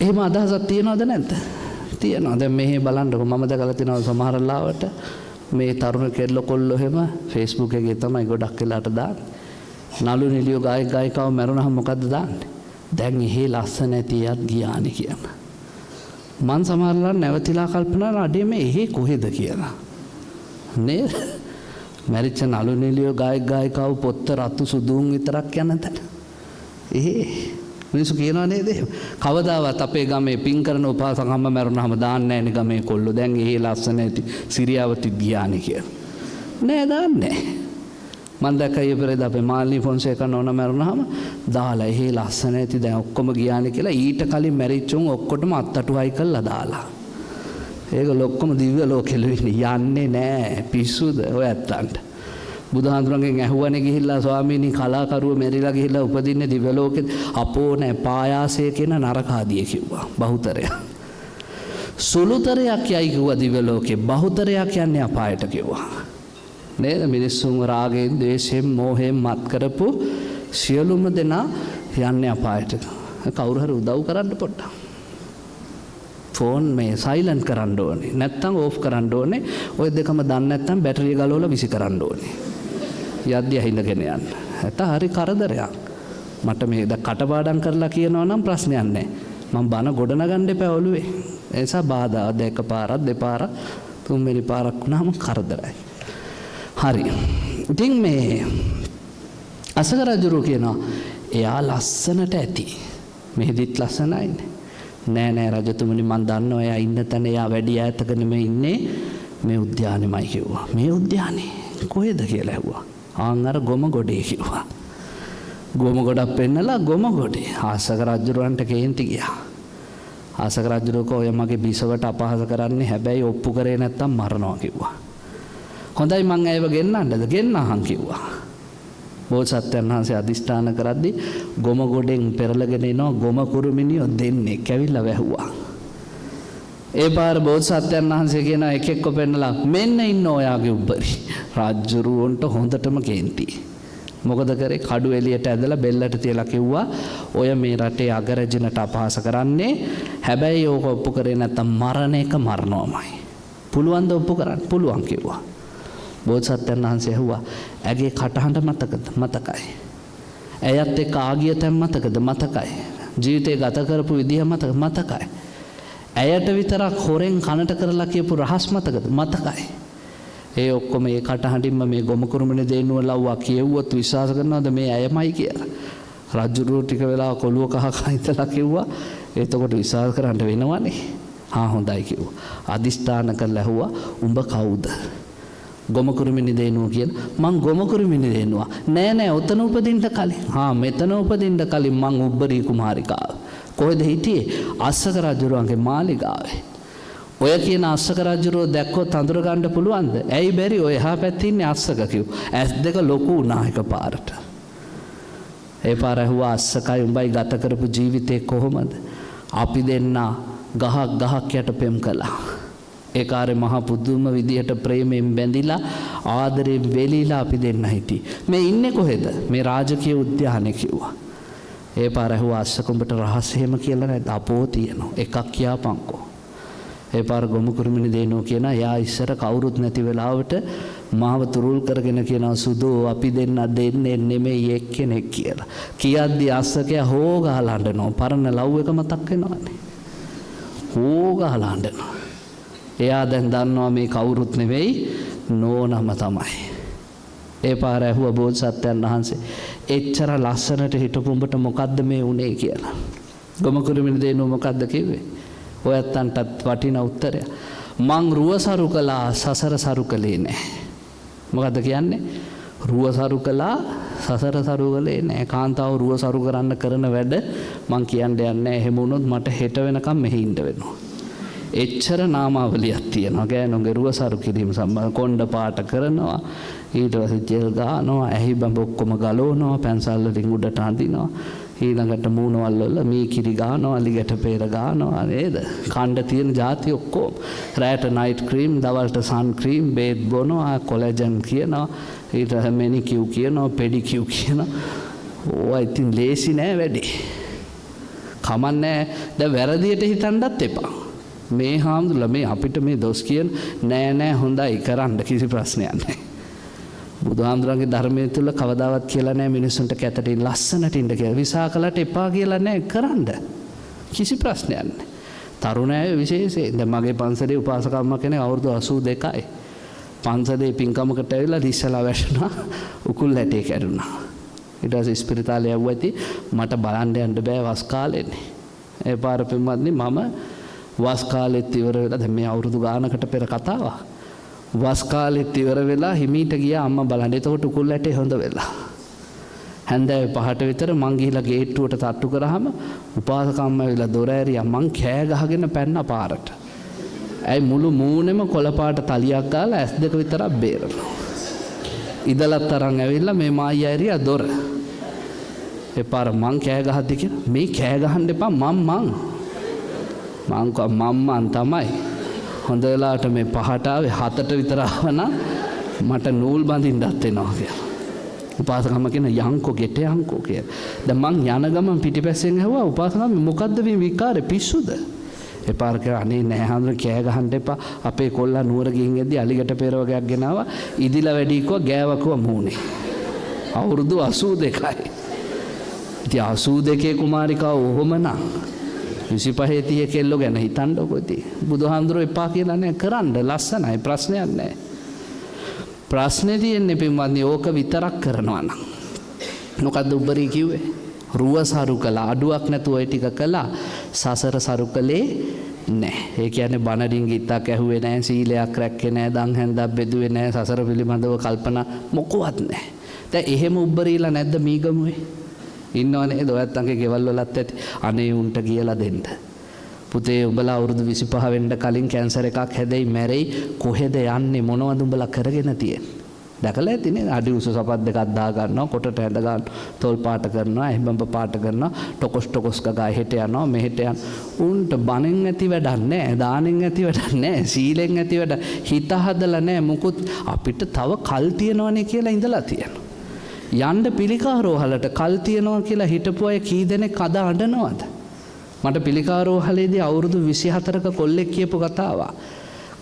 එහෙම අදහසක් තියනවද නැද්ද? තියෙනවා. දැන් මෙහෙ බලන්නකො මම දැකලා තිනවා සමහර ලාවට මේ තරුණ කෙල්ල කොල්ලෝ එහෙම Facebook එකේ තමයි ගොඩක් වෙලාට දාන්නේ. නළු නිලියෝ ගායක ගායිකාව මැරුණාම මොකද්ද දාන්නේ? දැන් එහෙ ලස්සන ඇතියත් ගියානේ කියන. මං සමහරවල් නැවතිලා කල්පනා අඩේ මේ එහෙ කොහෙද කියලා. නේද? මැරිච්ච නළු නිලියෝ ගායක ගායිකාව පොත්ත රතු සුදුන් විතරක් යන තැන. එහෙ මිනිස්සු කියනවා නේද? කවදාවත් අපේ ගමේ පින් කරන උපාසකම්ම මැරුණාම දාන්නේ නැහැ නේ ගමේ කොල්ලෝ. දැන් එහෙ ලස්සන ඇති සිරියාවති ගියානේ කියලා. නෑ දාන්නේ. මම දැක්කා ඊපෙරේද අපේ මාල්නි ෆොන්සේකා නෝනා මැරුණාම දාලා එහෙ ලස්සන ඇති දැන් ඔක්කොම ගියානේ කියලා ඊට කලින් මැරිච්චුන් ඔක්කොටම අත්තටුවයි කරලා දාලා. ඒගොල්ලෝ ඔක්කොම දිව්‍ය ලෝකෙලු යන්නේ නෑ පිස්සුද ඔය ඇත්තන්ට. බුදුහාඳුනගෙන් ඇහුවනේ ගිහිල්ලා ස්වාමීනි කලාකරුව මෙරිලා ගිහිල්ලා උපදින්නේ දිව්‍ය ලෝකෙත් අපෝ නෑ පායාසය කියන නරකාදිය කිව්වා බහුතරයක්. සුළුතරයක් යයි කිව්වා දිව්‍ය ලෝකේ බහුතරයක් යන්නේ අපායට කිව්වා. නේද? මිනිස්සුන් රාගයෙන් ද්වේෂයෙන් මෝහයෙන් මත් කරපු සියලුම දෙනා යන්නේ අපායට. කවුරු හරි උදව් කරන්න පොඩ්ඩක්. ෆෝන් මේ සයිලන්ට් කරන්න ඕනේ. නැත්තම් ඕෆ් කරන්න ඕනේ. ඔය දෙකම දන්නේ නැත්තම් බැටරිය ගලවලා විසි කරන්න ඕනේ. යද්දී අහිඳගෙන යන්න. ඇත්ත හරි කරදරයක්. මට මේ කටපාඩම් කරලා කියනවා නම් ප්‍රශ්නයක් නැහැ. මම බන ගොඩනගන්න එපා ඔළුවේ. ඒ නිසා බාධා දෙක පාරක් දෙපාරක් තුන්වෙනි පාරක් වුණාම කරදරයි. හරි. ඉතින් මේ අසක රජුරු කියනවා එයා ලස්සනට ඇති. මෙහෙදිත් ලස්සනයිනේ. නෑ නෑ රජතුමනි මන් දන්නවා එයා ඉන්න තැන එයා වැඩි ඈතක නෙමෙයි ඉන්නේ මේ උද්‍යානෙමයි කිව්වා. මේ උද්‍යානේ කොහෙද කියලා ඇහුවා. ආන් අර ගොම ගොඩේ කිව්වා. ගොම ගොඩක් පෙන්නලා ගොම ගොඩේ ආසක රජුරවන්ට කේන්ති ගියා. ආසක රජුරෝ ඔය මගේ බිසවට අපහාස කරන්නේ හැබැයි ඔප්පු කරේ නැත්තම් මරනවා කිව්වා. හොඳයි මං ඇයව ගෙන්නන්නද? ගෙන්නහන් කිව්වා. බෝසත්යන් වහන්සේ අදිෂ්ඨාන කරද්දී ගොම ගොඩෙන් පෙරලගෙන එනවා ගොම කුරුමිනියෝ දෙන්නේ කැවිලා වැහුවා. ඒ පාර බෝසත්යන් වහන්සේ කියන එකෙක්ව පෙන්නලා මෙන්න ඉන්න ඔයාගේ උබ්බරි. රාජ්‍යරුවන්ට හොඳටම කේන්ති. මොකද කරේ? කඩු එළියට ඇදලා බෙල්ලට තියලා කිව්වා ඔය මේ රටේ අගරජනට අපහාස කරන්නේ හැබැයි ඕක ඔප්පු කරේ නැත්තම් මරණ එක මරනවමයි. පුළුවන් ද ඔප්පු කරන්න? පුළුවන් කිව්වා. බෝසත්යන් වහන්සේ ඇහුවා ඇගේ කටහඬ මතකද? මතකයි. ඇයත් එක්ක ආගිය තැන් මතකද? මතකයි. ජීවිතේ ගත කරපු විදිහ මතකයි. ඇයට විතරක් හොරෙන් කනට කරලා කියපු රහස් මතකද? මතකයි. ඒ ඔක්කොම ඒ කටහඬින්ම මේ ගොම කුරුමිනේ දේනුව ලව්වා කියෙව්වොත් විශ්වාස කරනවද මේ ඇයමයි කියලා? රජුරෝ ටික වෙලා කොළුව කහ කහිතලා කිව්වා එතකොට විශ්වාස කරන්න වෙනවනේ. හා හොඳයි කිව්වා. අදිෂ්ඨාන කරලා ඇහුවා උඹ කවුද? ගොම කුරුමිනි දේනුව කියලා. මං ගොම කුරුමිනි දේනුවා. නෑ නෑ ඔතන උපදින්න කලින්. හා මෙතන උපදින්න කලින් මං උබ්බරී කුමාරිකාව. කොහෙද හිටියේ? අස්සක රජුරුවන්ගේ මාලිගාවේ. ඔය කියන අස්සක රජුරුව දැක්කොත් අඳුර ගන්න පුළුවන්ද? ඇයි බැරි? ඔය එහා පැත්තේ ඉන්නේ අස්සක කිව්වා. ඇස් දෙක ලොකු වුණා එකපාරට. ඒ පාර ඇහුවා අස්සකයි උඹයි ගත කරපු ජීවිතේ කොහොමද? අපි දෙන්නා ගහක් යට පෙම් කළා. ඒ කාර්ය මහ පුදුම විදියට ප්‍රේමයෙන් බැඳිලා ආදරේ වෙලිලා අපි දෙන්න හිටියේ. මේ ඉන්නේ කොහෙද? මේ රාජකීය උද්‍යානයේ කිව්වා. ඒ පාර ඇහුවා අස්සකුඹට රහස් එහෙම කියලා නැද්ද? අපෝ තියෙනවා. එකක් කියාපන්කෝ. ඒ පාර ගොමු කුරුමිනි දෙනෝ කියන යා ඉස්සර කවුරුත් නැති වෙලාවට මාව තුරුල් කරගෙන කියනවා සුදෝ අපි දෙන්න දෙන්නේ නෙමෙයි එක්කෙනෙක් කියලා. කියද්දි අස්සකයා හොගහලා හඬනවා. පරණ ලව් එක මතක් වෙනවනේ. හොගහලා හඬනවා. එයා දැන් දන්නවා මේ කවුරුත් නෙවෙයි නෝනම තමයි. ඒ පාර ඇහුවා බෝධිසත්වයන් වහන්සේ එච්චර ලස්සනට හිටපු උඹට මොකද්ද මේ උනේ කියලා. ගොමු කුරුමිනි දෙනෝ මොකද්ද කිව්වේ? ඔයත්තන්ටත් වටිනා උත්තරය. මං රුව සරු කළා සසර සරු කළේ නෑ. මොකද්ද කියන්නේ? රුව සරු කළා සසර සරු කළේ නෑ. කාන්තාව රුව සරු කරන්න කරන වැඩ මං කියන්න යන්නේ. එහෙම වුණොත් මට හෙට වෙනකම් මෙහි ඉන්න වෙනවා. එච්චර නාමාවලියක් තියෙනවා. ගෑනුන්ගේ රුව සරු කිරීම සම්බන්ධ කොණ්ඩ පාට කරනවා. ඊට පස්සේ ජෙල් ගන්නවා. ඇහි බඹ ඔක්කොම ගලවනවා. පැන්සල් වලින් උඩට අඳිනවා. ඊළඟට මූණවල් වල මේ කිරි ගන්නවා. අලිගැට peer ගන්නවා නේද? කණ්ඩ තියෙන ಜಾති ඔක්කොම. රැට නයිට් ක්‍රීම්, දවල්ට සන් ක්‍රීම්, බේත් බොනවා, කොලජන් කියනවා. ඊට මෙනිකියු කියනවා, පෙඩිකියු කියනවා. ඕවා ඉතින් ලේසි නෑ වැඩි. කමන්නේ දැන් වැරදියට හිතන්නත් එපා. මේ හාමුදුරුවෝ මේ අපිට මේ දොස් කියන නෑ හොඳයි කරන්න කිසි ප්‍රශ්නයක් නෑ. බුදුහාමුදුරන්ගේ ධර්මයේ තුල කවදාවත් කියලා නෑ මිනිසුන්ට කැතටින් ලස්සනට ඉන්න කියලා. විසාකලට එපා කියලා නෑ කරන්න. කිසි ප්‍රශ්නයක් නෑ. තරුණ අය විශේෂයෙන් දැන් මගේ පන්සලේ උපාසකම්ම කෙනෙක් අවුරුදු 82යි. පන්සලේ පින්කමකට ඇවිල්ලා ලිස්සලා වැටුණා. උකුල් ඇටේ කැඩුනා. ඊට පස්සේ ස්පිරිතාලේ යවුවදී මට බලන්න යන්න බෑ වස් කාලෙන්නේ. ඒ පාර පින්වත්නි මම වස් කාලෙත් ඉවර වෙලා දැන් මේ අවුරුදු ගානකට පෙර කතාවක්. වස් කාලෙත් ඉවර වෙලා හිමීට ගියා අම්මා බලන්න. එතකොට උකුල් ඇටේ හොඳ වෙලා. හැන්දෑවේ 5ට විතර මං ගිහිලා ගේට්ටුවට තට්ටු කරාම උපාසකම්ම ඇවිල්ලා දොර ඇරියා. මං කෑ ගහගෙන පැන්න පාරට. ඇයි මුළු මූණෙම කොළපාට තලියක් ගාලා ඇස් දෙක විතරක් බේරලා. ඉදලත් අරන් ඇවිල්ලා මේ මායියා ඇරියා දොර. ඒ පාර මං කෑ ගහද්දි කියලා මේ කෑ ගහන්න එපා මං කව මම්මන් තමයි. හොඳ වෙලාවට මේ 5ට ආවේ 7ට විතර ආවනම් මට නූල් බඳින්නත් වෙනවා කියලා. උපාසකම්ම කියන යන්කෝ ගෙට යන්කෝ කියලා. දැන් මං යන ගමන් පිටිපස්සෙන් ඇහුවා උපාසකම්ම මොකද්ද මේ විකාරේ පිස්සුද? ඒ පාර කියලා අනේ නෑ හඳුන කෑ ගහන්න එපා. අපේ කොල්ලා නුවර ගිහින් එද්දි අලිගට peer වගේක් ගෙනාවා. ඉදිලා වැඩි කිව්වා ගෑවකුව මූණේ. අවුරුදු 82යි. ඉතින් 82 කුමාරිකාව ඔහොමනම් 25 30 කෙල්ලෝ ගැන හිතන්නකො ඉතින්. බුදුහාමුදුරුවෝ එපා කියලා නෑ කරන්න ලස්සනයි ප්‍රශ්නයක් නෑ. ප්‍රශ්නේ තියෙන්නේ පින්වත්නි ඕක විතරක් කරනවා නම්. මොකද්ද උබරී කිව්වේ? රුව සරු කළා අඩුවක් නැතුව ඔය ටික කළා සසර සරු කළේ නෑ. ඒ කියන්නේ බණරින් ගීතක් ඇහුවේ නෑ, සීලයක් රැක්කේ නෑ, දන් හැන්දක් බෙදුවේ නෑ, සසර පිළිබඳව කල්පනා මොකවත් නෑ. දැන් එහෙම උබරීලා නැද්ද මීගමුවේ? ඉන්නව නේද? ඔයත් අංගේ ගෙවල් වලත් ඇති. අනේ උන්ට කියලා දෙන්න. පුතේ උඹලා අවුරුදු 25 වෙන්න කලින් කැන්සර් එකක් හැදෙයි මැරෙයි කොහෙද යන්නේ මොනවද උඹලා කරගෙන තියෙන්නේ? දැකලා ඇති නේද? අඩි උස සපත් දෙකක් දා ගන්නවා, කොටට ඇඳ ගන්න, තොල් පාට කරනවා, එහෙම්බඹ පාට කරනවා, ටොකොස් ගගා හෙට යනවා, මෙහෙට යන. උන්ට බණෙන් ඇති වැඩක් නැහැ, දානෙන් ඇති වැඩක් නැහැ, සීලෙන් ඇති වැඩ හිත හදලා නැහැ මුකුත්. අපිට තව කල් තියනවනේ කියලා ඉඳලා තියෙනවා. යන්න පිළිකාරෝහලට කල් තියනවා කියලා හිටපු අය කී දෙනෙක් අද අඬනවද? මට පිළිකාරෝහලේදී අවුරුදු 24ක කොල්ලෙක් කියපු කතාවක්.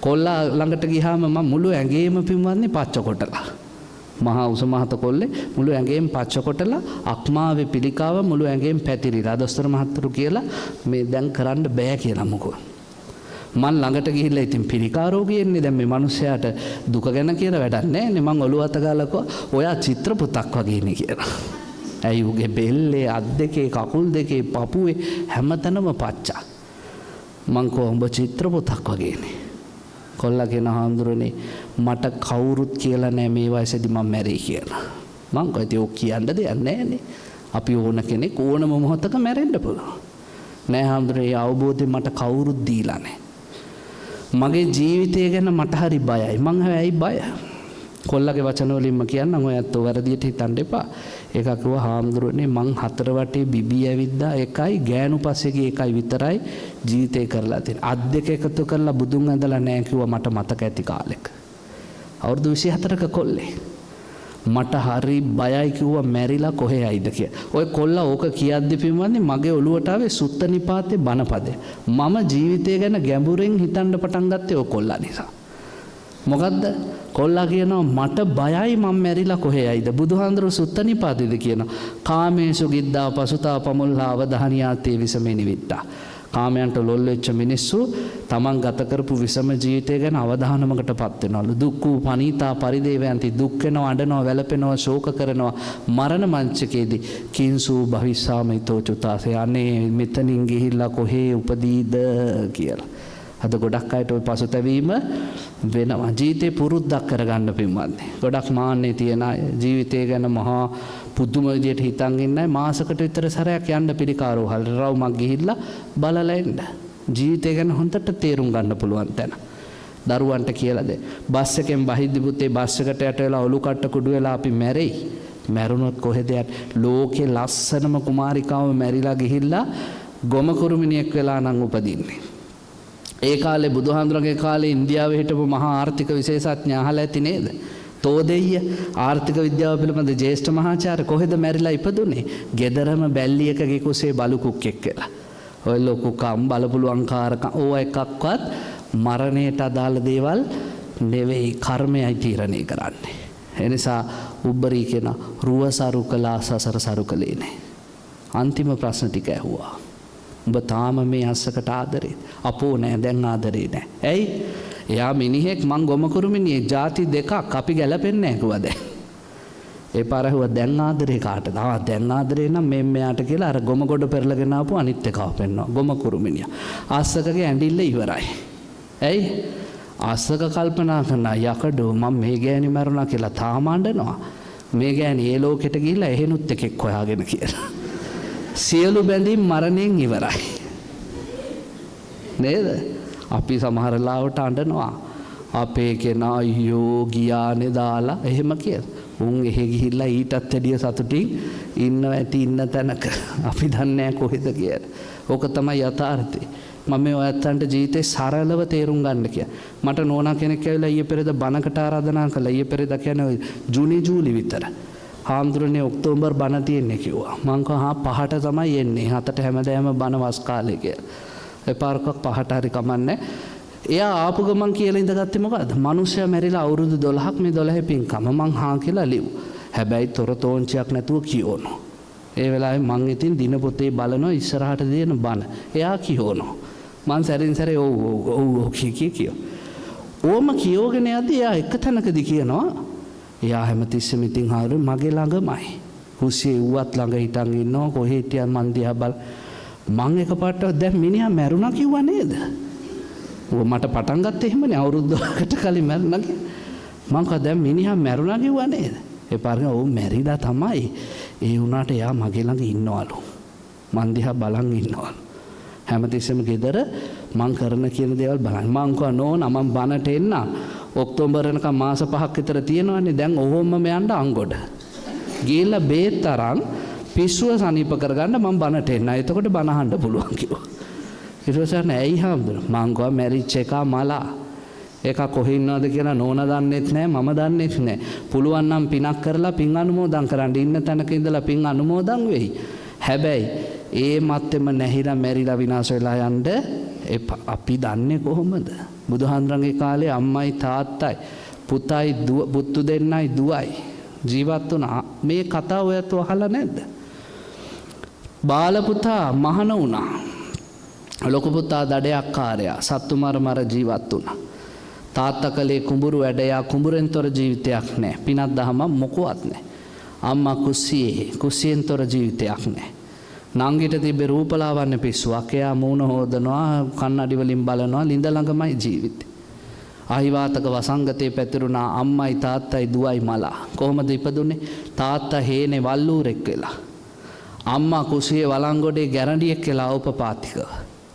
කොල්ලා ළඟට ගියාම මම මුළු ඇඟේම පින්වත්නි පච්ච කොටලා. මහා උස මහත කොල්ලේ මුළු ඇඟේම පච්ච කොටලා අක්මාවේ පිළිකාව මුළු ඇඟේම පැතිරිලා. දොස්තර මහත්තරු කියලා මේ දැන් කරන්න බෑ කියලා මොකෝ. මං ළඟට ගිහිල්ලා ඉතින් පිළිකාරෝගී එන්නේ දැන් මේ මිනිස්සයාට දුක ගැන කියලා වැඩක් නැහැ නේ. මං ඔළුව අත ගාලා කිව්වා ඔයා චිත්‍රපතක් වගේ නේ කියලා. ඇයි උගේ බෙල්ලේ අත් දෙකේ කකුල් දෙකේ පපුවේ හැමතැනම පච්චා. මං කෝ උඹ චිත්‍රපතක් වගේ නේ. කොල්ලා කියන හාමුදුරනේ මට කවුරුත් කියලා නැහැ මේ වයසේදී මම මැරෙයි කියලා. මං කෝ ඉතින් ඔක් කියන්න දෙයක් නැහැ නේ. අපි ඕන කෙනෙක් ඕනම මොහොතක මැරෙන්න පුළුවන්. නෑ හාමුදුරනේ අවබෝධය මට කවුරුත් දීලා නැහැ. මගේ ජීවිතය ගැන මට හරි බයයි. මං හැබැයි බය. කොල්ලගේ වචන වලින්ම කියන්නම් ඔයත් වැරදියට හිතන්න එපා. ඒක කිව්වා හාමුදුරනේ මං 4 වටේ බිබී ඇවිද්දා එකයි ගෑනු පස්සේ ගිය එකයි විතරයි ජීවිතේ කරලා තියෙන්නේ. අත් දෙක එකතු කරලා බුදුන් ඇඳලා නැහැ කිව්වා මට මතක ඇති කාලෙක. අවුරුදු 24ක කොල්ලේ. මට හරි බයයි කිව්වා මැරිලා කොහේ යයිද කියලා. ඔය කොල්ලා ඕක කියද්දි පින්වත්නි මගේ ඔළුවට ආවේ සුත්ත නිපාතේ බණපදේ. මම ජීවිතය ගැන ගැඹුරින් හිතන්න පටන් ගත්තේ ඔය කොල්ලා නිසා. මොකද්ද? කොල්ලා කියනවා මට බයයි මම මැරිලා කොහේ යයිද. බුදුහාඳුරු සුත්ත නිපාතේද කියනවා. කාමේසු ගිද්දා පසුතා පමුල්ලා අවධානියාතේ විසමේ නිවිට්ටා. කාමයන්ට ලොල් වෙච්ච මිනිස්සු තමන් ගත කරපු විසම ජීවිතය ගැන අවධානමකටපත් වෙනවලු. දුක්ඛ පනීතා පරිදේවයන්ති දුක් වෙනවා අඬනවා වැළපෙනවා ශෝක කරනවා මරණ මංචකයේදී කිංසු භවිස්සාමිතෝ චුතාසේ අනේ මෙතනින් ගිහිල්ලා කොහේ උපදීද කියලා. අද ගොඩක් අයට ওই පසුතැවීම වෙනවා. ජීවිතේ පුරුද්දක් කරගන්න පින්වත්නි. ගොඩක් මාන්නේ තියන අය ජීවිතය ගැන මහා පුදුම විදියට හිතන් ඉන්නයි මාසකට විතර සැරයක් යන්න පිළිකාරෝහල් රවුමක් ගිහිල්ලා බලලා එන්න. ජීවිතය ගැන හොඳට තේරුම් ගන්න පුළුවන් තැන. දරුවන්ට කියලා දෙන්න. බස් එකෙන් බහිද්දි පුතේ බස් එකට යට වෙලා ඔලු කට්ට කුඩු වෙලා අපි මැරෙයි. මැරුණොත් කොහෙද යන්නේ? ලෝකේ ලස්සනම කුමාරිකාව මැරිලා ගිහිල්ලා ගොම කුරුමිනියෙක් වෙලා නම් උපදින්නේ. ඒ කාලේ බුදුහාඳුරගේ කාලේ ඉන්දියාවේ හිටපු මහා ආර්ථික විශේෂඥ අහලා ඇති නේද? තෝදෙය්‍ය ආර්ථික විද්‍යාව පිළිබඳ ජ්‍යෙෂ්ඨ මහාචාර්ය කොහෙද මැරිලා ඉපදුනේ? ගෙදරම බැල්ලියකගේ කුසේ බලු කුක්කෙක් වෙලා. ඔය ලොකු කම් බලපුලුවන්කාරකම් ඕව එකක්වත් මරණයට අදාළ දේවල් නෙවෙයි කර්මයයි තීරණය කරන්නේ. ඒ නිසා උබ්බරී කියන රුව සරු කළා සසර සරු කළේ නෑ. අන්තිම ප්‍රශ්න ටික ඇහුවා. උඹ තාම මේ අස්සකට ආදරේ? අපෝ නෑ දැන් ආදරේ නෑ. ඇයි? එයා මිනිහෙක් මං ගොම කුරුමිනියෙක් ಜಾති දෙකක් අපි ගැලපෙන්නේ නැහැ කිව්වා දැන්. ඒ පාර ඇහුවා දැන් ආදරේ කාටද? දැන් ආදරේ නම් මෙයාට කියලා අර ගොම ගොඩ පෙරලගෙන ආපු අනිත් එකව පෙන්නවා. ගොම කුරුමිනියා. ආස්සකගේ ඇඬිල්ල ඉවරයි. ඇයි? ආස්සක කල්පනා කරන යකඩෝ මම මේ ගෑණි මරුණා කියලා තාම අඬනවා. මේ ගෑණි ඒ ලෝකෙට ගිහිල්ලා එහෙනුත් එකෙක් හොයාගෙන කියලා. සියලු බැඳීම් මරණයෙන් ඉවරයි. නේද? අපි සමහර ලාවට අඬනවා. අපේ කෙනා අයියෝ ගියානේ දාලා එහෙම කියලා. උන් එහෙ ගිහිල්ලා ඊටත් වැඩිය සතුටින් ඉන්නව ඇති ඉන්න තැනක. අපි දන්නේ නැහැ කොහෙද කියලා. ඕක තමයි යථාර්ථය. මම මේ ඔයත්තන්ට ජීවිතේ සරලව තේරුම් ගන්න කිය. මට නෝනා කෙනෙක් ඇවිල්ලා ඊයේ පෙරේද බණකට ආරාධනා කළා. ඊයේ පෙරේද කියන්නේ ජූනි ජූලි විතර. හාමුදුරනේ ඔක්තෝබර් බණ තියෙන්නේ කිව්වා. මං කහා 5ට තමයි එන්නේ. 7ට හැමදාම බණ වස් කාලේ කියලා. එපාරක 5ට හරි කමන්නේ. එයා ආපු ගමන් කියලා ඉඳගත්තේ මොකද්ද? මිනිස්සයා මැරිලා අවුරුදු 12ක් මේ 12 පින්කම මං හා කියලා ලිව්. හැබැයි තොර තෝංචියක් නැතුව කියවනවා. ඒ වෙලාවේ මං ඉතින් දින පොතේ බලනවා ඉස්සරහට දෙන බණ. එයා කියවනවා. මං සැරින් සැරේ ඔව් කිය. ඕම කියෝගෙන යද්දී එයා එක තැනකදී කියනවා එයා හැමතිස්සෙම ඉතින් හාරු මගේ ළඟමයි. හුස්සේ ඌවත් ළඟ හිටන් ඉන්නවා කොහේ හිටියන් මන් දිහා බල මං එකපාරට දැන් මිනිහා මැරුණා කිව්වා නේද? ඌ මට පටන් ගත්තේ එහෙමනේ අවුරුද්දකට කලින් මැරුණා කියලා. මං කව දැන් මිනිහා මැරුණා කිව්වා නේද? ඒ පාරේ ඌ මැරිලා තමයි. ඒ වුණාට එයා මගේ ළඟ ඉන්නවලු. මන් දිහා බලන් ඉන්නවලු. හැමතිස්සෙම ගෙදර මං කරන කියන දේවල් බලන්න. මං කව නෝනා මං බනට එන්න. ඔක්තෝබර් වෙනකම් මාස 5ක් විතර තියෙනවනේ. දැන් ඔහොම යන්න අංගොඩ. ගිහිල්ලා බේත් අරන් පිස්සුව සනීප කරගන්න මම බනට එන්න. එතකොට බන අහන්න පුළුවන් කිව්වා. ඊට පස්සේ ඇයි හාමුදුර මං ගා මැරිච් එකා මලා. ඒක කොහේ ඉන්නවද කියලා නෝනා දන්නෙත් නැහැ මම දන්නෙත් නැහැ. පුළුවන් නම් පිනක් කරලා පින් අනුමෝදන් කරන්න. ඉන්න තැනක ඉඳලා පින් අනුමෝදන් වෙයි. හැබැයි ඒ මත්තෙම නැහිලා මැරිලා විනාශ වෙලා යන්න අපි දන්නේ කොහොමද? බුදුහාඳුරන්ගේ කාලේ අම්මයි තාත්තයි පුතයි පුතු දෙන්නයි දුවයි ජීවත් වුණා. මේ කතාව ඔයත් අහලා නැද්ද? බාල පුතා මහණ වුණා. ලොකු පුතා දඩයක්කාරයා සත්තු මර ජීවත් වුණා. තාත්තා කලේ කුඹුරු වැඩයා කුඹුරෙන්තර ජීවිතයක් නැහැ. පිනක් දහම මොකවත් නැහැ. අම්මා කුස්සියෙන්තර ජීවිතයක් නැහැ. නංගිට තිබ්බේ රූපලාවන්‍ය පිස්සුවක්. එයා මූණ හොදනවා කන්නඩි වලින් බලනවා ලිඳ ළඟමයි ජීවිතේ. අහිවාතක වසංගතේ පැතිරුණා අම්මයි තාත්තයි දුවයි මලා. කොහොමද ඉපදුනේ? තාත්තා හේනේ වල්ලූරෙක් වෙලා. අම්මා කුසියේ වළංගොඩේ ගැරන්ඩියෙක් වෙලා උපපාතිකව.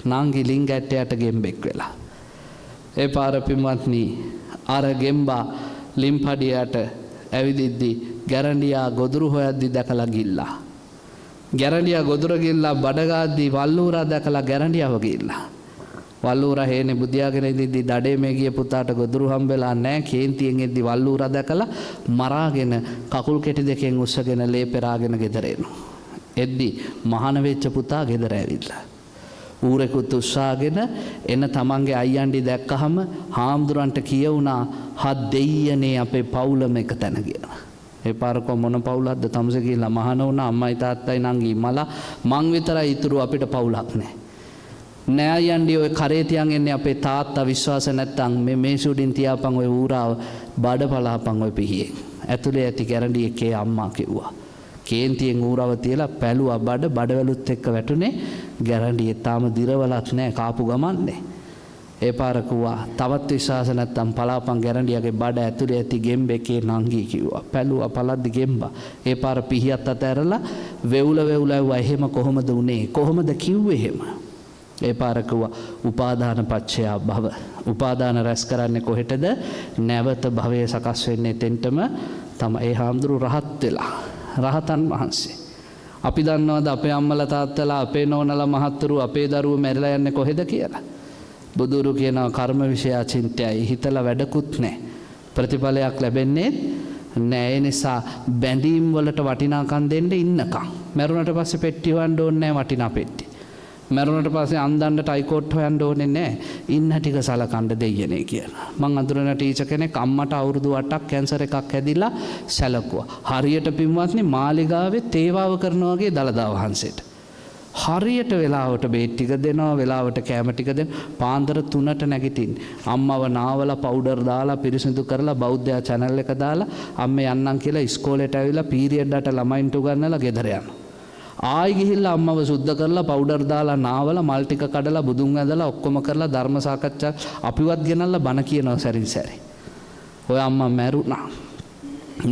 නංගි ලිංගැට්ටයට ගෙම්බෙක් වෙලා. ඒ පාර පින්වත්නි අර ගෙම්බා ලිම්පඩියට ඇවිදිද්දි ගැරන්ඩියා ගොදුරු හොයද්දි දැකලා ගිල්ලා. ගැරන්ඩියා ගොදුර ගිල්ලා බඩගාද්දි වල්ලූරා දැකලා ගැරන්ඩියාව ගිල්ලා. වල්ලූර හේනේ බුදියාගෙන ඉඳිද්දි දඩේ මේ ගිය පුතාට ගොදුරු හම්බෙලා නැහැ. කේන්තියෙන් එද්දි වල්ලූර දැකලා මරාගෙන කකුල් කෙටි දෙකෙන් උස්සගෙන ලේ පෙරාගෙන ගෙදර එනවා. එද්දි මහාන වෙච්ච පුතා ගෙදර ඇවිල්ලා ඌරෙකුත් උස්සාගෙන එන තමන්ගේ අයියන්ඩි දැක්කහම හාමුදුරන්ට කියවුණා හත් දෙයියනේ අපේ පවුලම එක තැන කියලා. ඒ පාරක මොන පවුලක්ද තමස කියලා මහාන වුණා. අම්මයි තාත්තයි නංගි මලා මං විතරයි ඉතුරු අපිට පවුලක් නැහැ. නෑ යන්ඩි ඔය කරේ තියන් එන්නේ අපේ තාත්තා විශ්වාස නැත්තම් මේ මේසුඩින් තියාපන් ඔය ඌරාව බඩ පලාපන් ඔය පිහියෙන්. ඇතුලේ ඇති ගැරන්ඩි එකේ අම්මා කිව්වා. කේන්තියෙන් ඌරව තියලා පැලුවා බඩවැලුත් එක්ක වැටුනේ ගැරන්ඩියේ තාම දිරවලක් නැහැ කාපු ගමන්නේ. ඒ පාර කිව්වා තවත් විශ්වාස නැත්තම් පලාපන් ගැරන්ඩියගේ බඩ ඇතුලේ ඇති ගෙම්බෙකේ නංගි කිව්වා. පැලුවා පලද්දි ගෙම්බා. ඒ පාර පිහියත් අතහැරලා වෙවුල ඇව්වා එහෙම කොහොමද උනේ? කොහොමද කිව්වේ එහෙම? ඒ පාර කිව්වා උපාදාන පච්චයා භව. උපාදාන රැස් කරන්නේ කොහෙටද? නැවත භවයේ සකස් වෙන්නේ තෙන්ටම තමයි. ඒ හාමුදුරු රහත් වෙලා රහතන් වහන්සේ. අපි දන්නවද අපේ අම්මලා තාත්තලා අපේ නෝනලා මහත්තුරු අපේ දරුවෝ මැරිලා යන්නේ කොහෙද කියලා? බුදුරු කියනවා කර්ම විෂය අචින්ත්‍යයි. හිතලා වැඩකුත් නැහැ. ප්‍රතිඵලයක් ලැබෙන්නේ නැහැ. ඒ නිසා බැඳීම් වලට වටිනාකම් දෙන්න ඉන්නකම්. මරුණට පස්සේ පෙට්ටි හොයන්න ඕනේ නැහැ වටිනා පෙට්ටි. මරුණට පස්සේ අන්දන්න ටයිකෝට් හොයන්න ඕනේ නැහැ. ඉන්න ටික සලකන්න දෙයනේ කියලා. මං අඳුරන ටීචර් කෙනෙක් අම්මට අවුරුදු 8ක් කැන්සර් එකක් හැදිලා සැලකුවා. හරියට පින්වත්නි මාලිගාවේ තේවාව කරනවා වගේ දලදා වහන්සේට. හරියට වෙලාවට බේත් ටික දෙනවා, වෙලාවට කැම ටික දෙනවා. පාන්දර 3ට නැගිටින්න. අම්මව නාවලා පවුඩර් දාලා පිරිසිදු කරලා බෞද්ධයා channel එක දාලා අම්මේ යන්නම් කියලා ඉස්කෝලේට ඇවිල්ලා පීරියඩ් අට ළමයින්ට උගන්වලා ගෙදර යනවා. ආයි ගිහිල්ලා අම්මව සුද්ධ කරලා පවුඩර් දාලා නාවලා මල් ටික කඩලා බුදුන් ඇදලා ඔක්කොම කරලා ධර්ම සාකච්ඡා අපිවත් ගෙනල්ලා බණ කියනවා සැරින් සැරේ. ඔය අම්මා මැරුණා.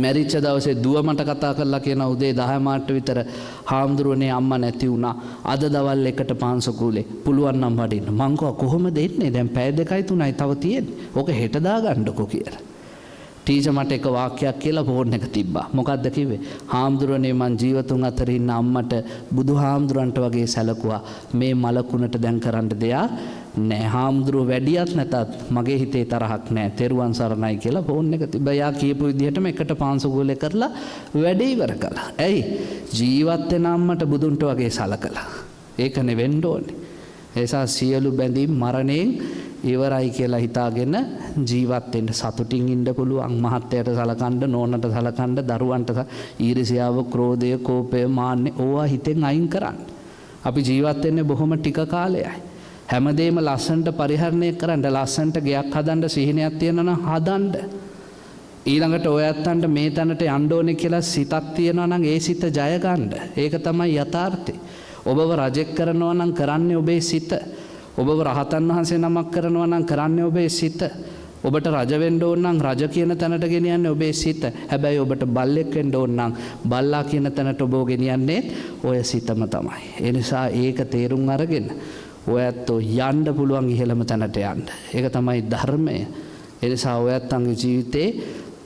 මැරිච්ච දවසේ දුව මට කතා කරලා කියන උදේ 10 මාට විතර හාමුදුරුවනේ අම්මා නැති වුණා. අද දවල් එකට පාන්සකුලේ පුළුවන් නම් වඩින්න. මං කොහොමද එන්නේ? දැන් පැය 2යි 3යි තව තියෙන්නේ. ඕක හෙට දාගන්නකො කියලා. ටීචර් මට එක වාක්‍යයක් කියලා ෆෝන් එක තිබ්බා. මොකද්ද කිව්වේ? හාමුදුරනේ මං ජීවතුන් අතර ඉන්න අම්මට බුදුහාමුදුරන්ට වගේ සැලකුවා. මේ මලකුණට දැන් කරන්න දෙයක් නෑ. හාමුදුරුව වැඩියක් නැතත් මගේ හිතේ තරහක් නෑ. තෙරුවන් සරණයි කියලා ෆෝන් එක තිබ්බා. යා කියපු විදිහටම එකට පාන්සකුලේ කරලා වැඩේ ඉවර කළා. ඇයි? ජීවත් වෙන අම්මට බුදුන්ට වගේ සලකලා. ඒකනේ වෙන්න ඕනේ. ඒසා සියලු බැඳීම් මරණයෙන් ඉවරයි කියලා හිතාගෙන ජීවත් වෙන්න සතුටින් ඉන්න පුළුවන්. මහත්යට සලකන්න, නෝනට සලකන්න, දරුවන්ට ඊර්ෂ්‍යාව, ක්‍රෝධය, කෝපය, මාන්නේ ඕවා හිතෙන් අයින් කරන්න. අපි ජීවත් වෙන්නේ බොහොම ටික කාලයයි. හැමදේම ලස්සනට පරිහරණය කරන්න, ලස්සනට ගෙයක් හදන්න සිහිනයක් තියෙනවා නම් හදන්න. ඊළඟට ඔයත්තන්ට මේ තැනට යන්න ඕනේ කියලා සිතක් තියෙනවා නම් ඒ සිත ජය ගන්න. ඒක තමයි යථාර්ථය. ඔබව රජෙක් කරනවා නම් කරන්නේ ඔබේ සිත. ඔබව රහතන් වහන්සේ නමක් කරනවා නම් කරන්නේ ඔබේ සිත. ඔබට රජ වෙන්න ඕන නම් රජ කියන තැනට ගෙනියන්නේ ඔබේ සිත. හැබැයි ඔබට බල්ලෙක් වෙන්න ඕන නම් බල්ලා කියන තැනට ඔබව ගෙනියන්නේ ඔය සිතම තමයි. ඒ නිසා ඒක තේරුම් අරගෙන ඔයත් යන්න පුළුවන් ඉහළම තැනට යන්න. ඒක තමයි ධර්මය. ඒ නිසා ඔයත්ගේ ජීවිතේ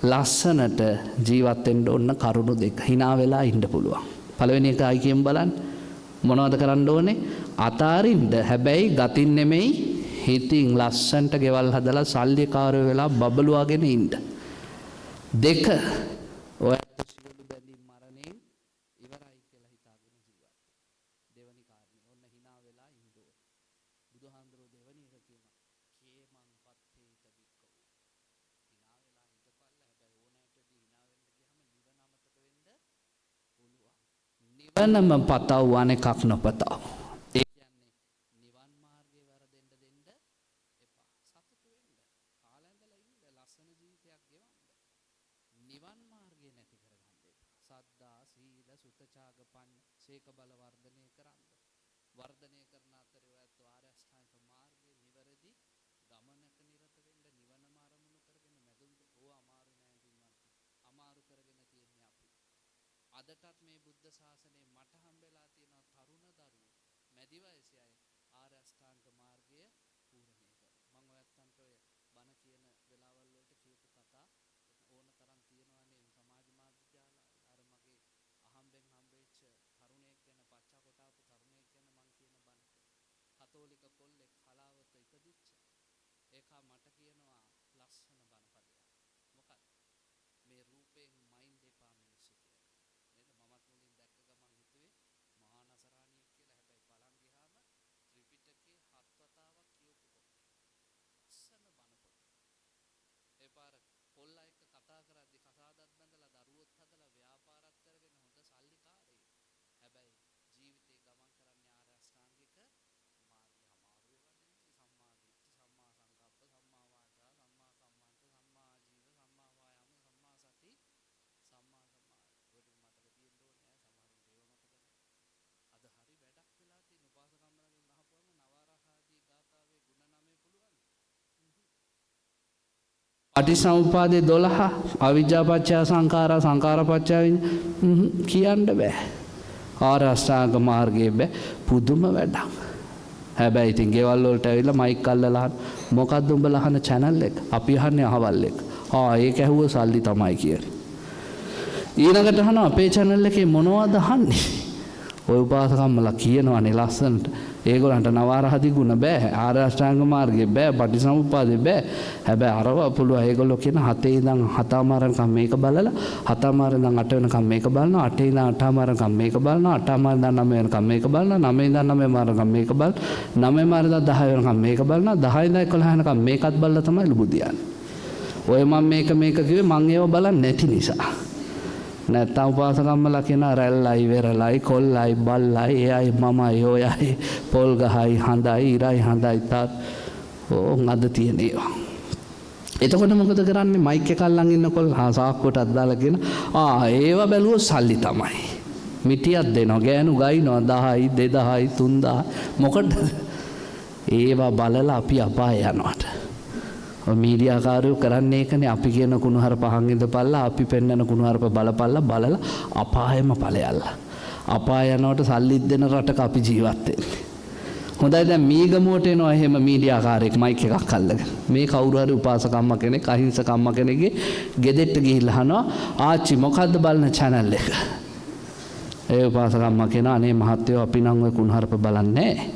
ලස්සනට ජීවත් වෙන්න ඕන කරුණු දෙක. hina වෙලා ඉන්න පුළුවන්. පළවෙනි එක ආයි කියමු බලන්න. මොනවද කරන්න ඕනේ? අතාරින්න. හැබැයි ගතින් නෙමෙයි හිතින් ලස්සන්ට ගෙවල් හදලා සල්ලිකාරයෝ වෙලා බබළුවාගෙන ඉන්න. 2 ඔයත් සියලු බැඳීම් මරණයෙන් ඉවරයි කියලා හිතාගෙන ජීවත්. දෙවනි කාරණේ ඔන්න hina වෙලා ඉන්න ඕනේ. බුදුහාඳුරෝ දෙවනි එක කියනවා කේමං පත්තේත බික්කෝ. hina වෙලා හිටපල්ලා. හැබැයි ඕනෑටදී hina වෙන්න ගියාම නිවන අමතක වෙන්න පුළුවන්. නිවනම පතව අනෙකක් නොපතව. ඒ කියන්නේ නිවන් මාර්ගේ වැරදෙන්න දෙන්න එපා. සතුටු වෙන්න. කාලැඳලා ඉන්න ලස්සන ජීවිතයක් ගෙවන්න. නිවන් මාර්ගේ නැති කරගන්න එපා. සද්දා, සීල, සුතචාග, පඤ්ඤ, සීක බල වර්ධනය කරන්න. වර්ධනය කරන අතරේ ඔයත් ආර්ය අෂ්ටාංගික මාර්ගයේ නිවැරදි ගමනක නිරත වෙන්න නිවනම අරමුණු කරගෙන මැදුම් ඕවා අමාරු නෑ පින්වත්නි. අමාරු කරගෙන තියන්නේ අපි. අදටත් මේ බුද්ධ ශාසනයේ මට හම්බෙලා තියෙන තරුණ දරුවෝ මැදි වයසේ අය ආර්ය අෂ්ටාංග මාර්ගය පූර්ණේ කරනවා. මම ඔයත්තන්ට ඔය බණ කියන වෙලාවල් වලට කියපු කතා ඕන තරම් තියෙනවානේ සමාජ මාධ්‍ය ජාලවල. අර මගේ අහම්බෙන් හම්බෙච්ච තරුණයෙක් ගැන පච්චා කොටාපු තරුණයෙක් ගැන මම කියන බණ. කතෝලික කොල්ලෙක් හලාවත ඉපදිලා මට කියනවා ලස්සන බණපදයක්. මොකක්ද? මේ රූපයෙන් මයින්ඩ් එපා මිනිස්සු කියලා. නේද? මමත් මුලින් දැක්ක ගමන් හිතුවේ මහා නසරාණියෙක් කියලා. හැබැයි බලන් ගියාම ත්‍රිපිටකේ 7 වතාවක් කියවපු පොත්. ලස්සන බණ පොත. ඒ පාර කොල්ලා එක්ක කතා කරද්දි කසාදත් බඳලා දරුවොත් හදලා ව්‍යාපාරත් කරගෙන හොඳ සල්ලිකාරයෙක්. හැබැයි ජීවිතේ ගමන් කරන්නේ ආරෂ්ඨාංගික මාර්ගය. අමාරු ඒවා නෙමෙයි. සම්මා දිට්ඨි, සම්මා සංකප්ප, සම්මා වාචා, සම්මා කම්මන්ත, සම්මා ආජීව, සම්මා වායාම, සම්මා සති, සම්මා සමාධි. ඔය ටික මතක තියෙන්න ඕනේ. සමහරුන්ට ඒව මතක නැහැ. අද හරි වැඩක් වෙලා තියෙන උපාසකම්මලගෙන් අහපුවම නවරහාදී ගාථාවේ ගුණ 9 පුළුවන්. පටිසමුපාදේ 12 අවිජ්ජාපච්චය සංඛාරා සංඛාරපච්චය කියන්න බෑ. ආරෂ්ඨාංග මාර්ගයේ බෑ. පුදුම වැඩක්. හැබැයි ඉතින් ගෙවල් වලට ඇවිල්ලා මයික් අල්ලලා මොකද්ද උඹලා අහන channel එක? අපි අහන්නේ අහවල් එක. ඒක ඇහුව සල්ලි තමයි කියන්නේ. ඊළඟට අහනවා අපේ channel එකේ මොනවද අහන්නේ? ඔය උපාසකම්මලා කියනවානේ ලස්සනට. ඒගොල්ලන්ට නවරහදී ගුණ බෑ. ආරෂ්ඨාංග මාර්ගේ බෑ. පටිසමුප්පාදේ බෑ. හැබැයි අරව පුළුවන්. ඒගොල්ලෝ කියන 7 ඉඳන් 7 මාරකම් මේක බලලා 7 මාර ඉඳන් 8 වෙනකම් මේක බලනවා. 8 ඉඳන් 8 මාරකම් මේක බලනවා. 8 මාර ඉඳන් 9 වෙනකම් මේක බලනවා. 9 ඉඳන් 9 මාරකම් මේක බලනවා. 9 මාර ඉඳන් 10 වෙනකම් මේක බලනවා. 10 ඉඳන් 11 වෙනකම් මේකත් බලලා තමයි ලුබුදියන්නේ. ඔය මම මේක කිව්වේ මං ඒව බලන්නේ නැති නිසා. නැත්තම් උපාසකම්මලා කියන රැල්ලයි වෙරළයි කොල්ලයි බල්ලයි එයයි මමයි ඔයයි පොල් ගහයි හඳයි ඉරයි හඳයි තාත් අද තියෙන ඒවා. එතකොට මොකද කරන්නේ? මයික් එක අල්ලන් ඉන්නකොල් සාක්කුවටත් දාලා කියන ඒව බැලුවොත් සල්ලි තමයි. මිටියක් දෙනවා ගෑනු ගයිනවා 10යි 2000යි 3000 මොකටද? ඒවා බලලා අපි අපාය යනවාට. මීඩියාකාරයෝ කරන්නේ ඒකනේ. අපි කියන කුණුහරුප පහන් ඉඳපල්ලා අපි පෙන්නන කුණුහරුප බලපල්ලා බලලා අපායෙම ඵලයල්ලා. අපාය යනකොට සල්ලිත් දෙන රටක අපි ජීවත් වෙන්නේ. හොඳයි දැන් මීගමුවට එනවා එහෙම මීඩියාකාරයෙක් මයික් එකක් අල්ලගෙන. මේ කවුරු හරි උපාසකම්ම කෙනෙක් අහිංසකම්ම කෙනෙක්ගේ ගෙදෙට්ට ගිහිල්ලා අහනවා ආච්චි මොකද්ද බලන channel එක? ඒ උපාසකම්ම කියනවා අනේ මහත්තයෝ අපි නම් ඔය කුණුහරුප බලන්නේ නැහැ.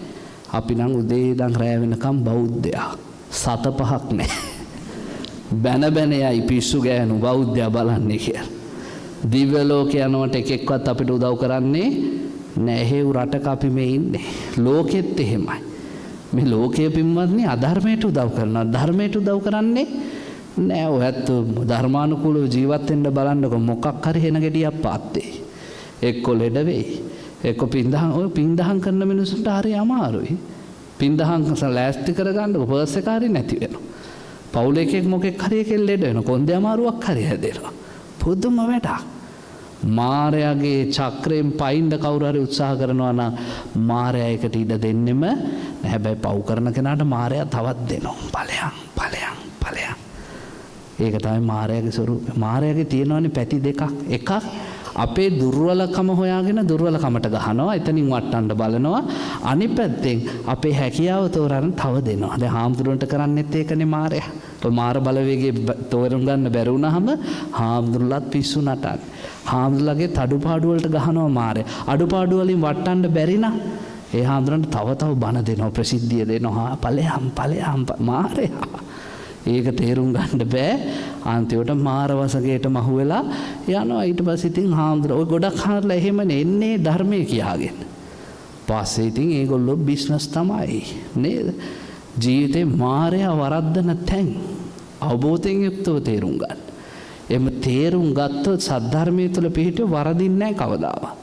අපි නම් උදේ ඉඳන් රැ වෙනකම් බෞද්ධයා. 7-5ක් නෑ. බැන යයි පිස්සු ගෑනු බෞද්ධයා බලන්නේ කියලා. දිව්‍ය ලෝකේ යනවට එකෙක්වත් අපිට උදව් කරන්නේ නෑ. හේව් රටක අපි මේ ඉන්නේ. ලෝකෙත් එහෙමයි. මේ ලෝකයේ පින්වත්නි අධර්මයට උදව් කරනවා. ධර්මයට උදව් කරන්නේ නෑ. ඔයත් ධර්මානුකූලව ජීවත් වෙන්න බලන්නකො මොකක් හරි හෙන ගෙඩියක් පාත්තේ. එක්ක ලෙඩ වෙයි. එක්ක පින්දහම් ඔය පින්දහම් කරන මිනිස්සුන්ට හරි අමාරුයි. පින්දහම් ලෑස්ති කරගන්න පර්ස් එක හරි නැති වෙනවා. පවුල එකෙක් මොකෙක් හරි එකෙක් ලෙඩ වෙනවා. කොන්දේ අමාරුවක් හරි හැදෙනවා. පුදුම වැඩක්. මාරයාගේ චක්‍රයෙන් පයින්ද කවුරු හරි උත්සාහ කරනවා නම් මාරයා ඒකට ඉඩ දෙන්නෙම නැහැ. හැබැයි පව් කරන කෙනාට මාරයා තවත් දෙනවා. ඵලයන්. ඒක තමයි මාරයාගේ ස්වරූපය. මාරයාගේ තියෙනවනේ පැති දෙකක්. එකක් අපේ දුර්වලකම හොයාගෙන දුර්වලකමට ගහනවා. එතනින් වටන්න බලනවා. අනිත් පැත්තෙන් අපේ හැකියාව තෝරන්න තව දෙනවා. දැන් හාමුදුරන්ට කරන්නේත් ඒකනේ මාරයා. ඔය මාර බලවේගයේ තෝරන් ගන්න බැරි වුණාම හාමුදුරුලත් පිස්සු නටන්නේ. හාමුදුරුලගේ අඩුපාඩු වලට ගහනවා මාරයා. අඩුපාඩු වලින් වටන්න බැරි නම් ඒ හාමුදුරන්ට තව බණ දෙනවා. ප්‍රසිද්ධිය දෙනවා. ඵලයන් මාරයා. ඒක තේරුම් ගන්න බෑ. අන්තිමට මාර වසගේට මහු වෙලා යනවා. ඊට පස්සේ ඉතින් හාමුදුරුවෝ ඔය ගොඩක් හාරලා එහෙමනේ එන්නේ ධර්මයේ කියාගෙන. පස්සේ ඉතින් ඒගොල්ලෝ බිස්නස් තමයි නේද? ජීවිතේ මායя වරද්දන තැන් අවබෝධයෙන් යුක්තව තේරුම් ගන්න. එම තේරුම් ගත්තොත් සද්ධර්මයේ තුල පිහිටව වරදින්නේ නැහැ කවදාවත්.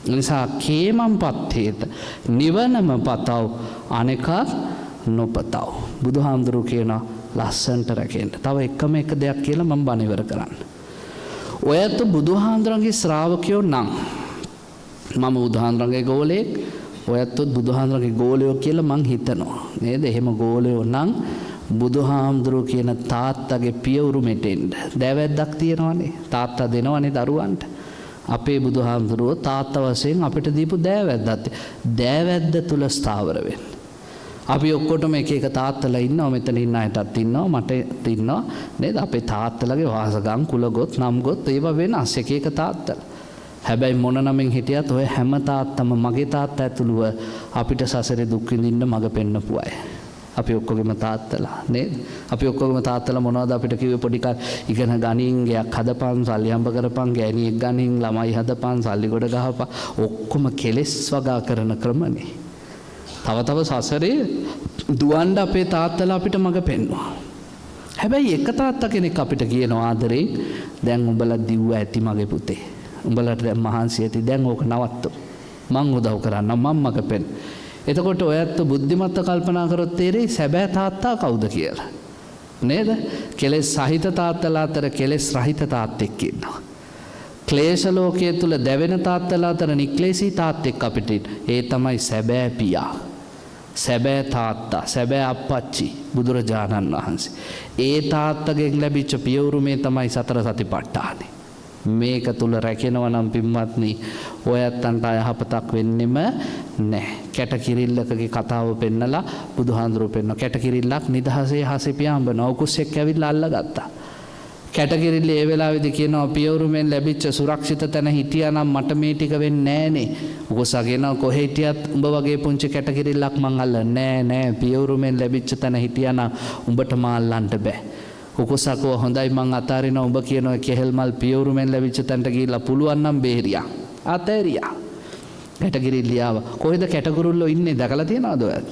නිසා කේමම්පත්තේත නිවනම පතව අනෙක නොපතව. බුදුහාමුදුරුවෝ කියනවා ලස්සන්ට රැකෙන්න. තව එකම එක දෙයක් කියලා මම බණ ඉවර කරන්න. ඔයත් බුදුහාමුදුරන්ගේ ශ්‍රාවකයෝ නම් මම බුදුහාමුදුරන්ගේ ගෝලයෙක්. ඔයත් බුදුහාමුදුරන්ගේ ගෝලයෝ කියලා මං හිතනවා. නේද? එහෙම ගෝලයෝ නම් බුදුහාමුදුරුවෝ කියන තාත්තගේ පියවුරු මෙටෙන්න. දෑවැද්දක් තියෙනවනේ. තාත්තා දෙනවනේ දරුවන්ට. අපේ බුදුහාමුදුරුවෝ තාත්තා වශයෙන් අපිට දීපු දෑවැද්දක්. දෑවැද්ද තුල ස්ථාවර වෙන්න. අපි ඔක්කොටම එක එක තාත්තලා ඉන්නවා. මෙතන ඉන්න අයටත් ඉන්නවා. මට ඉන්නවා නේද? අපේ තාත්තලාගේ වාසගම් කුලගොත් නම්ගොත් ඒවා වෙනස් එක එක තාත්තලා. හැබැයි මොන නමින් හිටියත් ඔය හැම තාත්තම මගේ තාත්තා ඇතුළුව අපිට සසරේ දුක් විඳින්න මඟ පෙන්නපු අය. අපි ඔක්කොගෙම තාත්තලා නේද? අපි ඔක්කොගෙම තාත්තලා මොනවද අපිට කිව්වේ පොඩි කාලේ? ඉගෙන ගනින්, ගයක් හදපන්, සල්ලි හම්බ කරපන්, ගෑණියෙක් ගනින්, ළමයි හදපන්, සල්ලි ගොඩ ගහපන්. ඔක්කොම කෙලෙස් වගා කරන ක්‍රමනේ. තව සසරේ දුවන්න අපේ තාත්තලා අපිට මඟ පෙන්වුවා. හැබැයි එක තාත්තා කෙනෙක් අපිට කියනවා ආදරේ දැන් උඹලා දිව්ව ඇති මගේ පුතේ. උඹලට දැන් මහන්සි ඇති. දැන් ඕක නවත්තු. මං උදව් කරන්න මම මඟ පෙන්. එතකොට ඔයත් බුද්ධිමත්ව කල්පනා කරොත් තේරෙයි සැබෑ තාත්තා කවුද කියලා. නේද? කෙලෙස් සහිත තාත්තලා අතර කෙලෙස් රහිත තාත්තෙක් ඉන්නවා. ක්ලේශ ලෝකයේ තුල දැවෙන තාත්තලා අතර නික්ලේශී තාත්තෙක් අපිට ඒ තමයි සැබෑ පියා. සැබෑ තාත්තා, සැබෑ අප්පච්චි බුදුරජාණන් වහන්සේ. ඒ තාත්තගෙන් ලැබිච්ච පියවුරුමේ තමයි සතර සතිපට්ඨානෙ. මේක තුල රැකෙනවා නම් පින්වත්නි ඔයත්තන්ට අයහපතක් වෙන්නෙම නැහැ. කැටකිරිල්ලකගේ කතාව පෙන්නලා බුදුහාඳුරු පෙන්න කැටකිරිල්ලක් නිදහසේ හසේ පියාඹන උකුස්සෙක් ඇවිල්ලා අල්ලගත්තා. කැටකිරිල්ල ඒ වෙලාවේදී කියනවා පියවුරුමෙන් ලැබිච්ච සුරක්ෂිත තැන හිටියානම් මට මේ ටික වෙන්නේ නෑනේ. උකුස්සගෙන කොහෙ හිටියත් උඹ වගේ පුංචි කැටකිරිල්ලක් මං අල්ලන්නේ නෑ. පියවුරුමෙන් ලැබිච්ච තැන හිටියානම් උඹට මා අල්ලන්න බෑ. උකුසකෝ හොඳයි මං අතාරිනවා උඹ කියන ඔය කෙහෙල් මල් පියවුරුමෙන් ලැබිච්ච තැනට ගිහිල්ලා පුළුවන් නම් බේරියා. අතෑරියා. කැටකිරිල්ලියාව. කොහෙද කැටකුරුල්ලෝ ඉන්නේ දැකලා තියනවද ඔයත්?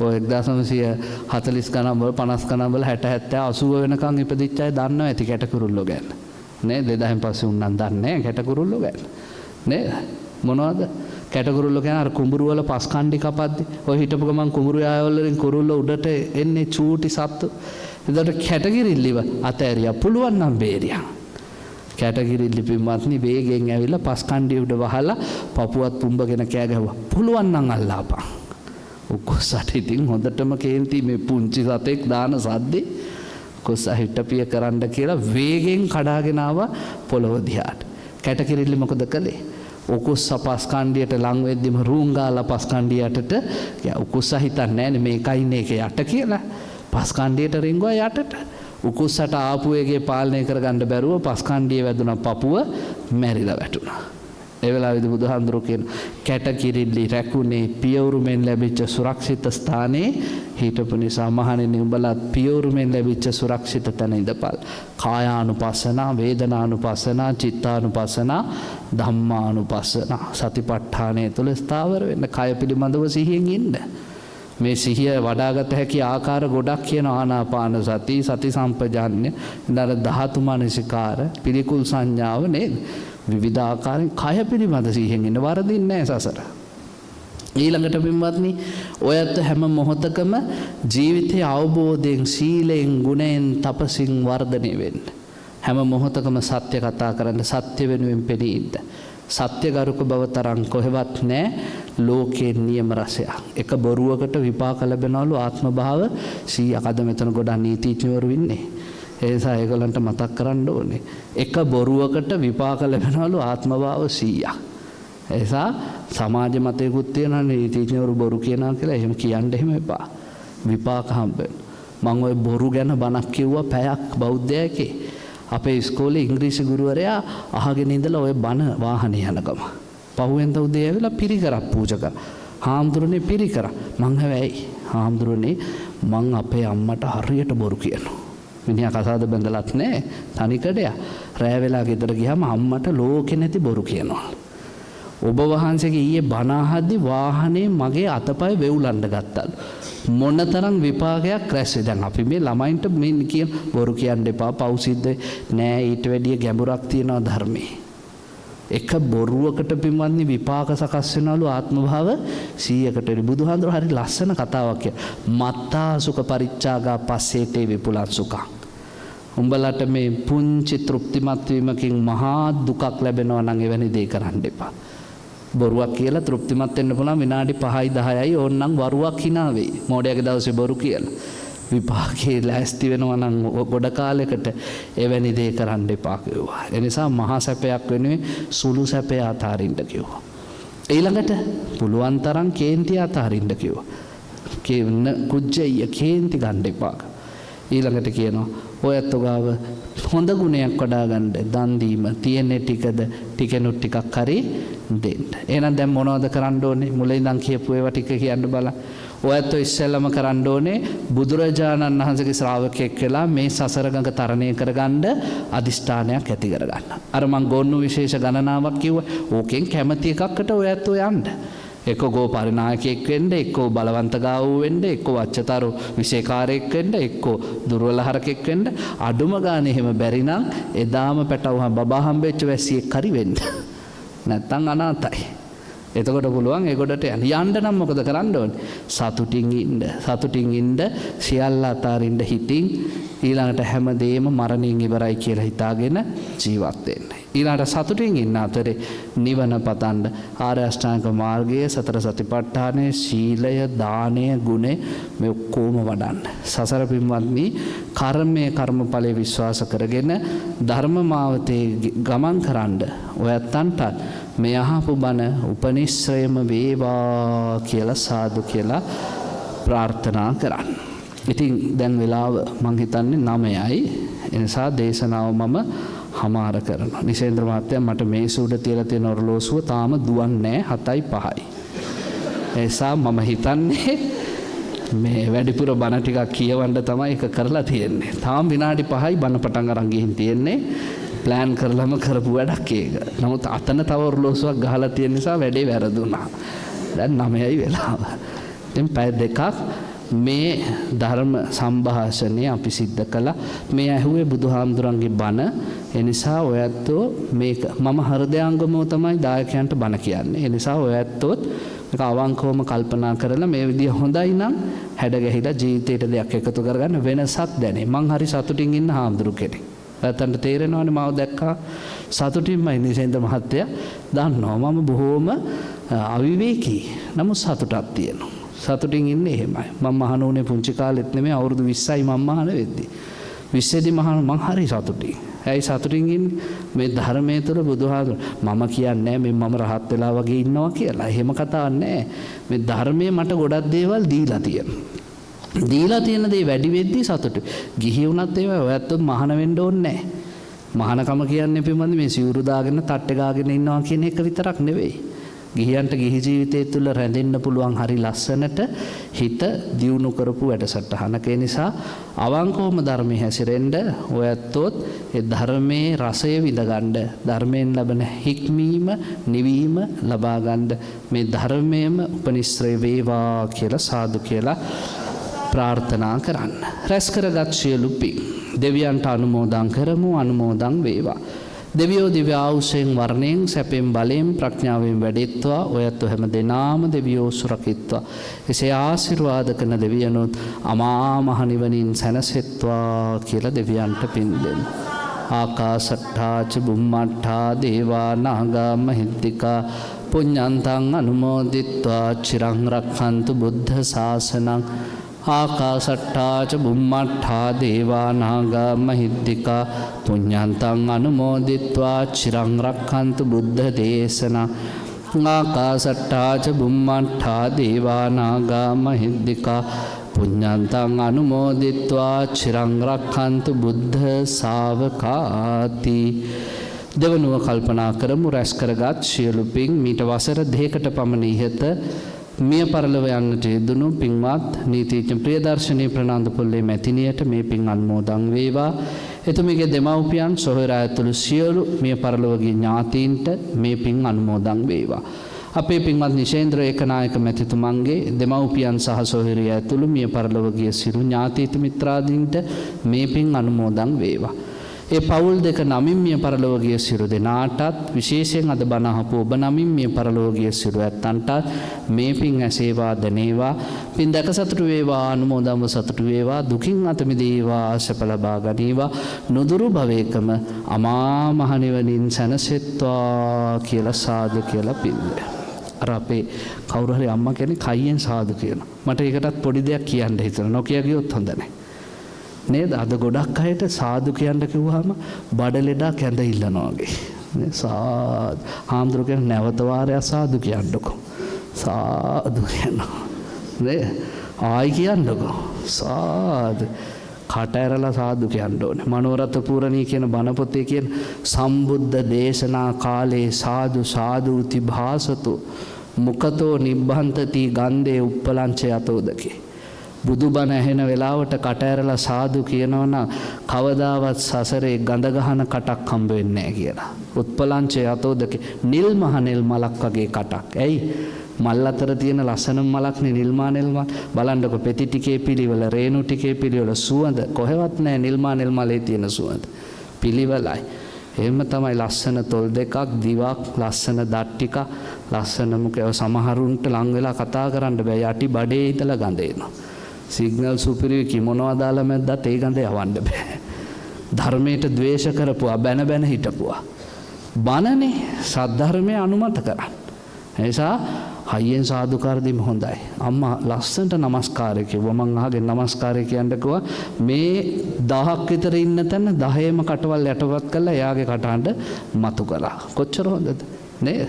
ඔය 1940 ගණන් වල 50 ගණන් වල 60 70 80 වෙනකන් ඉපදිච්ච අය දන්නවා ඇති කැටකුරුල්ලෝ ගැන. නේ 2000න් පස්සේ උන්නන් දන්නේ නැහැ කැටකුරුල්ලෝ ගැන. නේද? මොනවද? කැටකුරුල්ලෝ කියන අර කුඹුරු වල පස් කණ්ඩි කපද්දි ඔය හිටපු ගමන් කුඹුරු යායවල වලින් කුරුල්ලෝ උඩට එන්නේ චූටි සත්තු. එතකොට කැටකිරිල්ලිව අතෑරියා පුළුවන් නම් බේරියා. කැටකිරිල්ලි පින්වත්නි වේගෙන් ඇවිල්ලා පස් කණ්ඩිය උඩ වහලා පපුවත් පුම්බගෙන කෑ ගැහුවා. පුළුවන් නම් අල්ලාපන්. උකුස්සට ඉතින් හොඳටම කේන්ති මේ පුංචි සතෙක් දාන සද්දේ උකුස්ස හිටපිය කරන්න කියලා වේගෙන් කඩාගෙන ආවා පොළොව දිහාට. කැටකිරිල්ලි මොකද කළේ? උකුස්ස පස් කණ්ඩියට ලං වෙද්දිම රූම් ගාලා පස් කණ්ඩියටට උකුස්ස හිතන්නේ නැනේ මේකයි ඉන්නේ ඒක යට කියලා. පස් කණ්ඩියට රිංගුවා යටට. උකුස්සට ආපු එකේ පාලනය කරගන්න බැරුව පස් කණ්ඩිය වැදුනා පපුව මැරිලා වැටුණා. ඒ වෙලාවේදී බුදුහාඳුරු කියන කැටකිරිල්ලි රැකුනේ පියවුරුමෙන් ලැබිච්ච සුරක්ෂිත ස්ථානයේ හිටපු නිසා මහණෙනි උඹලා පියවුරුමෙන් ලැබිච්ච සුරක්ෂිත තැන ඉඳපල්. කායානුපස්සනා, වේදනානුපස්සනා, චිත්තානුපස්සනා, ධම්මානුපස්සනා සතිපට්ඨානය තුළ ස්ථාවර වෙන්න. කය පිළිබඳව සිහියෙන් ඉන්න. මේ සිහිය වඩාගත හැකි ආකාර ගොඩක් කියන ආනාපාන සති, සති සම්පජාන්‍ය, ඉඳලා ධාතු මනසිකාර, පිළිකුල් සංඥාව නේද? විවිධ ආකාරයෙන් කය පිළිබඳ සිහියෙන් ඉන්න වරදින්නේ නැහැ සසර. ඊළඟට පින්වත්නි ඔයත් හැම මොහොතකම ජීවිතයේ අවබෝධයෙන්, සීලයෙන්, ගුණයෙන්, තපසින් වර්ධනය වෙන්න. හැම මොහොතකම සත්‍ය කතා කරන්න, සත්‍ය වෙනුවෙන් පෙනී ඉන්න. සත්‍යගරුක බව තරම් කොහෙවත් නැහැ ලෝකේ නියම රසයක්. එක බොරුවකට විපාක ලැබෙනවලු ආත්ම භාව 100ක්. අද මෙතන ගොඩක් නීතිඥවරු ඉන්නේ. ඒ නිසා ඒගොල්ලන්ට මතක් කරන්න ඕනේ. එක බොරුවකට විපාක ලැබෙනවලු ආත්ම භාව 100ක්. ඒ නිසා සමාජ මතයකුත් තියෙනවා නීතිඥවරු බොරු කියනවා කියලා. එහෙම කියන්න එහෙම එපා. විපාක හම්බ වෙනවා. මම ওই බොරු ගැන බණක් කිව්වා පැයක් බෞද්ධයෙක්ගේ. අපේ ඉස්කෝලේ ඉංග්‍රීසි ගුරුවරයා අහගෙන ඉඳලා ওই බණ වාහනේ යනකම පහුවෙන්ද උදේ ඇවිල්ලා පිරිකරක් පූජා කරා. හාමුදුරනේ පිරිකර. මං හැවැයි හාමුදුරනේ මං අපේ අම්මට හරියට බොරු කියනවා. මිනිහා කසාද බැඳලත් නැහැ. තනිකඩයා. රෑ වෙලා ගෙදර ගියාම අම්මට ලෝකේ නැති බොරු කියනවා. ඔබ වහන්සේගේ ඊයේ බණ අහද්දි වාහනේ මගේ අතපය වෙවුලන්න ගත්තලු. මොනතරම් විපාකයක් රැස්වේ. දැන් අපි මේ ළමයින්ට මේ කියන බොරු කියන්න එපා, පව් සිද්ධ නෑ, ඊට වැඩිය ගැඹුරක් තියෙනවා ධර්මයේ. එක බොරුවකට පින්වත්නි විපාක සකස් වෙනවලු ආත්ම භාව 100කට. බුදුහාඳුර හරි ලස්සන කතාවක් කිය. මත්තා සුඛ පරිච්ඡාගා පස්සේතේ විපුලං සුඛං. උඹලට මේ පුංචි තෘප්තිමත් වීමකින් මහා දුකක් ලැබෙනවා නම් එවැනි දේ කරන්න එපා. බොරුවක් කියලා තෘප්තිමත් වෙන්න පුළුවන් විනාඩි 5යි 10යි ඕනනම් වරුවක් hina වෙයි. මොඩයාගේ දවසේ බොරු කියලා. විපාකේ ලෑස්ති වෙනවා නම් ගොඩ කාලයකට එවැනි දේ කරන්න එපා කිව්වා. ඒ නිසා මහා සැපයක් වෙනුවෙන් සුළු සැපය අතාරින්න කිව්වා. ඊළඟට පුළුවන් තරම් කේන්ති අතාරින්න කිව්වා. කුජ්ජය කේන්ති ගන්න එපා. ඊළඟට කියනවා ඔයත් ඔගාව හොඳ ගුණයක් වඩා ගන්න දන් දීම තියෙන ටිකද ටිකෙනුත් ටිකක් හරි දෙන්න. එහෙනම් දැන් මොනවද කරන්න ඕනේ? මුලින් ඉඳන් කියපු ඒවා ටික කියන්න බලන්න. ඔයත් ඉස්සෙල්ලම කරන්න ඕනේ බුදුරජාණන් වහන්සේගේ ශ්‍රාවකයෙක් වෙලා මේ සසර ගඟ තරණය කරගන්න අදිෂ්ඨානයක් ඇති කරගන්න. අර මං ගොන්නු විශේෂ ගණනාවක් කිව්වා. ඕකෙන් කැමැති එකකට ඔයත් යන්න. එක්ක ගෝ පරිනායකයෙක් වෙන්න, එක්ක බලවන්ත ගාවෝ වෙන්න, එක්ක වච්චතරු විශේෂකාරයෙක් වෙන්න, එක්ක දුර්වල හරකෙක් වෙන්න. අඩුම ගානේ එහෙම බැරි නම් එදාම පැටවුවා බබා හම්බෙච්ච වැසියෙක් හරි වෙන්න. නැත්තම් අනාතයි. එතකොට පුළුවන් ඒගොඩට යන්න. යන්න නම් මොකද කරන්න ඕනේ? සතුටින් ඉන්න. සතුටින් ඉන්න, සියල්ල අතාරින්න හිතින් ඊළඟට හැමදේම මරණයෙන් ඉවරයි කියලා හිතාගෙන ජීවත් වෙන්න. ඊළඟට සතුටින් ඉන්න අතරේ නිවන පතන්න ආර්ය අෂ්ටාංග මාර්ගය, සතර සතිපට්ඨානය, සීලය, දානය, ගුණය මේ ඔක්කොම වඩන්න. සසර පින්වත්නි, කර්මය කර්මඵලයේ විශ්වාස කරගෙන ධර්ම මාවතේ ගමන් කරන්න ඔයත්තන්ට මේ අහපු බණ උපනිශ්‍රයම වේවා කියලා සාදු කියලා ප්‍රාර්ථනා කරන්න. ඉතින් දැන් වෙලාව මං හිතන්නේ 9යි. ඒ නිසා දේශනාව මම හමාර කරනවා. නිසේන්ද්‍ර මහත්තයා මට මේ සූඩ තියලා තියෙන ඔරලෝසුව තාම දුවන්නේ 7:05යි. ඒ නිසා මම හිතන්නේ මේ වැඩිපුර බණ ටිකක් කියවන්න තමයි එක කරලා තියෙන්නේ. තාම විනාඩි 5යි බණ පටන් අරන් ගිහින් තියෙන්නේ. ප්ලෑන් කරලම කරපු වැඩක් ඒක. නමුත් අතන තව ඔරලෝසුවක් ගහලා තියෙන නිසා වැඩේ වැරදුනා. දැන් 9යි වෙලාව. ඉතින් පැය දෙකක් මේ ධර්ම සම්භාෂණය අපි සිද්ධ කළා. මේ ඇහුවේ බුදුහාමුදුරන්ගේ බණ. ඒ නිසා ඔයත්තෝ මේක මම හෘදයාංගමව තමයි දායකයන්ට බණ කියන්නේ. ඒ නිසා ඔයත්තොත් මේක අවංකවම කල්පනා කරලා මේ විදිය හොඳයි නම් හැඩ ගැහිලා ජීවිතේට දෙයක් එකතු කරගන්න වෙනසක් දැනේ. මං හරි සතුටින් ඉන්න හාමුදුරු කෙනෙක්. ඔයත්තන්ට තේරෙනවනේ මාව දැක්කා සතුටින්මයි නිසේන්ද්‍ර මහත්තයා දන්නවා මම බොහොම අවිවේකී. නමුත් සතුටක් තියෙනවා. සතුටින් ඉන්නේ එහෙමයි. මම මහාන උනේ පුංචි කාලෙත් නෙමෙයි අවුරුදු 20යි මම මහාන වෙද්දී. 20 දී මහාන මං හරි සතුටින්. ඇයි සතුටින් ඉන්නේ? මේ ධර්මයේ තුල බුදුහාමුදුර මම කියන්නේ මේ මම රහත් වෙලා වගේ ඉන්නවා කියලා. එහෙම කතාවක් නැහැ. මේ ධර්මයේ මට ගොඩක් දේවල් දීලා තියෙනවා. දීලා තියෙන දේ වැඩි වෙද්දී සතුටු. ගිහි වුණත් ඒවා ඔයත් මහාන වෙන්න ඕනේ නැහැ. මහානකම කියන්නේ පිළිබඳ මේ සිවුරු දාගෙන තට්ටේ ගාගෙන ඉන්නවා කියන එක විතරක් නෙවෙයි. ගිහියන්ට ගිහි ජීවිතය තුළ රැඳෙන්න පුළුවන් හරි ලස්සනට හිත දියුණු කරපු වැඩසටහනක. ඒ නිසා අවංකවම ධර්මයේ හැසිරෙන්න ඔයත්තොත් ඒ ධර්මයේ රසය විඳගන්න, ධර්මයෙන් ලැබෙන හික්මීම, නිවීම ලබා ගන්න මේ ධර්මයේම උපනිශ්‍රය වේවා කියලා සාදු කියලා ප්‍රාර්ථනා කරන්න. රැස් කරගත් සියලු පින් දෙවියන්ට අනුමෝදන් කරමු. අනුමෝදන් වේවා. දෙවියෝ දිව්‍ය ආයුෂයෙන් වර්ණයෙන් සැපෙන් බලයෙන් ප්‍රඥාවෙන් වැඩෙත්වා. ඔයත් හැම දෙනාම දෙවියෝ සුරකිත්වා. එසේ ආශිර්වාද කරන දෙවියනොත් අමා මහ නිවනින් සැනසෙත්වා කියලා දෙවියන්ට පින් දෙමු. ආකාශට්ඨා ච බුම්මට්ඨා දේවා නාග මහිද්దికා පුඤ්ඤන්තං අනුමෝදිත්වා චිරං රක්ඛන්තු බුද්ධ ශාසනං. ආකාශට්ඨා ච බුම්මට්ඨා දේවා නාග මහිද්దికා පුඤ්ඤන්තං අනුමෝදිත්වා චිරං රක්ඛන්තු බුද්ධ දේශනං. ආකාශට්ඨා ච බුම්මට්ඨා දේවා නාග මහිද්దికා පුඤ්ඤන්තං අනුමෝදිත්වා චිරං රක්ඛන්තු බුද්ධ ශාවකාති. දෙවනුව කල්පනා කරමු. රැස් කරගත් සියලු පින් මීට වසර 2කට පමණ ඉහත මිය පරලොව යන්නට යෙදුණු පින්වත් නීතිඥ ප්‍රියදර්ශනී ප්‍රනාන්දු පොල්ලේ මැතිණියට මේ පින් අනුමෝදන් වේවා. එතුමියගේ දෙමව්පියන් සොහොයුරා ඇතුළු සියලු මිය පරලොව ගිය ඥාතීන්ට මේ පින් අනුමෝදන් වේවා. අපේ පින්වත් නිශේන්ද්‍ර ඒකනායක මැතිතුමන්ගේ දෙමව්පියන් සහ සොහොයුරිය ඇතුළු මිය පරලොව ගිය සිරු ඥාතීත මිත්‍රාදීන්ට මේ පින් අනුමෝදන් වේවා. ඒ පවුල් දෙක නමින් මිය පරලොව ගිය සිරු දෙනාටත් විශේෂයෙන් අද බණ අහපු ඔබ නමින් මිය පරලොව ගිය සිරු ඇත්තන්ටත් මේ පින් ඇසේවා දැනේවා. පින් දැක සතුටු වේවා. අනුමෝදන්ව සතුටු වේවා. දුකින් අත මිදේවා. සැප ලබා ගනීවා. නුදුරු භවයකම අමා මහ නිවනින් සැනසෙත්වා කියලා සාදු කියලා පින් දෙන්න. අර අපේ කවුරු හරි අම්මා කෙනෙක් කයියෙන් සාදු කියනවා. මට ඒකටත් පොඩි දෙයක් කියන්න හිතෙනවා. නොකිය ගියොත් හොඳ නැහැ. නේද? අද ගොඩක් අයට සාදු කියන්න කිව්වහම බඩ ලෙඩක් ඇඳ ඉල්ලනවා වගේ. නේ සාදු. හාමුදුරුවෝ කියන නැවත වාරයක් සාදු කියන්නකෝ. සාදු කියනවා. නේ? ආයි කියන්නකෝ. සාදු. කට ඇරලා සාදු කියන්න ඕනේ. මනෝරත පූරණී කියන බණ පොතේ කියන සම්බුද්ධ දේශනා කාලේ සාදු සාදු උති භාසතු මුකතෝ නිබ්බන්තති ගන්ධේ උප්පලංච යතෝදකේ. බුදුබණ ඇහෙන වෙලාවට කට ඇරලා සාදු කියනවනම් කවදාවත් සසරේ ගඳ ගහන කටක් හම්බ වෙන්නේ නැහැ කියලා. උත්පලංච යතෝදකේ නිල් මහ නිල් මලක් වගේ කටක්. ඇයි? මල් අතර තියෙන ලස්සන මලක්නේ නිල්මා නිල් මල්. බලන්නකො පෙති ටිකේ පිළිවෙල, රේණු ටිකේ පිළිවෙල සුවඳ කොහෙවත් නැහැ නිල්මා නිල් මලේ තියෙන සුවඳ. පිළිවෙලයි. එහෙම තමයි ලස්සන තොල් දෙකක්, දිවක්, ලස්සන දත් ටික, ලස්සන මුඛය. සමහරුන්ට ලං වෙලා කතා කරන්න බෑ. යටි බඩේ ඉතලා ගඳ එනවා. සිග්නල් සුපිරි කි මොනවා දාලා මැද්දත් ඒ ගඳ යවන්න බෑ. ධර්මයට ද්වේෂ කරපුවා, බැන බැන හිටපුවා. බනනේ සද්ධර්මයේ අනුමත කරන්න. ඒ නිසා හයියෙන් සාදුකාර දෙන්න හොඳයි. අම්මා ලස්සනට නමස්කාරය කිව්වා. මං අහගෙන නමස්කාරය කියන්න කිව්වා. මේ 1000ක් විතර ඉන්න තැන 10ෙම කටවල් යටපත් කරලා එයාගේ කටහඬ මතු කළා. කොච්චර හොඳද නේද?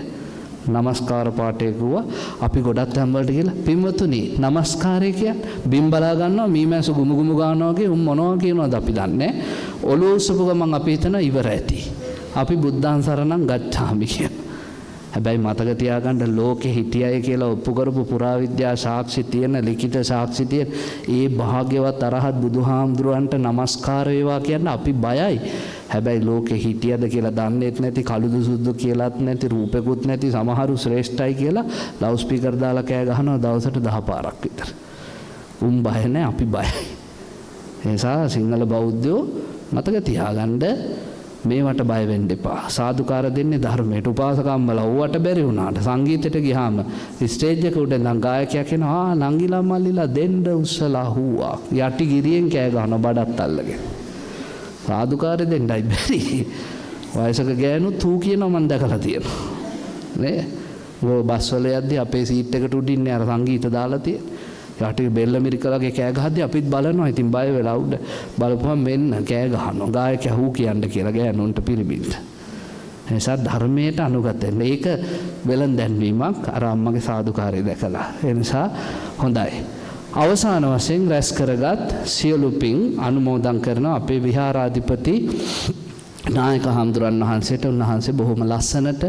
නමස්කාර පාඨය කිව්වා. අපි ගොඩක් තැන් වලට ගිහලා පින්වතුනි නමස්කාරය කියන්නේ බිම් බලා ගන්නවා මීමැස්ස ගුමු ගුමු ගන්නවා වගේ උන් මොනවා කියනවද අපි දන්නේ. ඔලුව උස්සපු ගමන් අපි හිතන ඉවර ඇති. අපි බුද්ධං සරණං ගච්ඡාමි කියන. හැබැයි මතක තියාගන්න ලෝකෙ හිටියයි කියලා ඔප්පු කරපු පුරාවිද්‍යා සාක්ෂි තියෙන, ලිඛිත සාක්ෂි තියෙන ඒ භාග්‍යවත් අරහත් බුදුහාමුදුරන්ට නමස්කාර වේවා කියන්න අපි බයයි. හැබැයි ලෝකෙ හිටියද කියලා දන්නේත් නැති, කළුදු සුදු කියලාත් නැති, රූපෙකුත් නැති සමහරු ශ්‍රේෂ්ඨයි කියලා ලවුඩ් ස්පීකර් දාලා කෑ ගහනවා දවසට 10 පාරක් විතර. උන් බය නැහැ, අපි බයයි. ඒ නිසා සිංහල බෞද්ධයෝ මතක තියාගන්න මේවට බය වෙන්න එපා. සාදුකාර දෙන්නේ ධර්මයට. උපාසකම්මලා ඌවට බැරි වුණාට සංගීතයට ගියාම ස්ටේජ් එක උඩ නම් ගායකයා කියනවා නංගිලා මල්ලිලා දෙන්න උස්සලා හුවා. යටි ගිරියෙන් කෑ ගහනවා බඩත් අල්ලගෙන. සාදුකාර දෙන්නයි බැරි. වයසක ගෑනුත් ඌ කියනවා මම දැකලා තියෙනවා. නේ? ඔය බස් වල යද්දී අපේ සීට් එකට උඩින්නේ අර සංගීත දාලා තියෙන. යටි බෙල්ල මිරිකලගේ කෑ ගහද්දී අපිත් බලනවා. ඉතින් බය වෙලා උඩ බලපුවම මෙන්න කෑ ගහනවා. ගායකයා හූ කියන්න කියලා ගෑනුන්ට පිළිබින්න. ඒ නිසා ධර්මයට අනුගත වෙන්න. ඒක වෙලන් දැන්වීමක් අර අම්මගේ සාදුකාරය දැකලා. ඒ නිසා හොඳයි. අවසාන වශයෙන් රැස් කරගත් සියලු පින් අනුමෝදන් කරන අපේ විහාරාධිපති නායක හාමුදුරන් වහන්සේට උන්වහන්සේ බොහොම ලස්සනට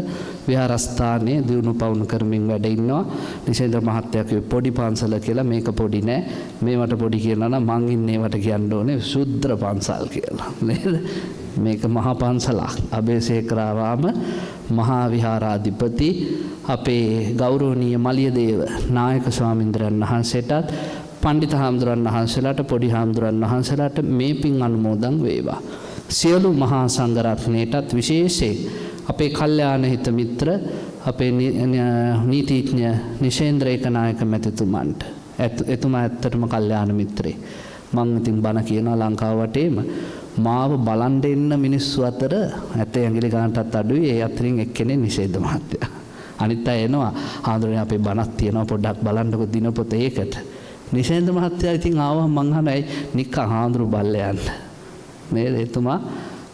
විහාරස්ථානයේ දිනු පවුණු කරමින් වැඩ ඉන්නවා. නිසේන්ද්‍ර මහත්තයා කිව්වේ පොඩි පන්සල කියලා. මේක පොඩි නෑ. මේවට පොඩි කියනවා නම් මං ඉන්නේ වට කියන්න ඕනේ සුද්‍ර පන්සල් කියලා. නේද? මේක මහා පන්සලක්. අබේසේකරාවාම මහා විහාරාධිපති අපේ ගෞරවනීය මලියදේව නායක ස්වාමීන්ද්‍රයන් වහන්සේටත් පණ්ඩිත හාමුදුරන් වහන්සේලාට පොඩි හාමුදුරන් වහන්සේලාට මේ පින් අනුමෝදන් වේවා. සියලු මහා සංඝරත්නයටත් විශේෂයෙන් අපේ කල්යාණ හිත මිත්‍ර අපේ නීතිඥ නිශේන්ද්‍ර ඒකනායක මැතිතුමන්ට එතුමා ඇත්තටම කල්යාණ මිත්‍රේ. මං ඉතින් බණ කියනවා ලංකාව වටේම මාව බලන් දෙන්න මිනිස්සු අතර ඇත්තේ ඇඟිලි ගන්නටත් අඩුයි. ඒ අතරින් එක්කෙනෙක් නිශේන්ද්‍ර මහත්තයා. අනිත් අය එනවා හාමුදුරනේ අපේ බණක් තියෙනවා පොඩ්ඩක් බලන්නකො දිනපොත ඒකට. නිශේන්ද්‍ර මහත්තයා ඉතින් ආවම මං අහනයි නිකන් හාමුදුරු බල්ලයන්ට. නේද? එතුමා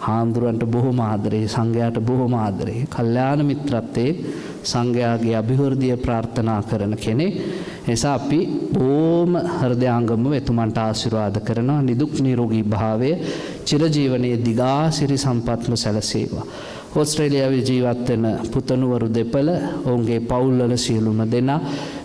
හාමුදුරන්ට බොහොම ආදරේ, සංඝයාට බොහොම ආදරේ. කල්යාණ මිත්‍රත්වයේ සංඝයාගේ අභිවෘද්ධිය ප්‍රාර්ථනා කරන කෙනෙක්. එසා අපි බොහොම හෘදයාංගම එතුමන්ට ආශිර්වාද කරනවා. නිදුක් නිරෝගී භාවය, චිරජීවනයේ දිගාසිරි සම්පත්ම සැලසේවා. ඕස්ට්‍රේලියාවේ ජීවත් වෙන පුතණුවරු දෙපළ ඔවුන්ගේ පවුල්වල සියලුම දෙනා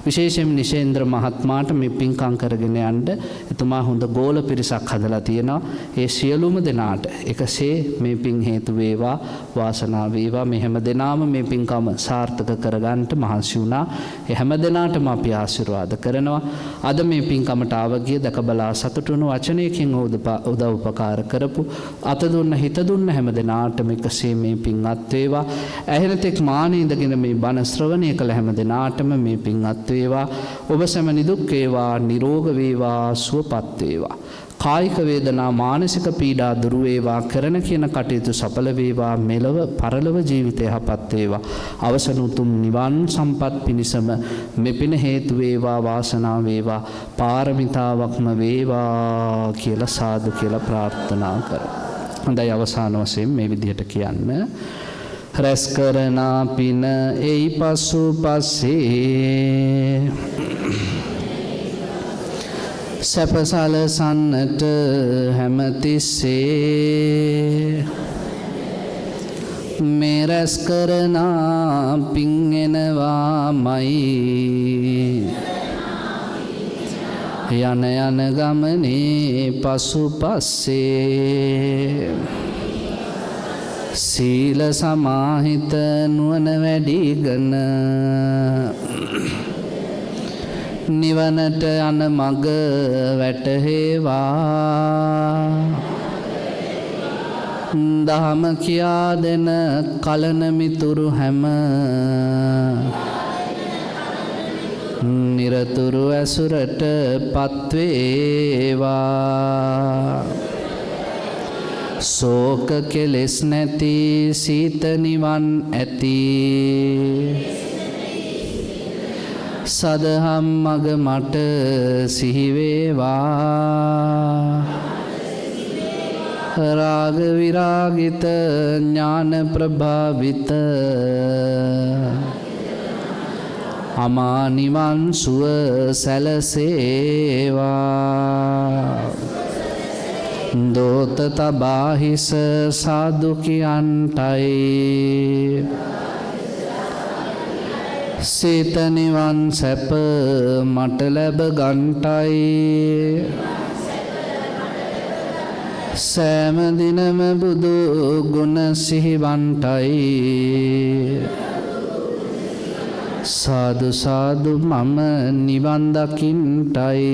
විශේෂයෙන් නිශේන්ද්‍ර මහත්මයාට මේ පින්කම් කරගෙන යන්න එතුමා හොඳ ගෝල පිරිසක් හදලා තියෙනවා. ඒ සියලුම දෙනාට එකසේ මේ පින් හේතු වේවා, වාසනාව වේවා. මේ හැම දෙනාම මේ පින්කම සාර්ථක කරගන්නට මහන්සි වුණා. ඒ හැම දෙනාටම අපි ආශිර්වාද කරනවා. අද මේ පින්කමට ආවගිය දැකබලා සතුටුණු වචනයකින් උදව් උපකාර කරපු අත දුන්න හිත දුන්න හැම දෙනාටම එකසේ මේ පින් අත් වේවා. ඇහෙන තෙක් මානෙ ඉඳගෙන මේ බණ ශ්‍රවණය කළ හැම දෙනාටම මේ පින් අත් වේවා. ඔබ සැම නිදුක් වේවා, නිරෝග වේවා, සුවපත් වේවා. කායික වේදනා, මානසික පීඩා දුරු වේවා. කරන කියන කටයුතු සඵල වේවා. මෙලව පරලොව ජීවිතය යහපත් වේවා. අවසන් උතුම් නිවන් සම්පත් පිණිසම මෙපින හේතු වේවා, වාසනාව වේවා, පාරමිතාවක්ම වේවා කියලා සාදු කියලා ප්‍රාර්ථනා කරමු. හොඳයි, අවසාන වශයෙන් මේ විදිහට කියන්න. රැස් කරනා පින එයි පසු පස්සේ සැපසලසන්නට හැමතිස්සේ මේ රැස් කරනා පින් එනවාමයි යන යන ගමනේ පසු පස්සේ සීල සමාහිත නුවණ වැඩිගෙන නිවනට යන මඟ වැටහෙවා දහම කියා දෙන කලන මිතුරු හැම නිරතුරු ඇසුරට පත්වේවා ශෝක කෙලෙස් නැති සීත නිවන් ඇති සදහම් මග මට සිහිවේවා රාග විරාගිත ඥාන ප්‍රභාවිත අමා නිවන් සුව සැලසේවා දෝත තබාහිස සාදු කියන්ටයි සීත නිවන් සැප මට ලැබ ගන්ටයි සෑම දිනම බුදු ගුණ සිහිවන්ටයි සාදු සාදු මම නිවන් දකින්ටයි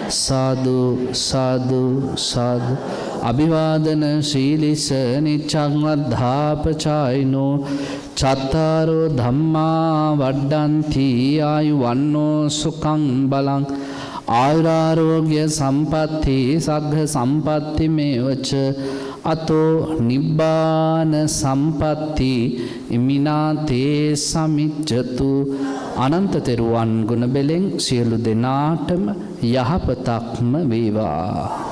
සාදු සාදු සාදු අභිවාදන ශීලිස නිච්ඡං වද්ධාපචායිනෝ චත්තාරෝ ධම්මා වඩ්ඩන්ති ආයුවන්නෝ සුඛං බලං ආයුරාරෝග්‍ය සම්පatti සග්ග සම්පatti මේවච අතෝ නිබ්බාන සම්පatti ඉමිනාතේ සමිච්ඡතු අනන්ත තෙරුවන් ගුණ බෙලෙන් සියලු දෙනාටම යහපතක්ම වේවා